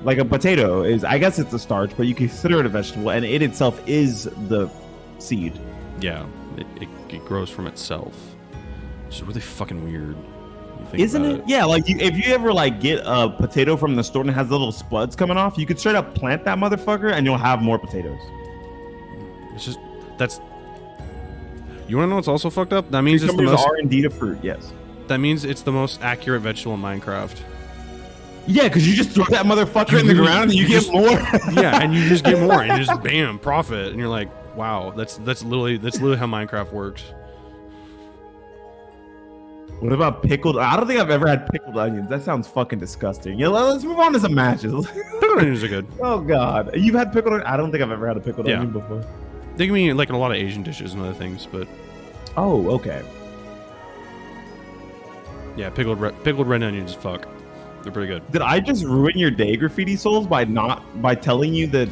like a potato is, I guess it's a starch, but you consider it a vegetable, and it itself is the seed. Yeah, it grows from itself. It's really fucking weird. Isn't it? Yeah, like if you ever like get a potato from the store and it has little spuds coming off, you could straight up plant that motherfucker and you'll have more potatoes. It's just you want to know what's also fucked up? That means it's the Cucumbers most are indeed a fruit. Yes. That means it's the most accurate vegetable in Minecraft. Yeah, because you just throw that motherfucker in the ground and you get more. Yeah, and you just get more, and you just bam, profit, and you're like, wow, that's literally how Minecraft works. What about pickled? I don't think I've ever had pickled onions. That sounds fucking disgusting. Yeah, let's move on to some matches. Pickled onions are good. Oh god, you've had pickled onions? I don't think I've ever had a pickled onion before. They can be like in a lot of Asian dishes and other things, but oh, okay. Yeah, pickled red onions, fuck. They're pretty good. Did I just ruin your day, Graffiti Souls, by telling you that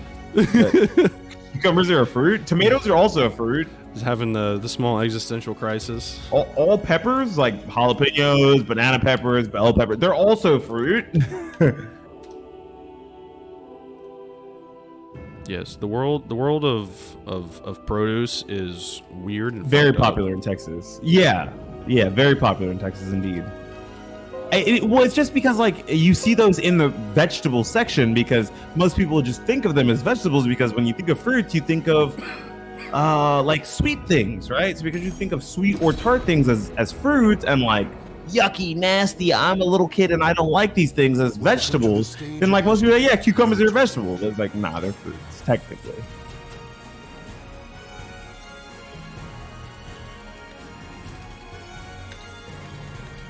cucumbers are a fruit? Tomatoes are also a fruit. Just having the small existential crisis. All peppers, like jalapenos, banana peppers, bell pepper, they're also fruit. Yes, the world of produce is weird and very popular in Texas. Yeah, very popular in Texas indeed. Well, it's just because like you see those in the vegetable section because most people just think of them as vegetables because when you think of fruits, you think of like sweet things, right? So because you think of sweet or tart things as fruits and like yucky, nasty, I'm a little kid and I don't like these things as vegetables, then like most people are like, yeah, cucumbers are vegetables. It's like, nah, they're fruits, technically.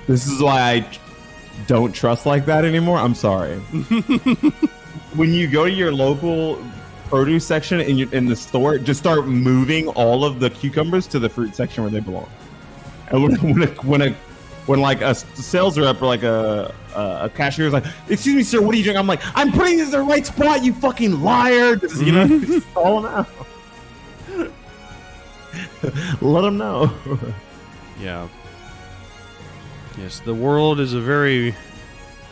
This is why I don't trust like that anymore. I'm sorry. When you go to your local produce section in the store, just start moving all of the cucumbers to the fruit section where they belong. And when like a sales rep or like a cashier is like, excuse me, sir, what are you doing? I'm like, I'm putting this in the right spot, you fucking liar. You know, just call them out. Let them know. Yeah. Yes, the world is a very,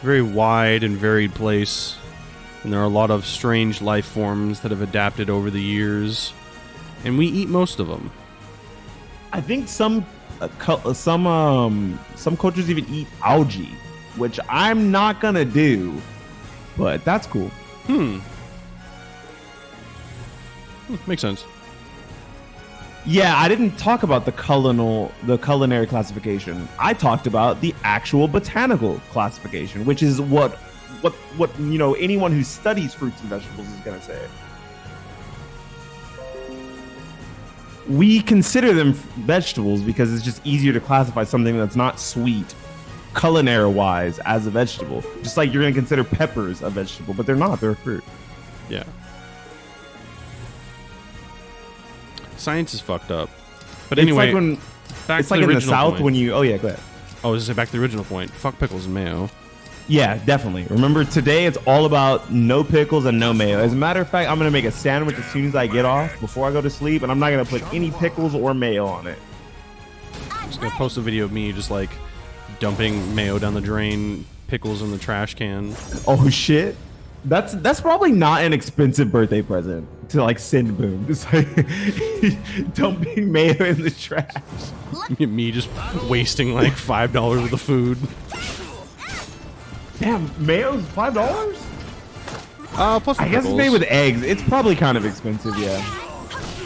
very wide and varied place, and there are a lot of strange life forms that have adapted over the years, and we eat most of them. I think some cultures even eat algae, which I'm not gonna do, but that's cool. Makes sense. Yeah, I didn't talk about the culinary classification. I talked about the actual botanical classification, which is what you know anyone who studies fruits and vegetables is gonna say. We consider them vegetables because it's just easier to classify something that's not sweet, culinary-wise, as a vegetable. Just like you're gonna consider peppers a vegetable, but they're not. They're a fruit. Yeah. Science is fucked up. But anyway, it's like in the South when you... Oh, yeah, go ahead. Oh, I was going to say back to the original point. Fuck pickles and mayo. Yeah, definitely. Remember, today it's all about no pickles and no mayo. As a matter of fact, I'm going to make a sandwich as soon as I get off before I go to sleep, and I'm not going to put any pickles or mayo on it. I'm just going to post a video of me just, like, dumping mayo down the drain, pickles in the trash can. Oh, shit. That's probably not an expensive birthday present to like send boom. Just like dumping mayo in the trash. Me just wasting like $5 worth of food. Damn, mayo's $5? Plus I guess it's made with eggs. It's probably kind of expensive, yeah.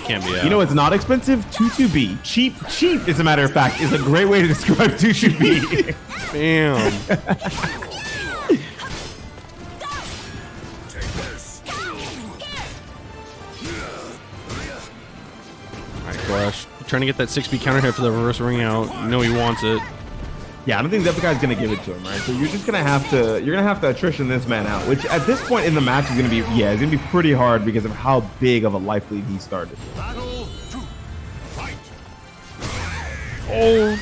Can't be. You know it's not expensive? 2-2-B. Cheap, as a matter of fact, is a great way to describe 2-2-B. Damn. Gosh, trying to get that 6B counter hit for the reverse ring out. You know he wants it. Yeah, I don't think Zephyr gonna give it to him, right? So you're just gonna have to attrition this man out, which at this point in the match is gonna be it's gonna be pretty hard because of how big of a life lead he started. Oh,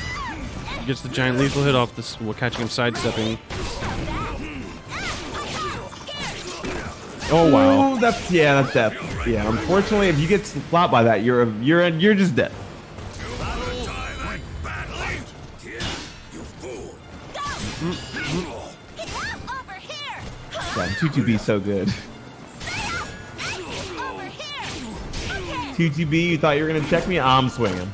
gets the giant lethal hit off this while catching him sidestepping. Oh wow, ooh, that's death. Yeah, unfortunately, if you get slapped by that, you're just dead. Yeah, 2-2B so good. 2-2B, you thought you were gonna check me? I'm swinging.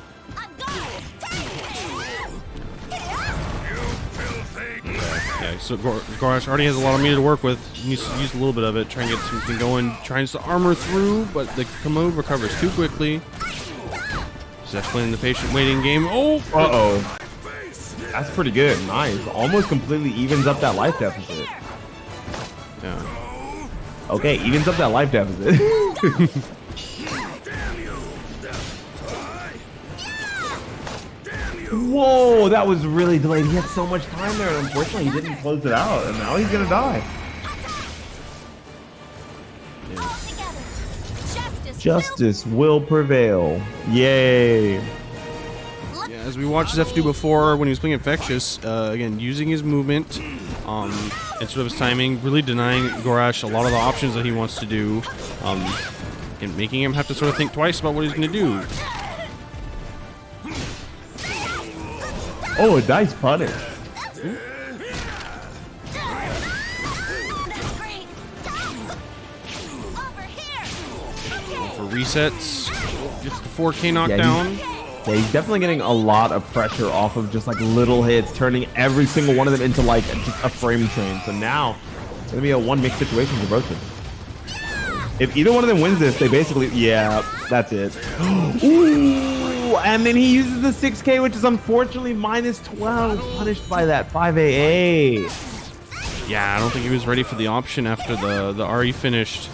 yeah. So Gorash already has a lot of meter to work with. He needs to use a little bit of it, try and get something going. Tries to armor through, but the Commode recovers too quickly. Zeph playing the patient waiting game. Oh, uh-oh. That's pretty good. Nice. Almost completely evens up that life deficit. Yeah. Okay, evens up that life deficit. Whoa, that was really delayed. He had so much time there, and unfortunately, he didn't close it out, and now he's gonna die. Justice will prevail. Yay. Yeah, as we watched Zeph do before when he was playing Infectious, again, using his movement and sort of his timing, really denying Gorash a lot of the options that he wants to do, and making him have to sort of think twice about what he's going to do. Oh, a dice punish. For resets, gets the 4K knockdown. Yeah, he's definitely getting a lot of pressure off of just like little hits, turning every single one of them into like just a frame train. So now it's gonna be a one mix situation for both of them. If either one of them wins this, they basically, yeah, that's it. Ooh, and then he uses the 6K, which is unfortunately minus 12, punished by that 5AA. Yeah, I don't think he was ready for the option after the RE finished.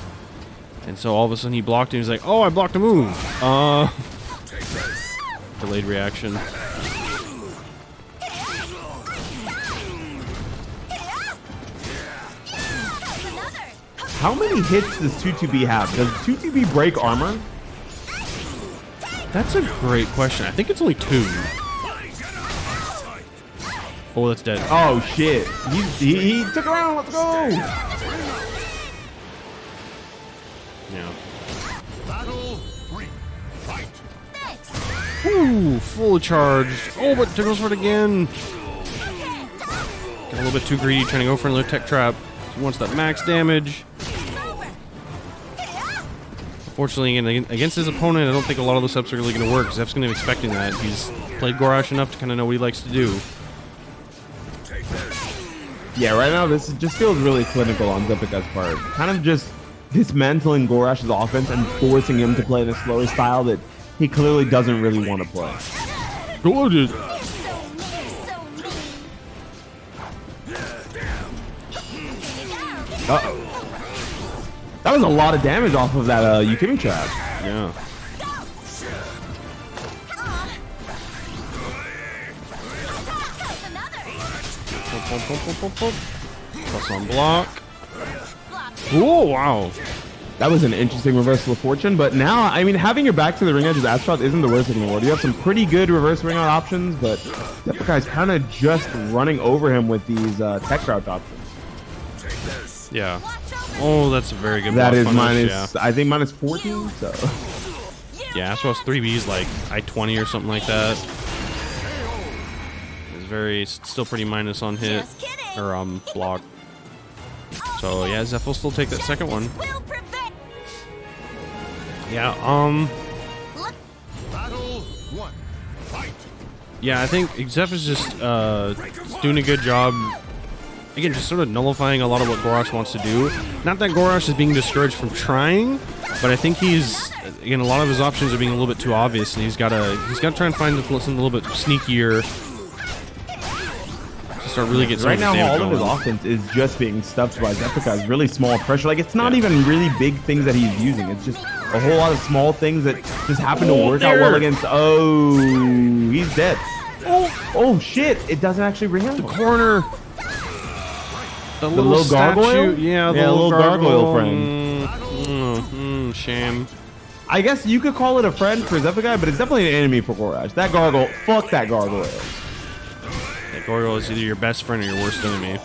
And so all of a sudden he blocked him. He's like, oh, I blocked a move. Delayed reaction. How many hits does 2-2B have? Does 2-2B break armor? That's a great question. I think it's only 2. Oh, that's dead. Oh, shit. He took a round. Let's go. Yeah. Battle 3. Fight. Ooh, full charged. Oh, but there goes for it again. Got a little bit too greedy, trying to go for another tech trap. He wants that max damage. Unfortunately, against his opponent, I don't think a lot of the subs are really going to work. Zeph's going to be expecting that. He's played Gorash enough to kind of know what he likes to do. Yeah, right now this just feels really clinical on Zephyr's part. Kind of just dismantling Gorash's offense and forcing him to play in a slower style that he clearly doesn't really want to play. Oh, dude. Uh-oh. That was a lot of damage off of that Yukimi trap. Yeah. Plus on block. Oh, wow. That was an interesting reversal of fortune, but now, I mean, having your back to the ring edge of Astaroth isn't the worst thing in the world. You have some pretty good reverse ring out options, but that guy's kind of just running over him with these tech route options. Yeah. Oh, that's a very good That block is punish, minus, yeah. I think minus 14, so. Yeah, Astaroth's 3B's like I-20 or something like that. It's still pretty minus on hit, or block. So yeah, Zeph will still take that second one. Yeah, Battle 1. Fight. yeah, I think Zeph is just doing a good job. Again, just sort of nullifying a lot of what Gorash wants to do. Not that Gorash is being discouraged from trying, but I think he's, again, a lot of his options are being a little bit too obvious, and he's got to try and find something a little bit sneakier to start really getting Right now, all of his going. offense is just being stuffed by Zephyr's really small pressure. Like, it's not even really big things that he's using. It's just a whole lot of small things that just happen to work out well against. Oh, he's dead. Oh shit! It doesn't actually ring out. The corner. The little gargoyle? statue. Yeah, the little gargoyle friend. Shame. I guess you could call it a friend for Zephyr, but it's definitely an enemy for Gorash. That gargoyle, fuck that gargoyle. That gargoyle is either your best friend or your worst enemy.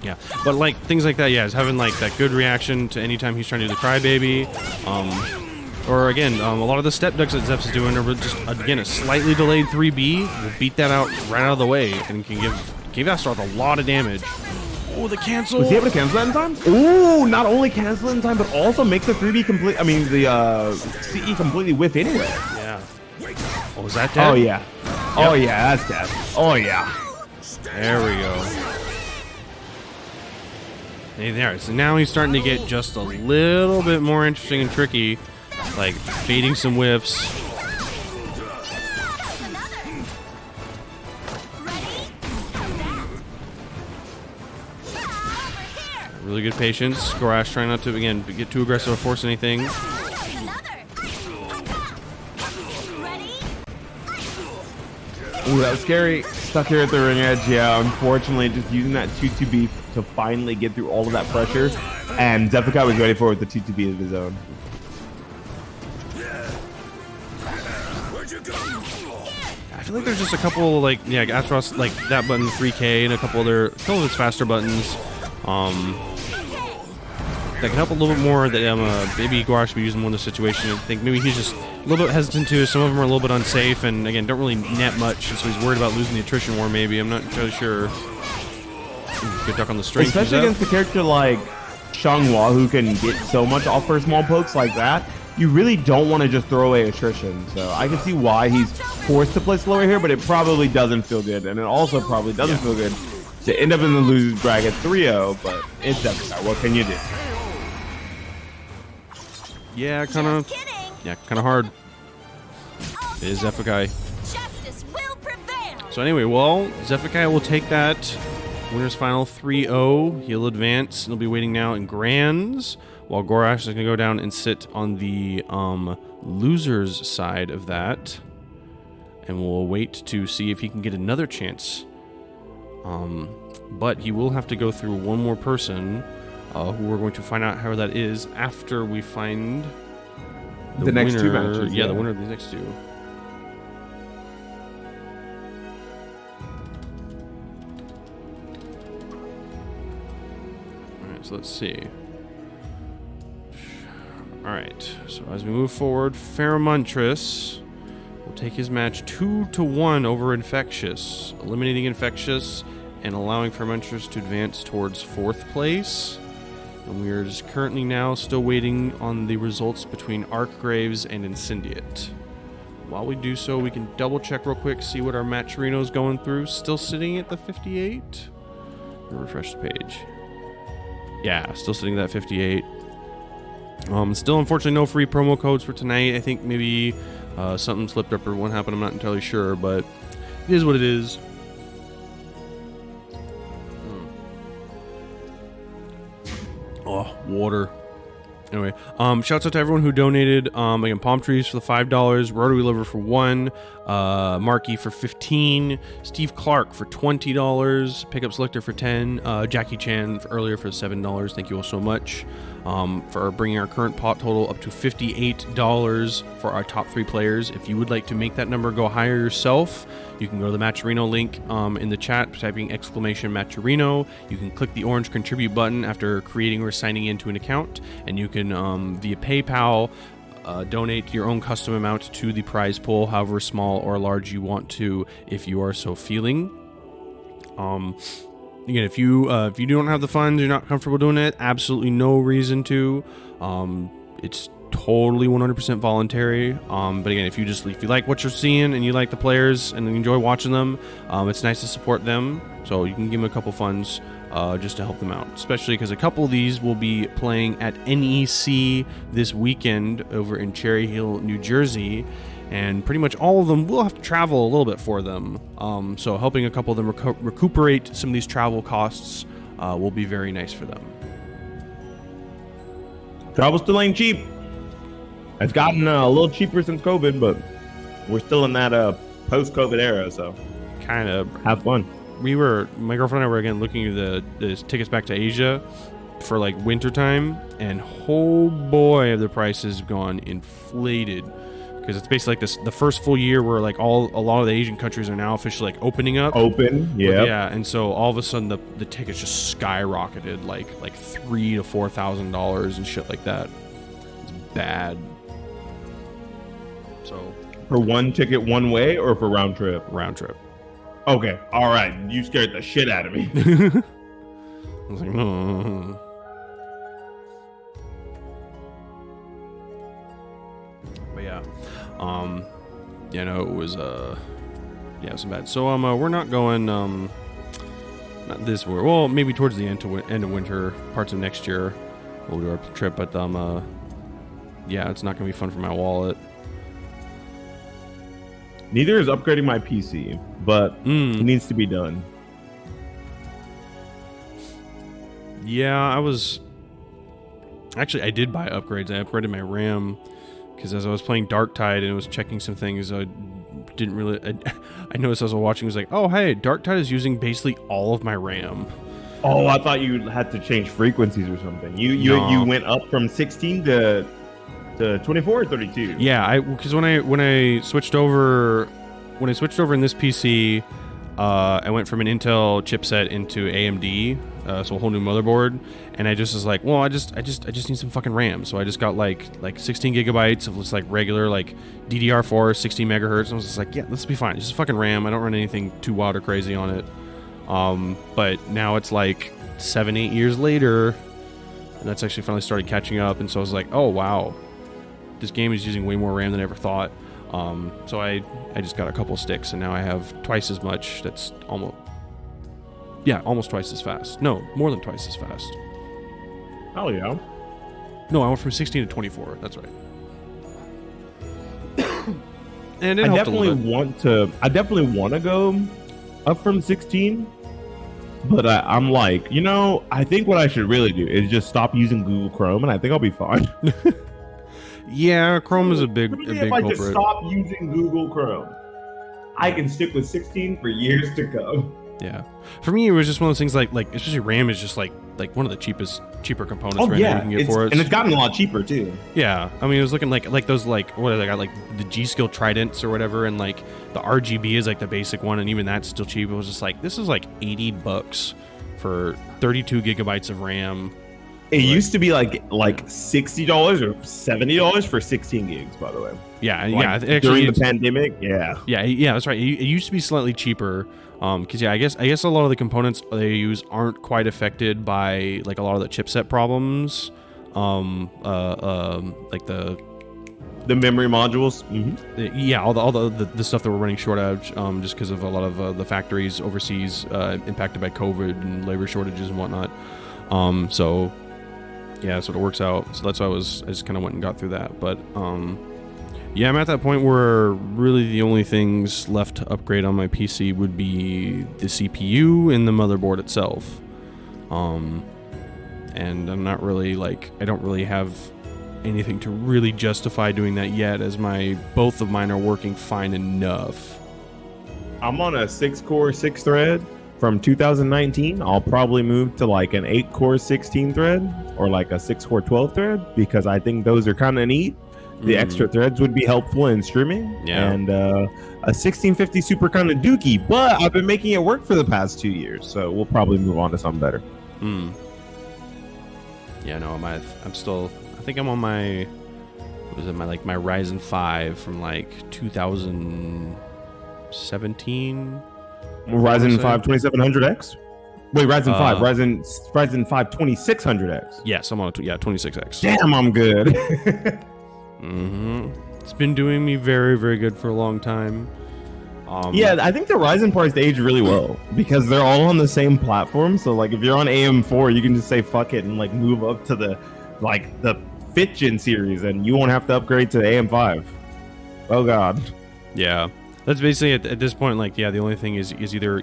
Yeah, but like things like that, yeah, is having like that good reaction to anytime he's trying to do the crybaby. Or again, a lot of the step ducks that Zeph's is doing are just, again, a slightly delayed 3B will beat that out right out of the way and can give Astaroth a lot of damage. Oh, the cancel! Was he able to cancel that in time? Oh, not only cancel it in time, but also make the 3B complete. I mean, the CE completely whiff anyway. Yeah. Oh, is that dead? Oh yeah. Oh yeah, that's dead. Oh yeah. There we go. Hey there. So now he's starting to get just a little bit more interesting and tricky, like fading some whiffs. Really good patience. Gorash trying not to, again, get too aggressive or force anything. Ooh, that was scary. Stuck here at the ring edge. Yeah, unfortunately, just using that 2-2B to finally get through all of that pressure. And Zephyr was ready for it with the 2-2B of his own. I feel like there's just a couple, like, yeah, Astaroth, like that button 3K and a couple of his faster buttons. That can help a little bit more that maybe Gorash would be using more in the situation. I think maybe he's just a little bit hesitant to. Some of them are a little bit unsafe and, again, don't really net much. And so he's worried about losing the attrition war, maybe. I'm not entirely sure. Ooh, good duck on the string. Especially against a character like Xianghua, who can get so much off for small pokes like that. You really don't want to just throw away attrition. So I can see why he's forced to play slower here, but it probably doesn't feel good. And it also probably doesn't feel good to end up in the losers bracket 3-0, but it's Zephyr. What can you do? Yeah, kind of hard. It is Zephyr. Justice will prevail. So anyway, well, Zephyr will take that winners final 3-0. He'll advance. He'll be waiting now in Grands, while Gorash is going to go down and sit on the losers side of that. And we'll wait to see if he can get another chance. But he will have to go through one more person, who we're going to find out how that is after we find the next winner. two matches. Yeah, the winner of these next two. Alright, so let's see. Alright, so as we move forward, Pheromontris will take his match 2-1 over Infectious, eliminating Infectious and allowing Pheromontris to advance towards 4th place. And we are just currently now still waiting on the results between Archgraves and Incendiate. While we do so, we can double check real quick, see what our Matcherino's going through. Still sitting at the 58. Refresh the page. Yeah, still sitting at that 58. Still, unfortunately, no free promo codes for tonight. I think maybe something slipped up or what happened. I'm not entirely sure, but it is what it is. Oh, water. Anyway, shouts out to everyone who donated. Again, Palm Trees for the $5, Rotary Liver for $1, Marky for $15, Steve Clark for $20, Pickup Selector for $10, Jackie Chan earlier for $7. Thank you all so much for bringing our current pot total up to $58 for our top 3 players. If you would like to make that number go higher yourself, you can go to the Matcherino link in the chat, typing !Matcherino. You can click the orange contribute button after creating or signing into an account, and you can, via PayPal, donate your own custom amount to the prize pool, however small or large you want to, if you are so feeling. Again, if you don't have the funds, you're not comfortable doing it, absolutely no reason to. It's totally 100% voluntary. But again, if you like what you're seeing and you like the players and you enjoy watching them, it's nice to support them. So you can give them a couple funds just to help them out, especially because a couple of these will be playing at NEC this weekend over in Cherry Hill, New Jersey. And pretty much all of them will have to travel a little bit for them. So helping a couple of them recuperate some of these travel costs will be very nice for them. Travel still ain't cheap. It's gotten a little cheaper since COVID, but We're still in that post-COVID era, so Kind of. have fun. My girlfriend and I were again looking at the tickets back to Asia for like winter time, and oh boy, have the prices gone inflated. Because it's basically like the first full year where like a lot of the Asian countries are now officially like opening up. Yeah. And so all of a sudden the tickets just skyrocketed like $3,000 to $4,000 and shit like that. It's bad. So For one ticket one way or for round trip? round trip. Okay. All right. You scared the shit out of me. I was like, no. But yeah, yeah, no, it was yeah, it was bad. So we're not going not this year. Well, maybe towards the end of winter, parts of next year, we'll do our trip. But yeah, it's not gonna be fun for my wallet. Neither is upgrading my PC, but it needs to be done. Yeah, I did buy upgrades. I upgraded my RAM because as I was playing Darktide and I was checking some things, I didn't really. I noticed as I was watching, it was like, oh hey, Darktide is using basically all of my RAM. Oh, I thought you had to change frequencies or something. You went up from 16 to 24 or 32. Yeah, because when I switched over in this PC, I went from an Intel chipset into AMD, so a whole new motherboard, and I just was like, well, I just need some fucking RAM, so I just got like 16 gigabytes of just like regular like DDR4 60 megahertz, and I was just like, yeah, this will be fine. It's just fucking RAM. I don't run anything too wild or crazy on it. But now it's like 7-8 years later, and that's actually finally started catching up, and so I was like, oh wow, this game is using way more RAM than I ever thought. So I just got a couple sticks, and now I have twice as much. That's almost twice as fast. No, more than twice as fast. Hell yeah. No, I went from 16 to 24. That's right. And it I helped a little bit. I definitely want to go up from 16, but I'm like, I think what I should really do is just stop using Google Chrome, and I think I'll be fine. Yeah, Chrome is a big if I culprit. just stop using Google Chrome, I can stick with 16 for years to come. Yeah, for me, it was just one of those things like especially RAM is just like one of the cheaper components now you can get for it. And it's gotten a lot cheaper too. Yeah, I mean, it was looking like those what are they got, like the G-Skill Tridents or whatever, and like the RGB is like the basic one, and even that's still cheap. It was just like, this is like $80 for 32 gigabytes of RAM. It used to be like $60 or $70 for 16 gigs, by the way. Yeah, like, yeah. Actually, during the pandemic, yeah, that's right. It used to be slightly cheaper, because I guess a lot of the components they use aren't quite affected by like a lot of the chipset problems, like the memory modules. Yeah, all the stuff that we're running short of, just because of a lot of the factories overseas impacted by COVID and labor shortages and whatnot. So yeah, so it works out. So that's why I just kind of went and got through that. But yeah, I'm at that point where really the only things left to upgrade on my PC would be the CPU and the motherboard itself. And I'm not really I don't really have anything to really justify doing that yet, as both of mine are working fine enough. I'm on a 6-core 6-thread from 2019. I'll probably move to like an 8-core 16-thread or like a 6-core 12-thread, because I think those are kind of neat. The extra threads would be helpful in streaming. Yeah. And a 1650 super kind of dookie, but I've been making it work for the past 2 years, so we'll probably move on to something better. Yeah, no, I'm still, I think I'm on my Ryzen 5 from like 2017. Ryzen 5 2700X? Wait, Ryzen 5. Ryzen 5 2600X. Yes, I'm on 26X. Damn, I'm good. It's been doing me very, very good for a long time. Yeah, I think the Ryzen parts age really well because they're all on the same platform. So like if you're on AM4, you can just say fuck it and like move up to the 5th gen series, and you won't have to upgrade to AM5. Oh god. Yeah. That's basically at this point, like, yeah, the only thing is either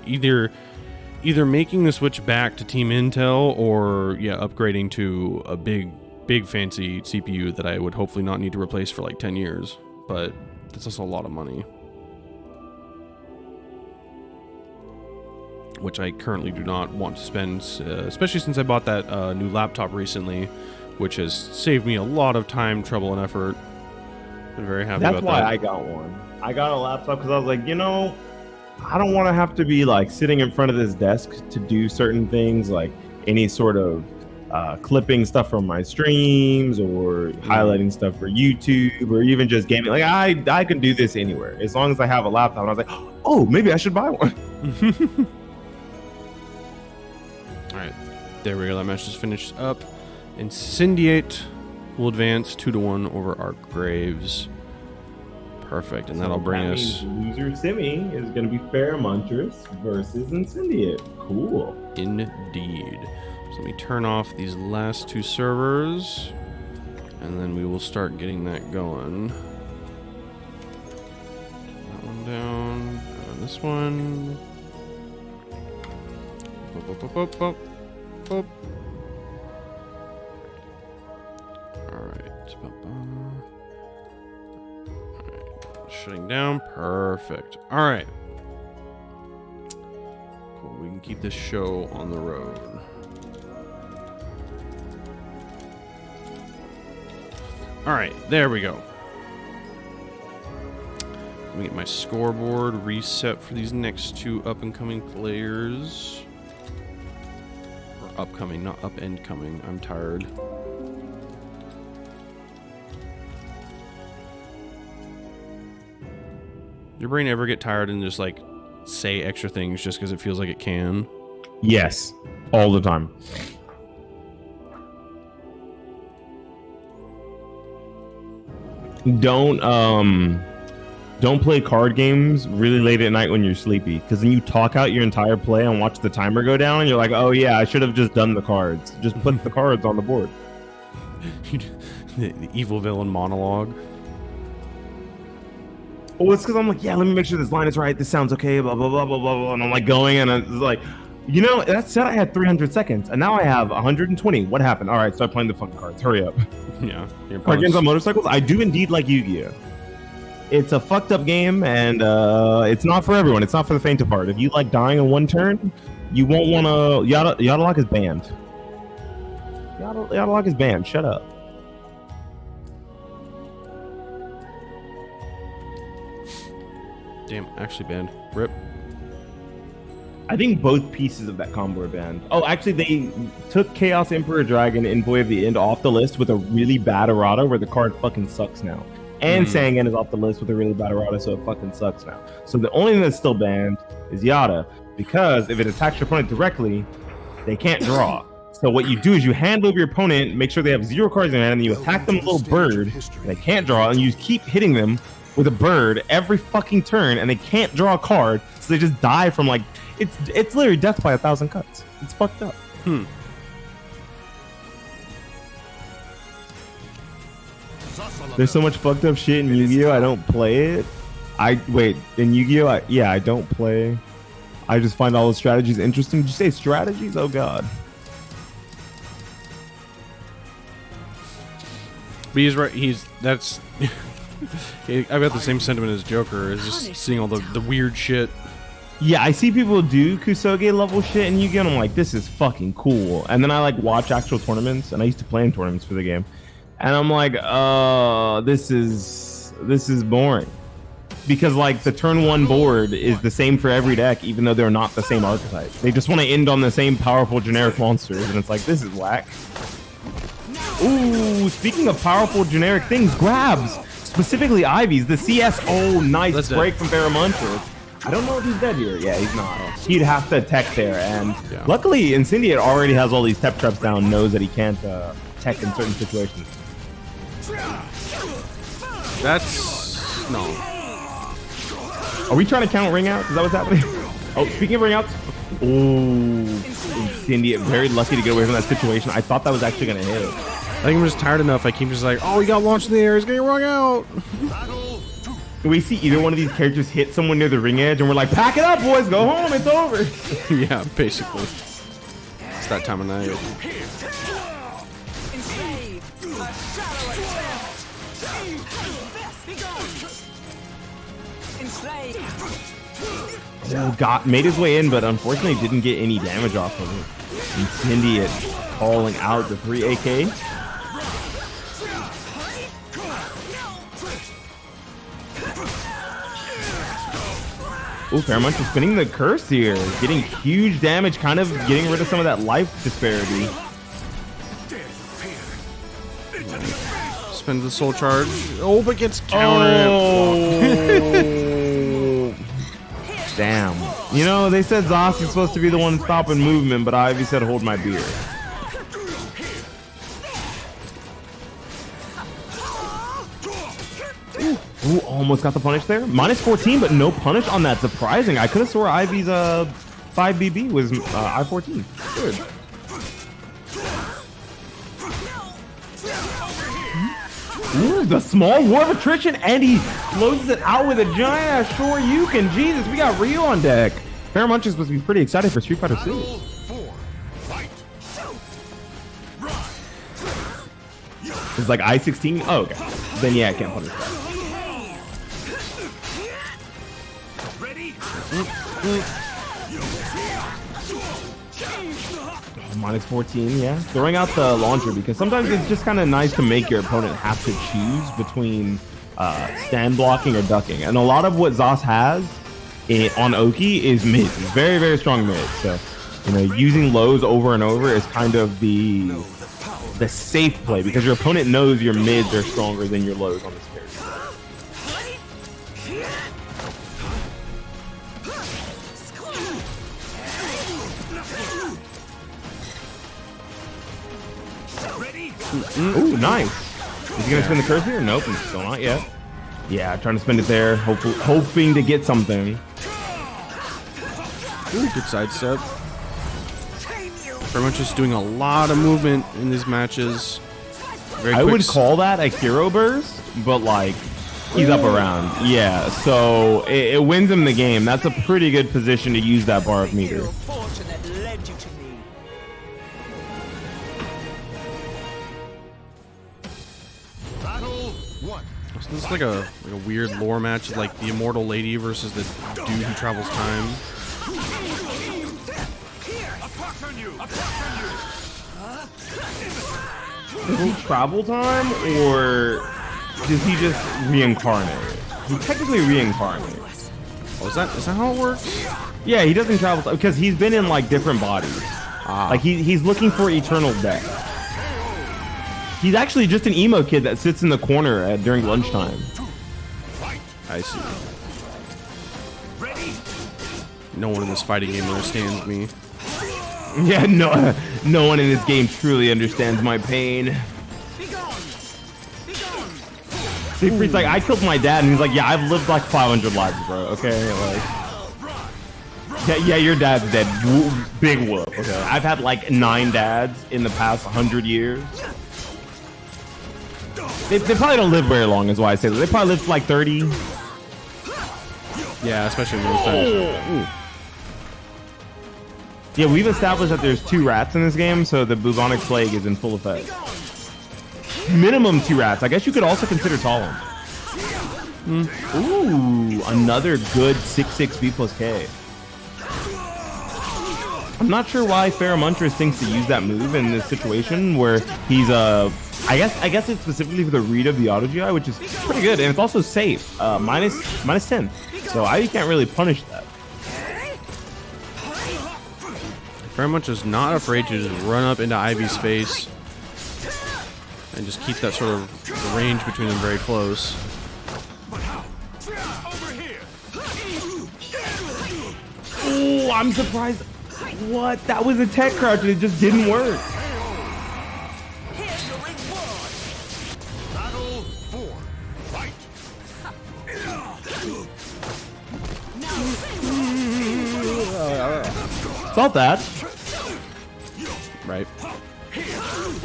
making the switch back to Team Intel, or upgrading to a big fancy CPU that I would hopefully not need to replace for like 10 years. But that's also a lot of money. which I currently do not want to spend, especially since I bought that new laptop recently, which has saved me a lot of time, trouble, and effort. I'm very happy about that. That's why I got one. I got a laptop because I was like, you know, I don't want to have to be like sitting in front of this desk to do certain things, like any sort of clipping stuff from my streams or highlighting stuff for YouTube or even just gaming. Like I can do this anywhere as long as I have a laptop. And I was like, oh, maybe I should buy one. All right, there we go. That match just finished up. Incendiate will advance 2-1 over our Graves. Perfect, and that'll bring us. Loser Simi is going to be Pheromontress versus Incendiate. Cool. Indeed. So let me turn off these last 2 servers, and then we will start getting that going. That one down, and this one. Boop. Alright. Shutting down. Perfect. Alright. Cool. We can keep this show on the road. Alright. There we go. Let me get my scoreboard reset for these next 2 up-and-coming players. Or upcoming, not up-and-coming. I'm tired. Your brain ever get tired and just like say extra things just because it feels like it can? Yes, all the time. Don't play card games really late at night when you're sleepy, because then you talk out your entire play and watch the timer go down and you're like, oh yeah, I should have just done the cards. Just put the cards on the board. The evil villain monologue. Well, it's because I'm like, yeah, let me make sure this line is right. This sounds okay, blah, blah, blah, blah, blah, blah. And I'm like going, and it's like, you know, that said I had 300 seconds, and now I have 120. What happened? All right, start playing the fucking cards. Hurry up. Yeah. Card games on motorcycles? I do indeed like Yu-Gi-Oh! It's a fucked up game, and it's not for everyone. It's not for the faint of heart. If you like dying in one turn, you won't want to... Yada Lock is banned. Yada Lock is banned. Shut up. Damn, actually banned. Rip. I think both pieces of that combo are banned. Oh, actually, they took Chaos Emperor Dragon and Boy of the End off the list with a really bad errata where the card fucking sucks now. And Sangan is off the list with a really bad errata, so it fucking sucks now. So the only thing that's still banned is Yada, because if it attacks your opponent directly, they can't draw. So what you do is you hand over your opponent, make sure they have 0 cards in hand, and then you attack them with a little bird, and they can't draw, and you keep hitting them with a bird every fucking turn, and they can't draw a card, so they just die from like... It's literally death by 1,000 cuts. It's fucked up. There's so much fucked up shit in Yu-Gi-Oh! I don't play it. In Yu-Gi-Oh! I don't play. I just find all the strategies interesting. Did you say strategies? Oh god. But he's right. That's... I've got the same sentiment as Joker. Is just seeing all the weird shit. Yeah, I see people do Kusoge level shit in Yu-Gi-Oh! And I'm like, this is fucking cool. And then I like watch actual tournaments, and I used to play in tournaments for the game. And I'm like, this is boring. Because like the turn 1 board is the same for every deck, even though they're not the same archetype. They just want to end on the same powerful generic monsters, and it's like, this is whack. Ooh, speaking of powerful generic things, grabs. Specifically Ivy's, the CS. Oh, nice. That's break from Pheromontress. I don't know if he's dead here. Yeah, he's not. He'd have to tech there, and luckily Incendiate already has all these tech traps down, knows that he can't tech in certain situations. That's... no. Are we trying to count ring outs? Is that what's happening? Oh, speaking of ring outs. Ooh, Incendiate very lucky to get away from that situation. I thought that was actually going to hit. I think I'm just tired enough. I keep just like, oh, he got launched in the air. He's getting rung out. Do we see either one of these characters hit someone near the ring edge and we're like, pack it up, boys, go home, it's over? Yeah, basically. It's that time of night. Oh, made his way in, but unfortunately didn't get any damage off of it. And Cindy is calling out the 3 AK. Oh, Fairmunch is spinning the curse here, getting huge damage, kind of getting rid of some of that life disparity. Spends the soul charge. Oh, but gets countered. Oh. Damn. You know, they said Zos is supposed to be the one stopping movement, but Ivy said hold my beer. Ooh, almost got the punish there. Minus 14, but no punish on that. Surprising. I could have swore Ivy's 5BB was I-14. Good. Ooh, the small war of attrition, and he closes it out with a giant sure you can. Jesus, we got Rio on deck. Fairmunch is supposed to be pretty excited for Street Fighter 6. It's like I-16. Oh, okay. Then yeah, I can't punish that. Minus 14, yeah. Throwing out the launcher because sometimes it's just kind of nice to make your opponent have to choose between stand blocking or ducking. And a lot of what Zos has on Oki is mid. It's very, very strong mid. So, you know, using lows over and over is kind of the safe play because your opponent knows your mids are stronger than your lows on this character. Ooh, nice. Is he gonna spin the curse here? Nope, still not yet. Yeah, trying to spin it there, hoping to get something. Ooh, good sidestep. Pretty much just doing a lot of movement in these matches. I would call that a hero burst, but like he's up around. Yeah, so it wins him the game. That's a pretty good position to use that bar of meter. So this is like a weird lore match, like the immortal lady versus the dude who travels time. Does he travel time, or does he just reincarnate? He technically reincarnates. Oh, is that how it works? Yeah, he doesn't travel time because he's been in like different bodies. Like he's looking for eternal death. He's actually just an emo kid that sits in the corner during lunchtime. I see. No one in this fighting game understands me. Yeah, no one in this game truly understands my pain. Siegfried's like, I killed my dad, and he's like, yeah, I've lived like 500 lives, bro. Okay, like, yeah, your dad's dead. Big whoop. Okay, I've had like 9 dads in the past 100 years. They probably don't live very long, is why I say that. They probably live to like 30. Yeah, especially in those times. Yeah, we've established that there's 2 rats in this game, so the bubonic plague is in full effect. Minimum 2 rats. I guess you could also consider Talon. Ooh, another good 6/6 B plus K. I'm not sure why Pharomontress thinks to use that move in this situation where he's I guess it's specifically for the read of the auto GI, which is pretty good, and it's also safe. Minus 10. So I can't really punish that. Very much is not afraid to just run up into Ivy's face and just keep that sort of range between them very close. Oh, I'm surprised. What? That was a tech crouch and it just didn't work. Battle 4. Fight. Felt that. Right.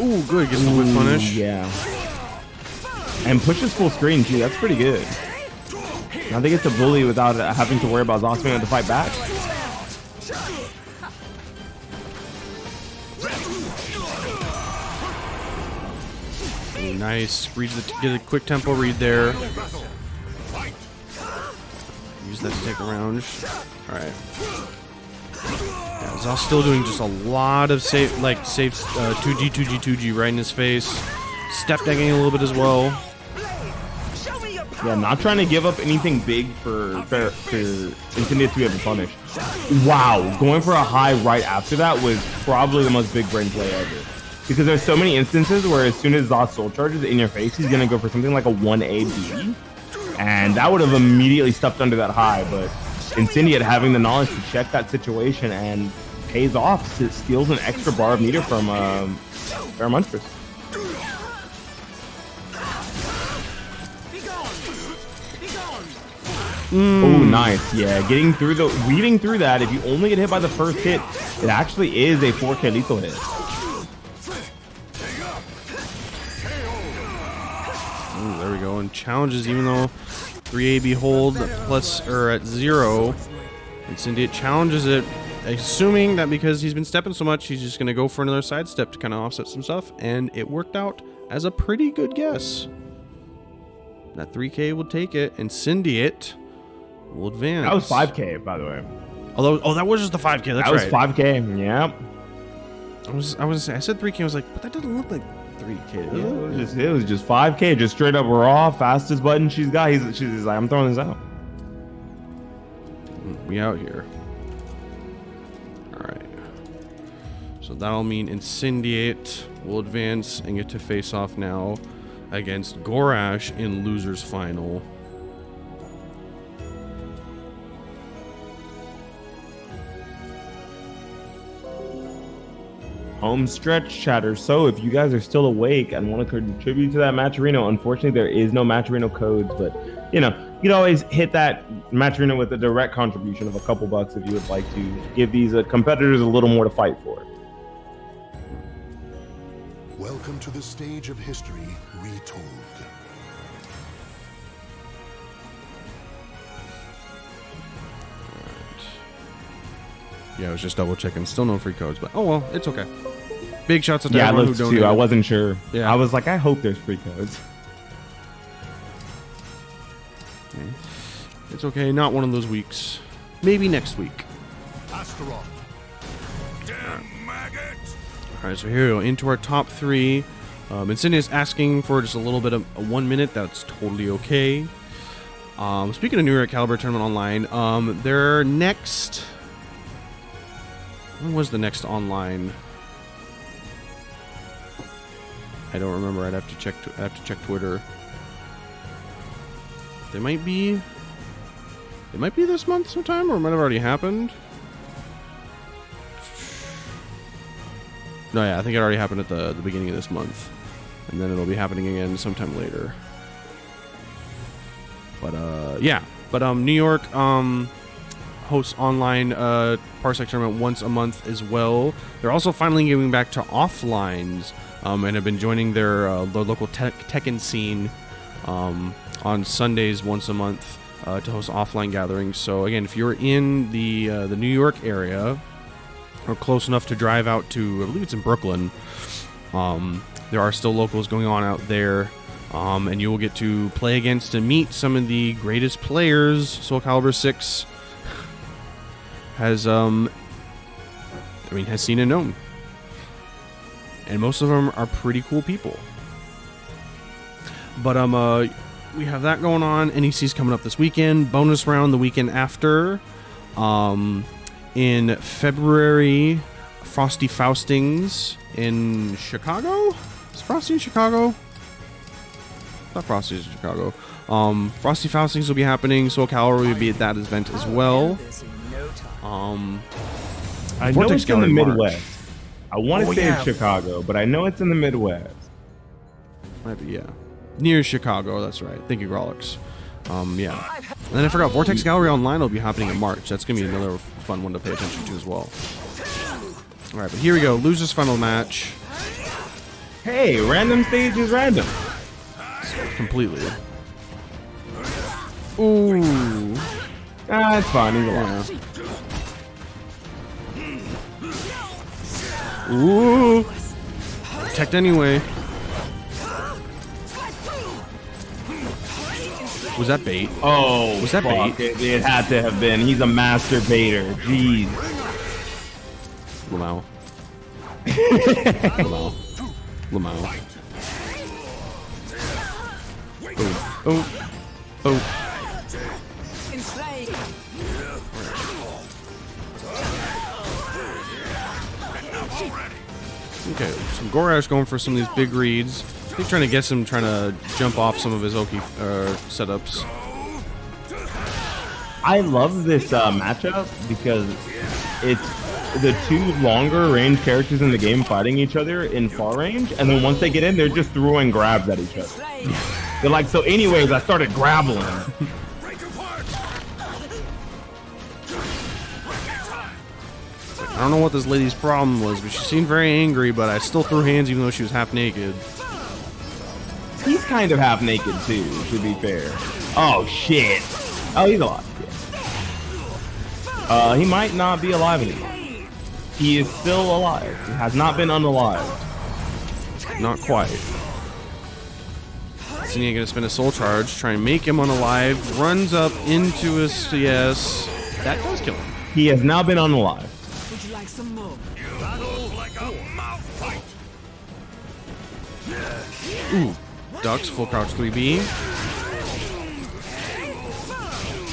Ooh, good. Gets the whip punish. Yeah. And pushes full screen too. That's pretty good. Now they get to bully without having to worry about Zoss being able to fight back. Ooh, nice. Get a quick tempo read there. Use that to take the round. All right. Yeah, Zal's still doing just a lot of safe 2G, 2G, 2G right in his face. Step decking a little bit as well. Yeah, not trying to give up anything big for Incendiate to be able to punish. Wow, going for a high right after that was probably the most big brain play ever. Because there's so many instances where as soon as Za soul charges in your face, he's gonna go for something like a 1AB, and that would have immediately stepped under that high. But Incendiate having the knowledge to check that situation and pays off, steals an extra bar of meter from Monstrous. Oh, nice. Yeah, weaving through that. If you only get hit by the first hit, it actually is a 4K lethal hit. Ooh, there we go. And challenges, even though 3AB hold plus or at 0, Incendiate challenges it, assuming that because he's been stepping so much, he's just going to go for another side step to kind of offset some stuff. And it worked out as a pretty good guess. That 3K will take it. Incendiate will advance. That was 5K, by the way. Although, that was just the 5K. That's that was right. 5K. Yeah. I said 3K. I was like, but that doesn't look like 3K. Yeah, it was just 5K, just straight up raw, fastest button she's got. She's like, I'm throwing this out. We out here. All right. So that'll mean Incendiate will advance and get to face off now against Gorash in losers final. Home stretch chatter. So if you guys are still awake and want to contribute to that Matcherino, unfortunately there is no Matcherino codes, but you know, you can always hit that Matcherino with a direct contribution of a couple bucks if you would like to give these competitors a little more to fight for. Welcome to the stage of history retold. Yeah, I was just double checking. Still no free codes, but oh well, it's okay. Big shouts out to Yeah, I everyone who looked donated. too. I wasn't sure. Yeah. I was like, I hope there's free codes. Okay. It's okay. Not one of those weeks. Maybe next week. Astaroth. Damn maggot. All right, so here we go into our top 3. Incendious asking for just a little bit of a 1 minute. That's totally okay. Speaking of New York Caliber Tournament Online, their next. When was the next online? I don't remember. I'd have to check. I have to check Twitter. They might be. It might be this month sometime, or it might have already happened. No, yeah, I think it already happened at the beginning of this month, and then it'll be happening again sometime later. But yeah, but New York hosts online Parsec tournament once a month as well. They're also finally giving back to offlines and have been joining their local Tekken scene on Sundays once a month to host offline gatherings. So again, if you're in the New York area or close enough to drive out to, I believe it's in Brooklyn, there are still locals going on out there. And you will get to play against and meet some of the greatest players SoulCalibur 6 has seen and known. And most of them are pretty cool people. But we have that going on. NEC's coming up this weekend. Bonus round the weekend after. In February, Frosty Faustings in Chicago? Is Frosty in Chicago? I thought Frosty is in Chicago. Frosty Faustings will be happening. SoulCalibur will be at that event as well. I know it's in the Midwest. I want to say it's Chicago, but I know it's in the Midwest. Might be, yeah. Near Chicago, that's right. Thank you, Grolix. Yeah. And then I forgot, Vortex Gallery Online will be happening in March. That's going to be another fun one to pay attention to as well. All right, but here we go. Losers final match. Hey, random stage is random. Completely. Ooh. Ah, it's fine. Either Yeah. Ooh. Protect anyway. Was that bait? Oh, Was that fuck. bait? It had to have been. He's a master baiter. Jeez. Lamau. Lamau. Lamau. Oh. Oh. Okay, so Gorash going for some of these big reads. He's trying to guess him, trying to jump off some of his Oki setups. I love this matchup because it's the two longer range characters in the game fighting each other in far range, and then once they get in, they're just throwing grabs at each other. They're like, so anyways, I started grappling. I don't know what this lady's problem was, but she seemed very angry, but I still threw hands even though she was half naked. He's kind of half naked too, to be fair. Oh shit. Oh, he's alive. Yeah. He might not be alive anymore. He is still alive. He has not been unalived. Not quite. Senia gonna spend a soul charge, try and make him unalive. Runs up into his CS. That does kill him. He has now been unalive. Would you like some more? Ooh. Ducks, full crouch 3B.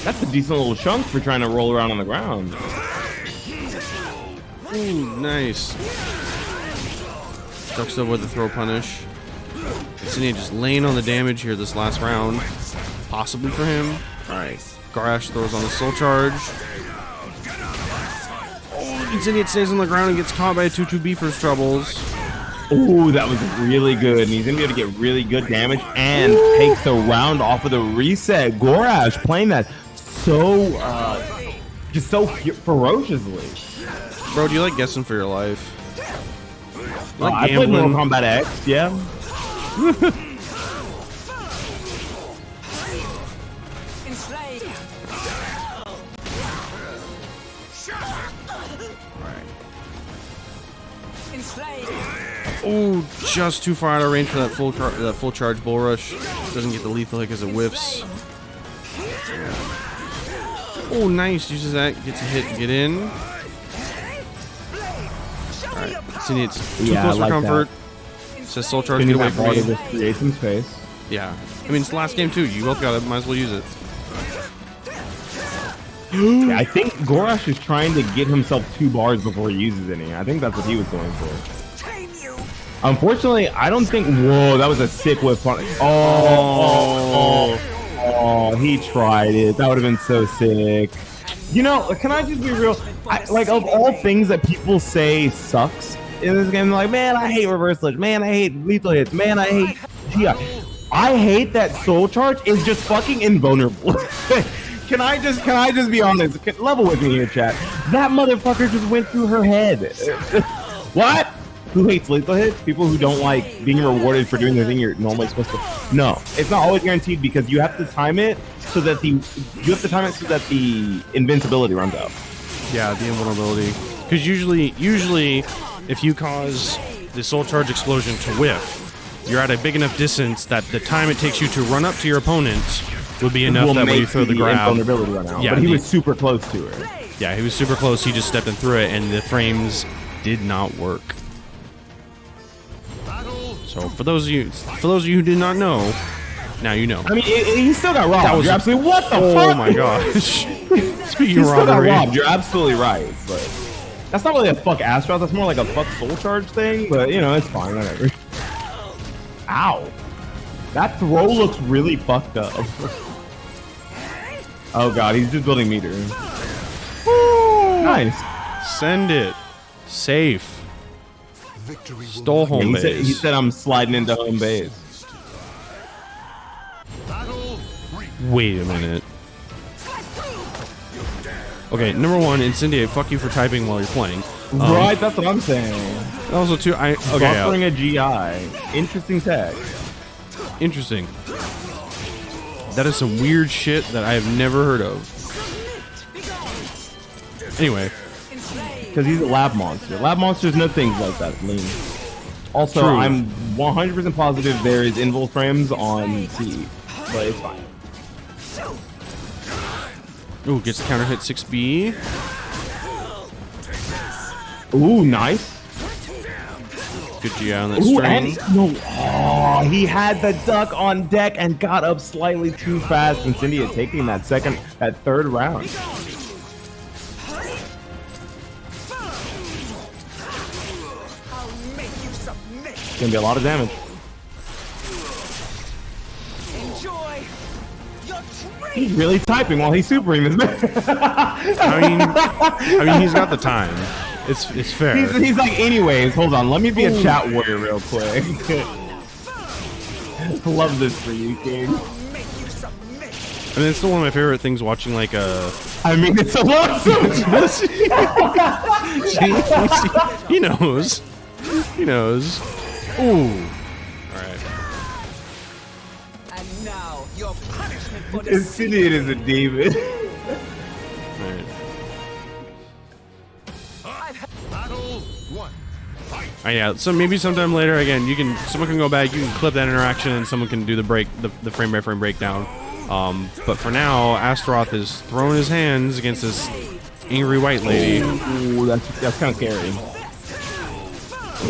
That's a decent little chunk for trying to roll around on the ground. Ooh, nice. Ducks up with the throw punish. Senia just laying on the damage here this last round. Possibly for him. Alright. Gorash throws on the soul charge. Senia stays on the ground and gets caught by a 2-2B for his troubles. Ooh, that was really good. And he's going to be able to get really good damage and takes the round off of the reset. Gorash playing that so, just so ferociously. Bro, do you like guessing for your life? You like I played Mortal Kombat X, yeah. Oh, just too far out of range for that full charge bull rush. Doesn't get the lethal hit because it whiffs. Oh, nice. Uses that, gets a hit and get in. Alright, Senia, it's too close for comfort. Says soul charge, get away from me. Just create some space. Yeah. I mean, it's the last game too. You both got it. Might as well use it. Yeah, I think Gorash is trying to get himself 2 bars before he uses any. I think that's what he was going for. Unfortunately, I don't think. Whoa, that was a sick whip. Oh, he tried it. That would have been so sick. You know, can I just be real? Like, of all things that people say sucks in this game, like, man, I hate reverse ledge. Man, I hate lethal hits. Man, I hate GI. I hate that soul charge is just fucking invulnerable. Can I just be honest? Level with me here, chat. That motherfucker just went through her head. What? Who hates lethal hits? People who don't like being rewarded for doing the thing you're normally supposed to. No, it's not always guaranteed because you have to time it so that the invincibility runs out. Yeah, the invulnerability. Because usually, if you cause the soul charge explosion to whiff, you're at a big enough distance that the time it takes you to run up to your opponent would be enough that when you throw the grab. Invulnerability run out. Yeah, but he was super close to her. Yeah, he was super close. He just stepped in through it, and the frames did not work. So for those of you who did not know, now you know. I mean, he still got robbed. That was absolutely what the fuck? Oh my gosh! Speaking of robbery, you're absolutely right. But that's not really a fuck ass route. That's more like a fuck soul charge thing. But you know, it's fine. Whatever. Ow! That throw looks really fucked up. Oh god, he's just building meter. Woo! Nice. Send it. Safe. Stole home base. He said I'm sliding into home base. Wait a minute. Okay, number one, Incendiate, fuck you for typing while you're playing. Right, that's what I'm saying. Also, too, buffering a GI. Interesting tag. Interesting. That is some weird shit that I have never heard of. Anyway. Because he's a lab monster. Lab monsters know things like that, Lean. Also, True. I'm 100% positive there is invul frames on C, but it's fine. Ooh, gets the counter hit 6B. Ooh, nice. Good GI on that Ooh, string. and he had the duck on deck and got up slightly too fast. And Cynthia taking that third round. It's gonna be a lot of damage. Enjoy your He's really typing while he's supering this man. I mean, he's got the time. It's fair. He's like, anyways, hold on, let me be a chat warrior real quick. Love this for you, King. I mean, it's still one of my favorite things watching like a. I mean, it's a lot. He knows. He knows. Ooh. All right. And now your punishment for the This idiot is a demon. All right. Oh, yeah, so maybe sometime later, again, someone can go back, you can clip that interaction, and someone can do the frame by frame breakdown. But for now, Astaroth is throwing his hands against this angry white lady. Ooh, that's kind of scary.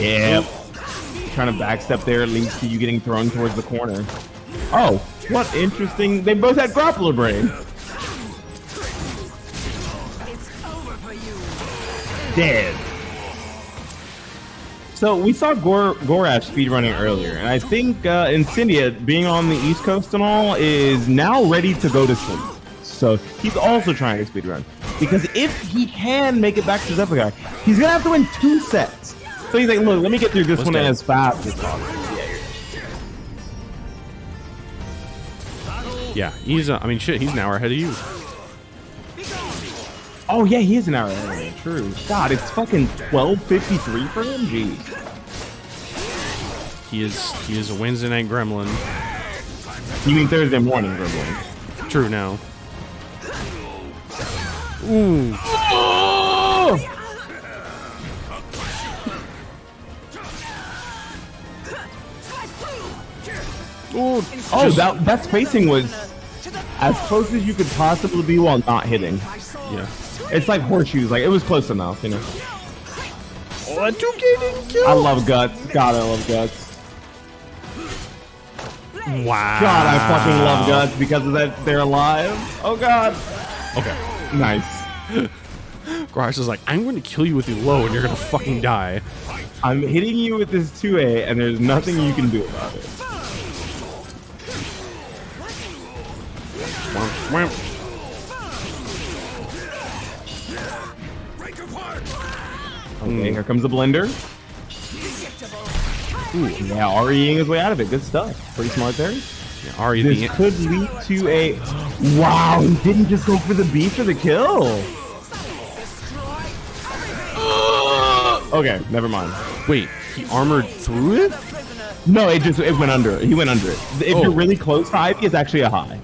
Yeah. Trying to backstep there leads to you getting thrown towards the corner. Oh, what interesting. They both had grappler brain. Dead. So we saw Gorash speedrunning earlier, and I think Incendia, being on the East Coast and all, is now ready to go to sleep. So he's also trying to speedrun. Because if he can make it back to Zephyr, he's going to have to win 2 sets. So he's like, look, let me get through this one as fast as possible. Yeah, he's, I mean, shit, he's an hour ahead of you. Oh, yeah, he is an hour ahead. True. God, it's fucking 12:53 for him? Jeez. He is a Wednesday night gremlin. You mean Thursday morning gremlin? True now. Ooh. Oh! Ooh. Oh, that spacing was as close as you could possibly be while not hitting. Yeah. It's like horseshoes. Like, it was close enough, you know. Oh, that 2K didn't kill. I love guts. God, I love guts. Wow. God, I fucking love guts because of that. They're alive. Oh God. Okay. Nice. Gorash is like, I'm going to kill you with your low and you're going to fucking die. I'm hitting you with this 2A and there's nothing you can do about it. Okay, here comes the blender. Ooh, yeah, REing his way out of it. Good stuff. Pretty smart there. Yeah, Ari, This could lead to a... Wow, he didn't just go for the B for the kill. Okay, never mind. wait, he armored through it? No, it went under it. He went under it. If you're really close to Ivy, it's actually a high.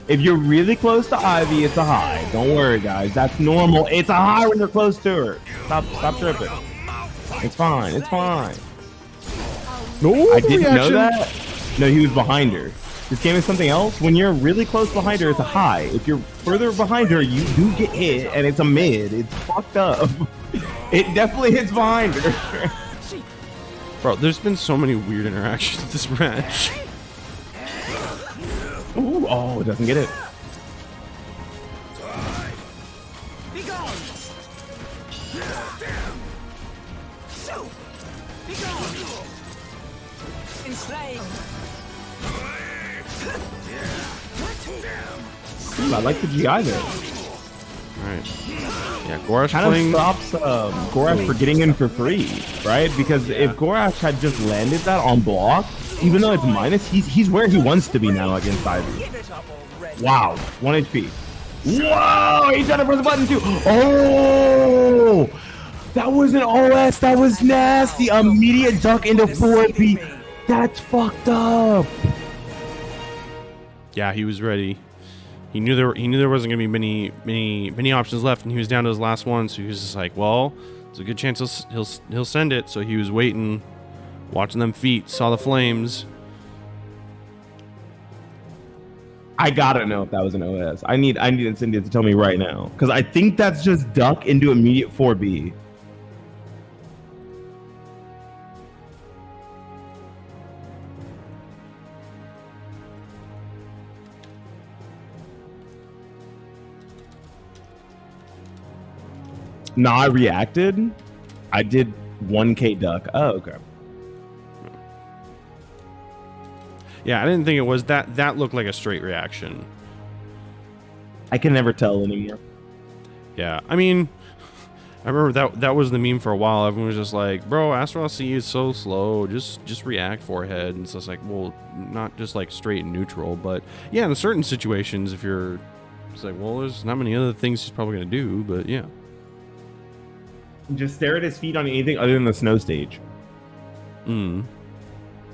If you're really close to Ivy, it's a high. Don't worry, guys. That's normal. It's a high when you're close to her. Stop tripping. It's fine. It's fine. No, I didn't know that. No, he was behind her. This game is something else. When you're really close behind her, it's a high. If you're further behind her, you do get hit, and it's a mid. It's fucked up. It definitely hits behind her. Bro, there's been so many weird interactions in this match. Ooh, oh, it doesn't get it. Ooh, I like the GI there. Alright. Yeah, Gorash Kind playing... of stops Gorash for getting in for free, right? Because if Gorash had just landed that on block, even though it's minus, he's where he wants to be now against Ivy. Wow, 1 HP. Whoa, he tried to press the button too. Oh, that was an OS. That was nasty. Immediate duck into 4 HP. That's fucked up. Yeah, he was ready. He knew there wasn't gonna be many options left, and he was down to his last one. So he was just like, well, there's a good chance he'll send it. So he was waiting, watching them feet, saw the flames. I gotta know if that was an OS. I need Incendia to tell me right now, because I think that's just duck into immediate 4B. No, I reacted. I did 1K duck. Oh, okay. Yeah, I didn't think it was that. That looked like a straight reaction. I can never tell anymore. Yeah, I mean, I remember that was the meme for a while. Everyone was just like, "Bro, Astral C is so slow. Just react forehead." And so it's like, well, not just like straight and neutral, but yeah, in certain situations, if you're, it's like, well, there's not many other things he's probably gonna do, but yeah. Just stare at his feet on anything other than the snow stage.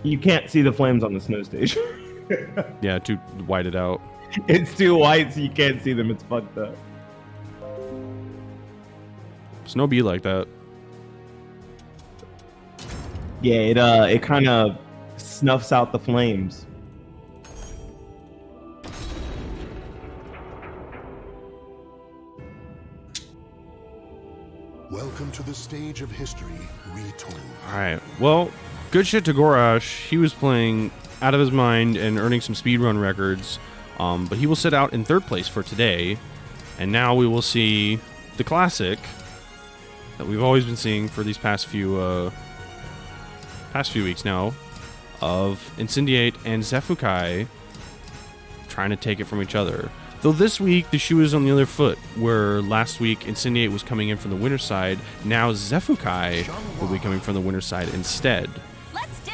You can't see the flames on the snow stage. Yeah, too whited out. It's too white, so you can't see them. It's fucked up. Snow be like that. Yeah, it kind of snuffs out the flames. Welcome to the stage of history retold. All right. Well, good shit to Gorash. He was playing out of his mind and earning some speedrun records. But he will sit out in third place for today. And now we will see the classic that we've always been seeing for these past few weeks now of Incendiate and Zefukai trying to take it from each other. Though this week the shoe is on the other foot, where last week Incendiate was coming in from the winner's side, now Zefukai will be coming from the winner's side instead.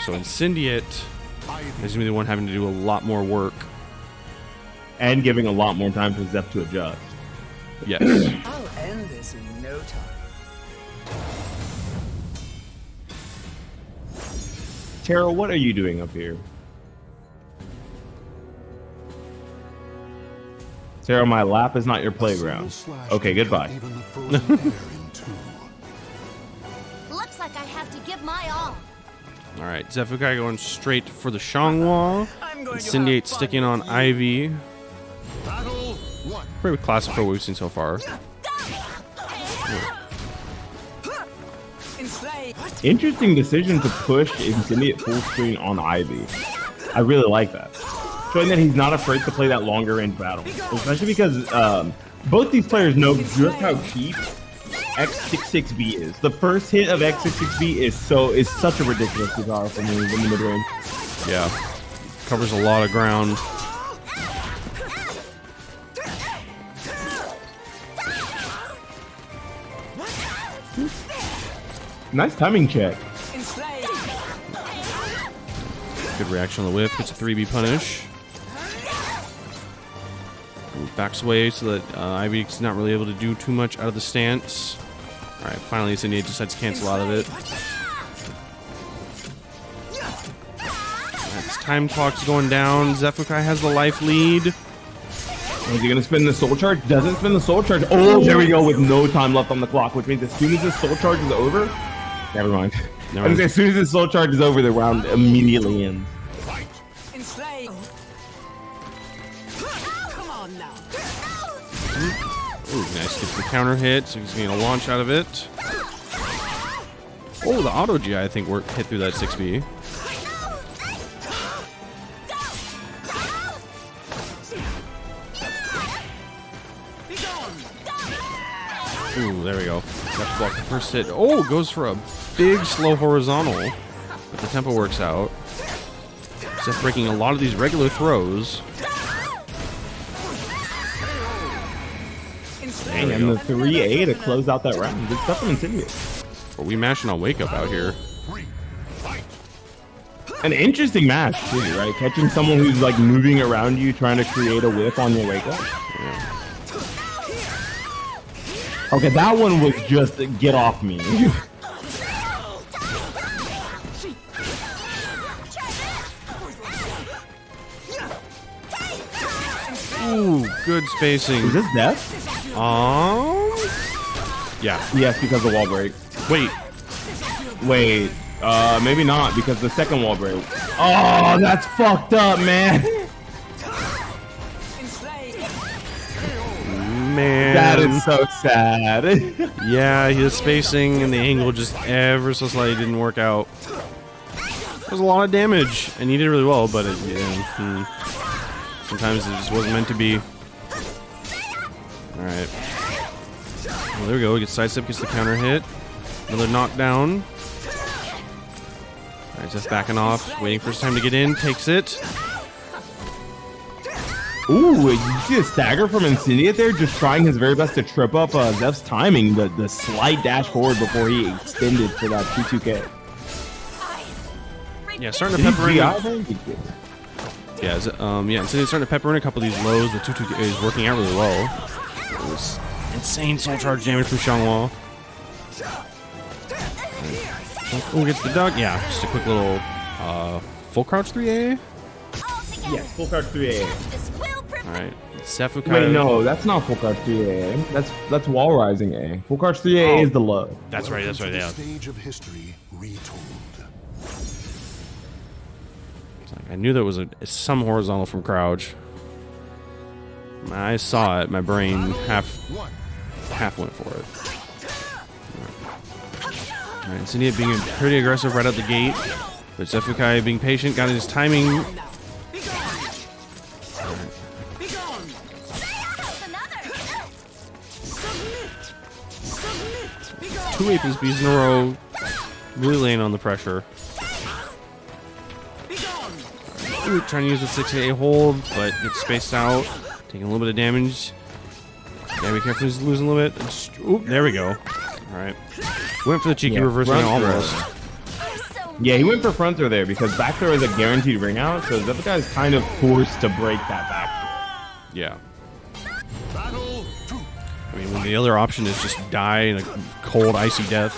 So Incendiate is going to be the one having to do a lot more work. And giving a lot more time for Zeph to adjust. Yes. I'll end this in no time. Tara, what are you doing up here? Sarah, my lap is not your playground. Okay, goodbye. Looks like I have to give my all. All right, Zefukai going straight for the Shangwa. Incendiate sticking on Ivy. Pretty classic for what we've seen so far. Interesting decision to push Incendiate full screen on Ivy. I really like that. Showing that he's not afraid to play that longer range battle. Especially because both these players know just how cheap X66B is. The first hit of X66B is such a ridiculously powerful move in the mid range. Yeah. Covers a lot of ground. Nice timing check. Good reaction on the whiff. Gets a 3B punish. Ooh, backs away so that Ivy's not really able to do too much out of the stance. Alright, finally Incendiate decides to cancel out of it. His time clock's going down. Zefukai has the life lead. Is he going to spin the soul charge? Doesn't spin the soul charge. Oh, there we go with no time left on the clock, which means as soon as this soul charge is over, never mind. As soon as this soul charge is over, the round immediately ends. Ooh, nice. Gets the counter hit, so he's getting a launch out of it. Oh, the auto GI I think hit through that 6B. Ooh, there we go. Got to block the first hit. Oh, goes for a big slow horizontal, but the tempo works out. Zeph breaking a lot of these regular throws. Dang, and the 3A to close out that round. Good stuff from Incendiate. Are we mashing on Wake Up out here? An interesting match, too, right? Catching someone who's like moving around you, trying to create a whip on your Wake Up. Yeah. Okay, that one was just get off me. Ooh, good spacing. Is this death? Yeah. Yes, because the wall break. Wait. Maybe not, because the second wall break. Oh, that's fucked up, man. man. That is so sad. Yeah, his spacing and the angle just ever so slightly didn't work out. That was a lot of damage, and he did really well, but sometimes it just wasn't meant to be. Alright. Well, there we go. He gets sidestep, gets the counter hit. Another knockdown. Alright, just backing off, waiting for his time to get in, takes it. Ooh, you see a stagger from Incendiate there, just trying his very best to trip up Zeph's timing, the slight dash forward before he extended for that 2-2K. Yeah, starting to pepper in. Yeah, Incendiate's starting to pepper in a couple of these lows. The 2-2K is working out really well. It was insane soul charge damage from Xianghua. Oh, gets the duck. Yeah, just a quick little full crouch 3A. Yes, full crouch 3A. Alright, Zeph kind Wait, no, that's not full crouch 3A. That's wall rising A. Full crouch 3A is the low. That's right, yeah. Stage of history retold. I knew there was some horizontal from crouch. I saw it. My brain half went for it. Alright, Incendiate being pretty aggressive right out the gate, but Zephukai being patient, got his timing. Two Apis Bees in a row, really laying on the pressure. Ooh, trying to use the 6A hold, but gets spaced out, taking a little bit of damage. Gotta be careful, he's losing a little bit. Oop, there we go. Alright. Went for the cheeky reverse ring almost. Yeah, he went for front throw there because back throw is a guaranteed ring out, so Zephukai is kind of forced to break that back throw. Yeah. I mean, when the other option is just die in a cold, icy death.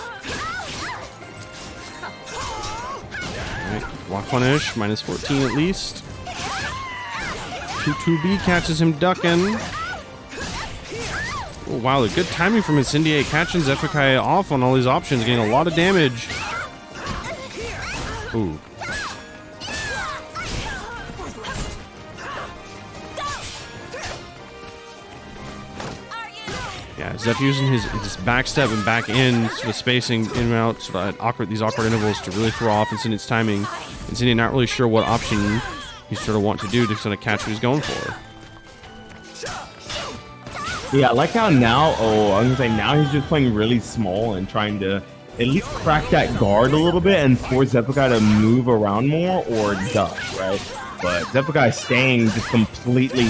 Alright, block punish, minus 14 at least. 2-2B catches him ducking. Oh, wow, good timing from Incendiate, catching Zephukai off on all these options, getting a lot of damage. Ooh. Yeah, Zeph using his back step and back in, sort of spacing in and out, sort of at these awkward intervals to really throw off Incendiate's timing. Incendiate not really sure what option he sort of want to do to sort of catch what he's going for. Yeah, I like how now, I'm gonna say now he's just playing really small and trying to at least crack that guard a little bit and force Zephukai to move around more or duck, right? But Zephukai staying just completely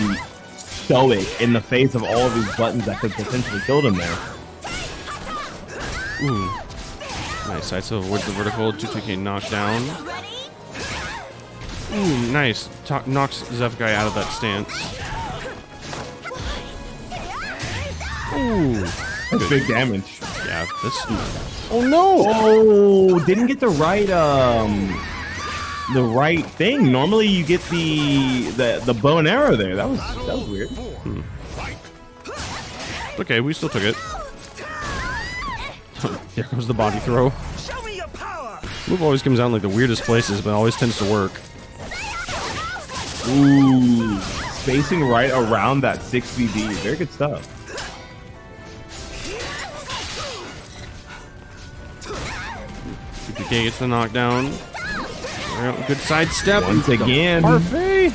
stoic in the face of all of these buttons that could potentially kill him there. Ooh. Nice, side so avoids the vertical, 2-2K knockdown. Ooh, nice. Knocks Zephukai out of that stance. Ooh. That's big damage. Yeah, this... Oh no! Oh, didn't get the right thing. Normally you get the bow and arrow there. That was weird. Okay, we still took it. There goes the body throw. Move always comes out in like the weirdest places, but always tends to work. Ooh, spacing right around that 6BB. Very good stuff. PK gets the knockdown. Good side step. Once again. Parfait.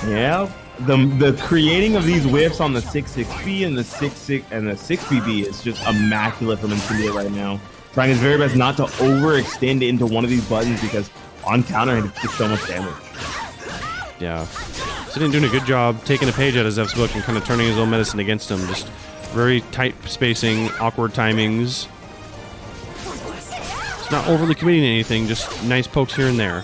Yeah. The creating of these whiffs on the 6-6B and the 6-6 and the 6BB is just immaculate from Incendiate right now. Trying his very best not to overextend into one of these buttons because on counter it's just so much damage. Yeah. Sidin doing a good job taking a page out of Zeph's book and kind of turning his own medicine against him. Just very tight spacing, awkward timings. It's not overly committing to anything, just nice pokes here and there.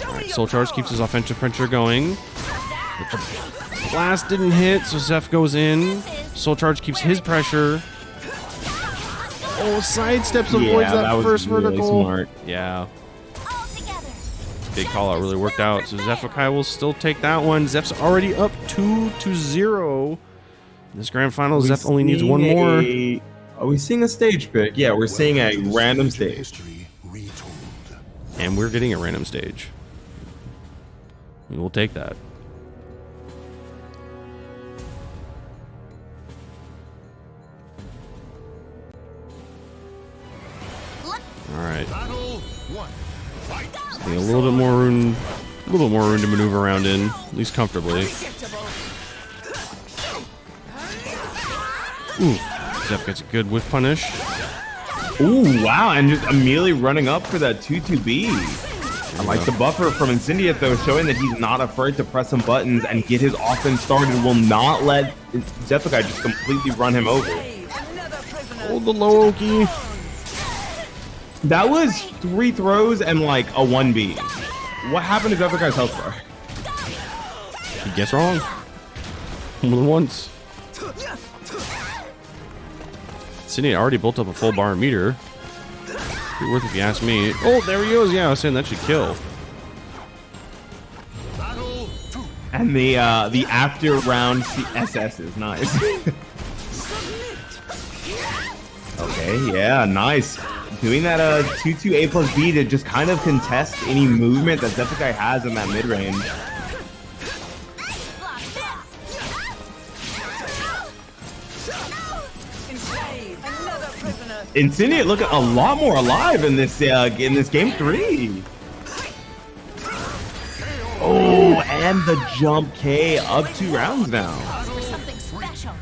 Alright, Soul Charge keeps his offensive pressure going. The blast didn't hit, so Zeph goes in. Soul Charge keeps his pressure. Oh, sidesteps avoids that first really vertical. Smart. Yeah. Big call out really worked out. So Zephukai will still take that one. Zeph's already up 2-0. This grand final, Zeph only needs one more. Are we seeing a stage pick? Yeah, we're seeing a random stage. History retold. And we're getting a random stage. We will take that. All right. Just need a little bit more room, to maneuver around in, at least comfortably. Ooh, Zeph gets a good whiff punish. Ooh, wow, and just immediately running up for that 2-2B. I like the buffer from Incendiate, though, showing that he's not afraid to press some buttons and get his offense started. Will not let Zephykai just completely run him over. Oh, the low Oki. That was 3 throws and like a 1B. What happened to Zephyr Guy's health bar? He gets wrong. More than once. Sydney already built up a full bar meter. Pretty worth it if you ask me. Oh, there he goes. Yeah, I was saying that should kill. And the after round SS is nice. Okay, yeah, nice. Doing that 2-2 A plus B to just kind of contest any movement that Zephykai has in that mid range. Incendiate looking a lot more alive in this game 3. Oh, and the jump K up 2 rounds now. Something special.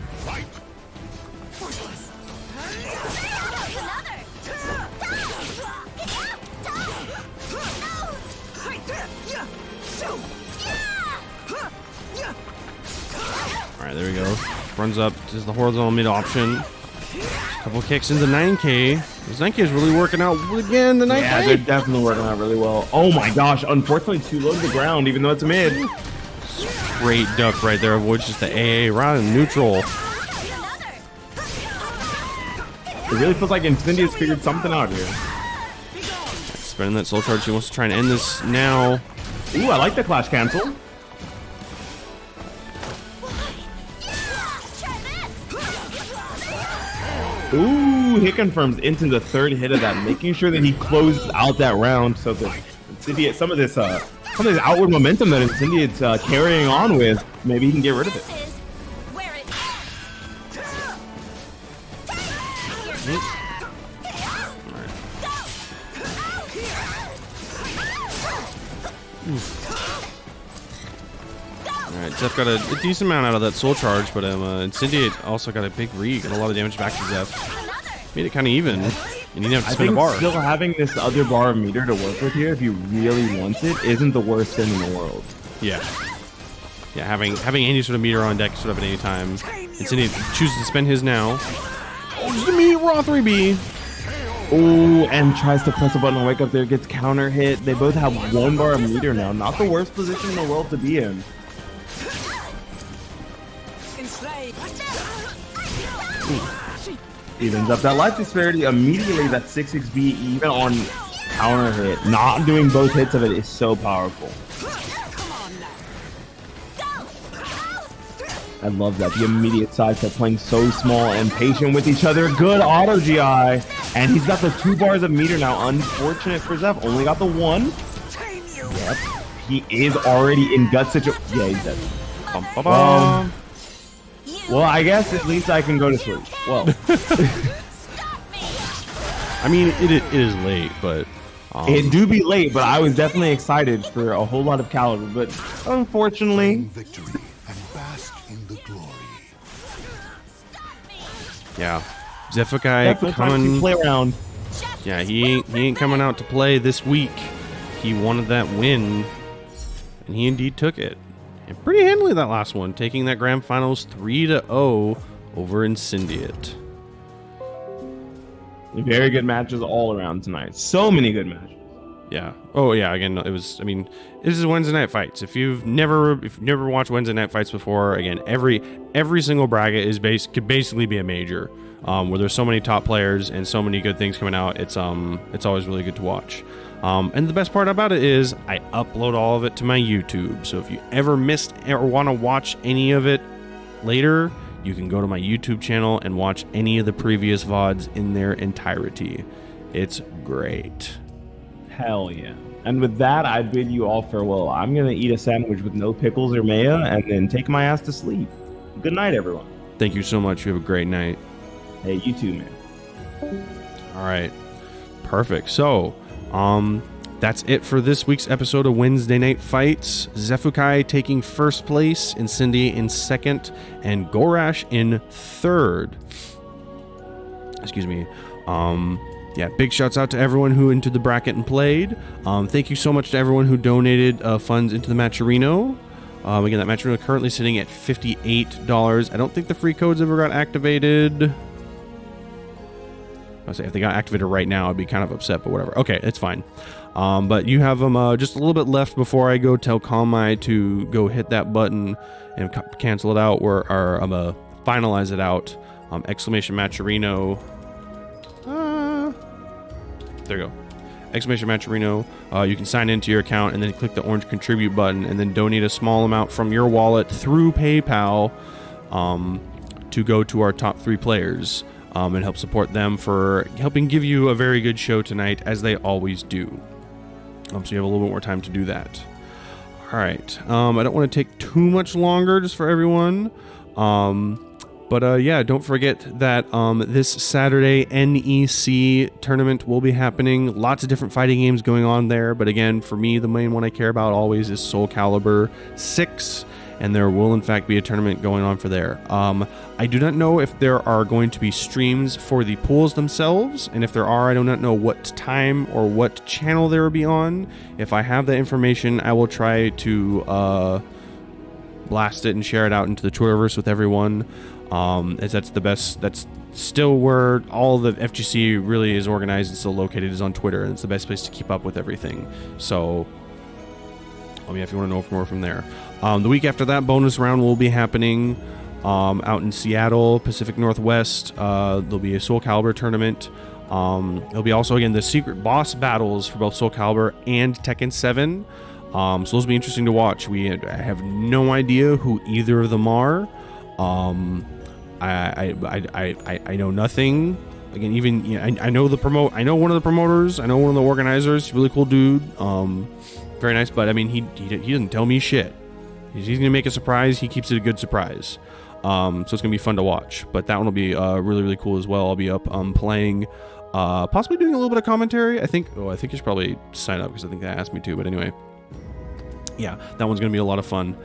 All right, there we go. Runs up to the horizontal mid option. Couple kicks into 9K. This 9K is really working out again. The 9K. Yeah, they're definitely working out really well. Oh my gosh, unfortunately too low to the ground, even though it's a mid. Great duck right there. Avoids just the AA right in neutral. It really feels like Incendia's figured something out here. Spending that soul charge. He wants to try and end this now. Ooh, I like the clash cancel. Ooh, he confirms into the 3rd hit of that, making sure that he closes out that round so that Incendiate, some of this outward momentum that Incendiate's carrying on with, maybe he can get rid of it. Alright, Zeph got a decent amount out of that soul charge, but Incendiate also got a big read, got a lot of damage back to Zeph. Made it kind of even, and he didn't have to spend a bar. Still having this other bar of meter to work with here, if you really want it, isn't the worst thing in the world. Yeah. Yeah, having any sort of meter on deck sort of at any time. Incendiate chooses to spend his now. Oh, just a meat raw 3B. Oh, and tries to press a button and wake up there, gets counter hit. They both have 1 bar of meter now. Not the worst position in the world to be in. Evens up that life disparity immediately. That 6-6B even on counter hit. Not doing both hits of it is so powerful. I love that. The immediate side step playing so small and patient with each other. Good auto GI. And he's got the 2 bars of meter now. Unfortunate for Zeph. Only got the 1. Yep. He is already in gut situation. Yeah, he's dead. Well, I guess at least I can go to sleep. Well. I mean, it is late, but... it do be late, but I was definitely excited for a whole lot of caliber. But unfortunately... victory and bask in the glory. Yeah. Zephykai coming... play around. Yeah, he ain't coming out to play this week. He wanted that win, and he indeed took it. And pretty handily that last one, taking that grand finals 3-0 over Incendiate. Very good matches all around tonight. So many good matches. Yeah. Oh yeah. Again, it was. I mean, this is Wednesday night fights. If you've never watched Wednesday night fights before, again, every single bracket could basically be a major, where there's so many top players and so many good things coming out. It's always really good to watch. And the best part about it is I upload all of it to my YouTube. So if you ever missed or want to watch any of it later, you can go to my YouTube channel and watch any of the previous VODs in their entirety. It's great. Hell yeah. And with that, I bid you all farewell. I'm going to eat a sandwich with no pickles or mayo and then take my ass to sleep. Good night, everyone. Thank you so much. You have a great night. Hey, you too, man. All right. Perfect. So, that's it for this week's episode of Wednesday Night Fights. Zefukai taking first place, and Cindy in second, and Gorash in third. Excuse me. Yeah, big shouts out to everyone who entered the bracket and played. Thank you so much to everyone who donated funds into the Matcherino. Again, that Matcherino currently sitting at $58. I don't think the free codes ever got activated. I say if they got activated right now, I'd be kind of upset, but whatever. Okay, it's fine. But you have them just a little bit left before I go tell Kalmai to go hit that button and cancel it out, or finalize it out. Exclamation Matcherino. There you go. Exclamation Matcherino. You can sign into your account and then click the orange contribute button and then donate a small amount from your wallet through PayPal to go to our top 3 players and help support them for helping give you a very good show tonight, as they always do. So you have a little bit more time to do that. All right. I don't want to take too much longer just for everyone. But yeah, don't forget that this Saturday NEC tournament will be happening. Lots of different fighting games going on there. But again, for me, the main one I care about always is SoulCalibur 6. And there will, in fact, be a tournament going on for there. I do not know if there are going to be streams for the pools themselves. And if there are, I do not know what time or what channel they will be on. If I have that information, I will try to blast it and share it out into the Twitterverse with everyone. As that's the best, that's still where all the FGC really is organized and still located, is on Twitter, and it's the best place to keep up with everything. So, if you want to know more from there. The week after that, bonus round will be happening out in Seattle, Pacific Northwest. There'll be a SoulCalibur tournament. There'll be also, again, the secret boss battles for both SoulCalibur and Tekken 7. So those will be interesting to watch. I have no idea who either of them are. I know nothing. Again, even I know I know one of the promoters. I know one of the organizers. He's a really cool dude. Very nice. But I mean, he doesn't tell me shit. He's gonna make a surprise. He keeps it a good surprise. So it's gonna be fun to watch. But that one will be really, really cool as well. I'll be up playing, possibly doing a little bit of commentary. I think you should probably sign up because I think they asked me to. But anyway, yeah, that one's gonna be a lot of fun.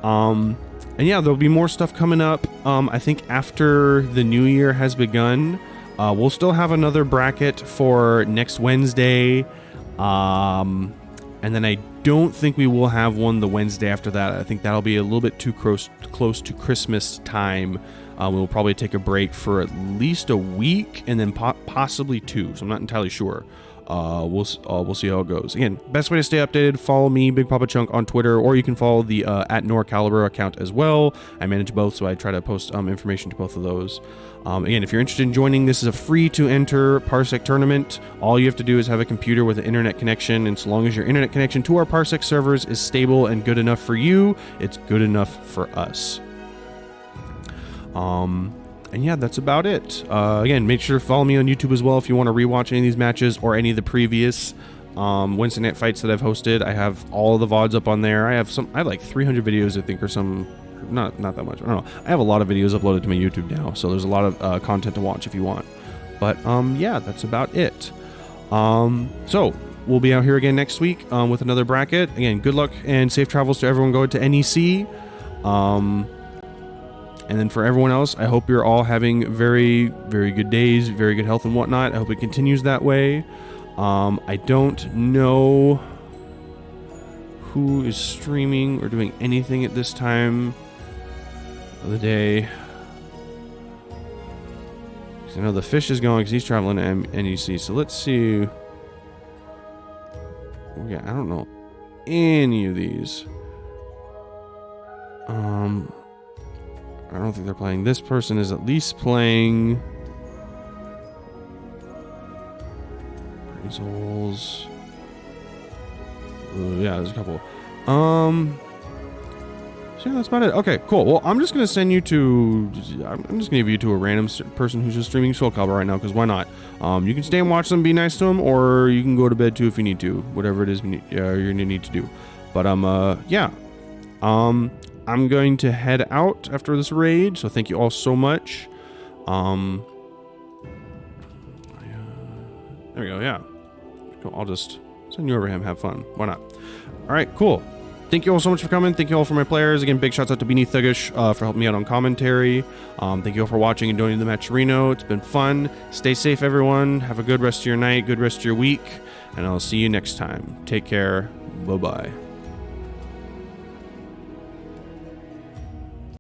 And yeah, there'll be more stuff coming up. I think after the new year has begun, we'll still have another bracket for next Wednesday. And then I don't think we will have one the Wednesday after that. I think that'll be a little bit too close to Christmas time. We'll probably take a break for at least a week and then possibly 2. So I'm not entirely sure. We'll see how it goes. Again, best way to stay updated, follow me, Bigpapachunk, on Twitter, or you can follow the at NorCalibur account as well. I manage both, so I try to post information to both of those. Again, if you're interested in joining, this is a free-to-enter Parsec tournament. All you have to do is have a computer with an internet connection, and so long as your internet connection to our Parsec servers is stable and good enough for you, it's good enough for us. And yeah, that's about it. Again, make sure to follow me on YouTube as well if you want to rewatch any of these matches or any of the previous Wednesday night fights that I've hosted. I have all of the VODs up on there. I have like 300 videos, I think, or some. Not that much. I don't know. I have a lot of videos uploaded to my YouTube now, so there's a lot of content to watch if you want. But yeah, that's about it. So we'll be out here again next week with another bracket. Again, good luck and safe travels to everyone going to NEC. And then for everyone else, I hope you're all having very, very good days, very good health and whatnot. I hope it continues that way. I don't know who is streaming or doing anything at this time of the day. I know the fish is going because he's traveling to NEC. So let's see. Yeah, I don't know any of these. I don't think they're playing. This person is at least playing. Appraisals. Yeah, there's a couple. So yeah, that's about it. Okay, cool. Well, I'm just gonna send you to. I'm just gonna give you to a random person who's just streaming SoulCalibur right now, because why not? You can stay and watch them, be nice to them, or you can go to bed too if you need to. Whatever it is you're gonna need to do. But yeah. I'm going to head out after this raid. So thank you all so much. There we go. Yeah. Cool. I'll just send you over him. Have fun. Why not? All right. Cool. Thank you all so much for coming. Thank you all for my players. Again, big shouts out to BeanieThuggish for helping me out on commentary. Thank you all for watching and donating the Matcherino. It's been fun. Stay safe, everyone. Have a good rest of your night, good rest of your week, and I'll see you next time. Take care. Bye-bye.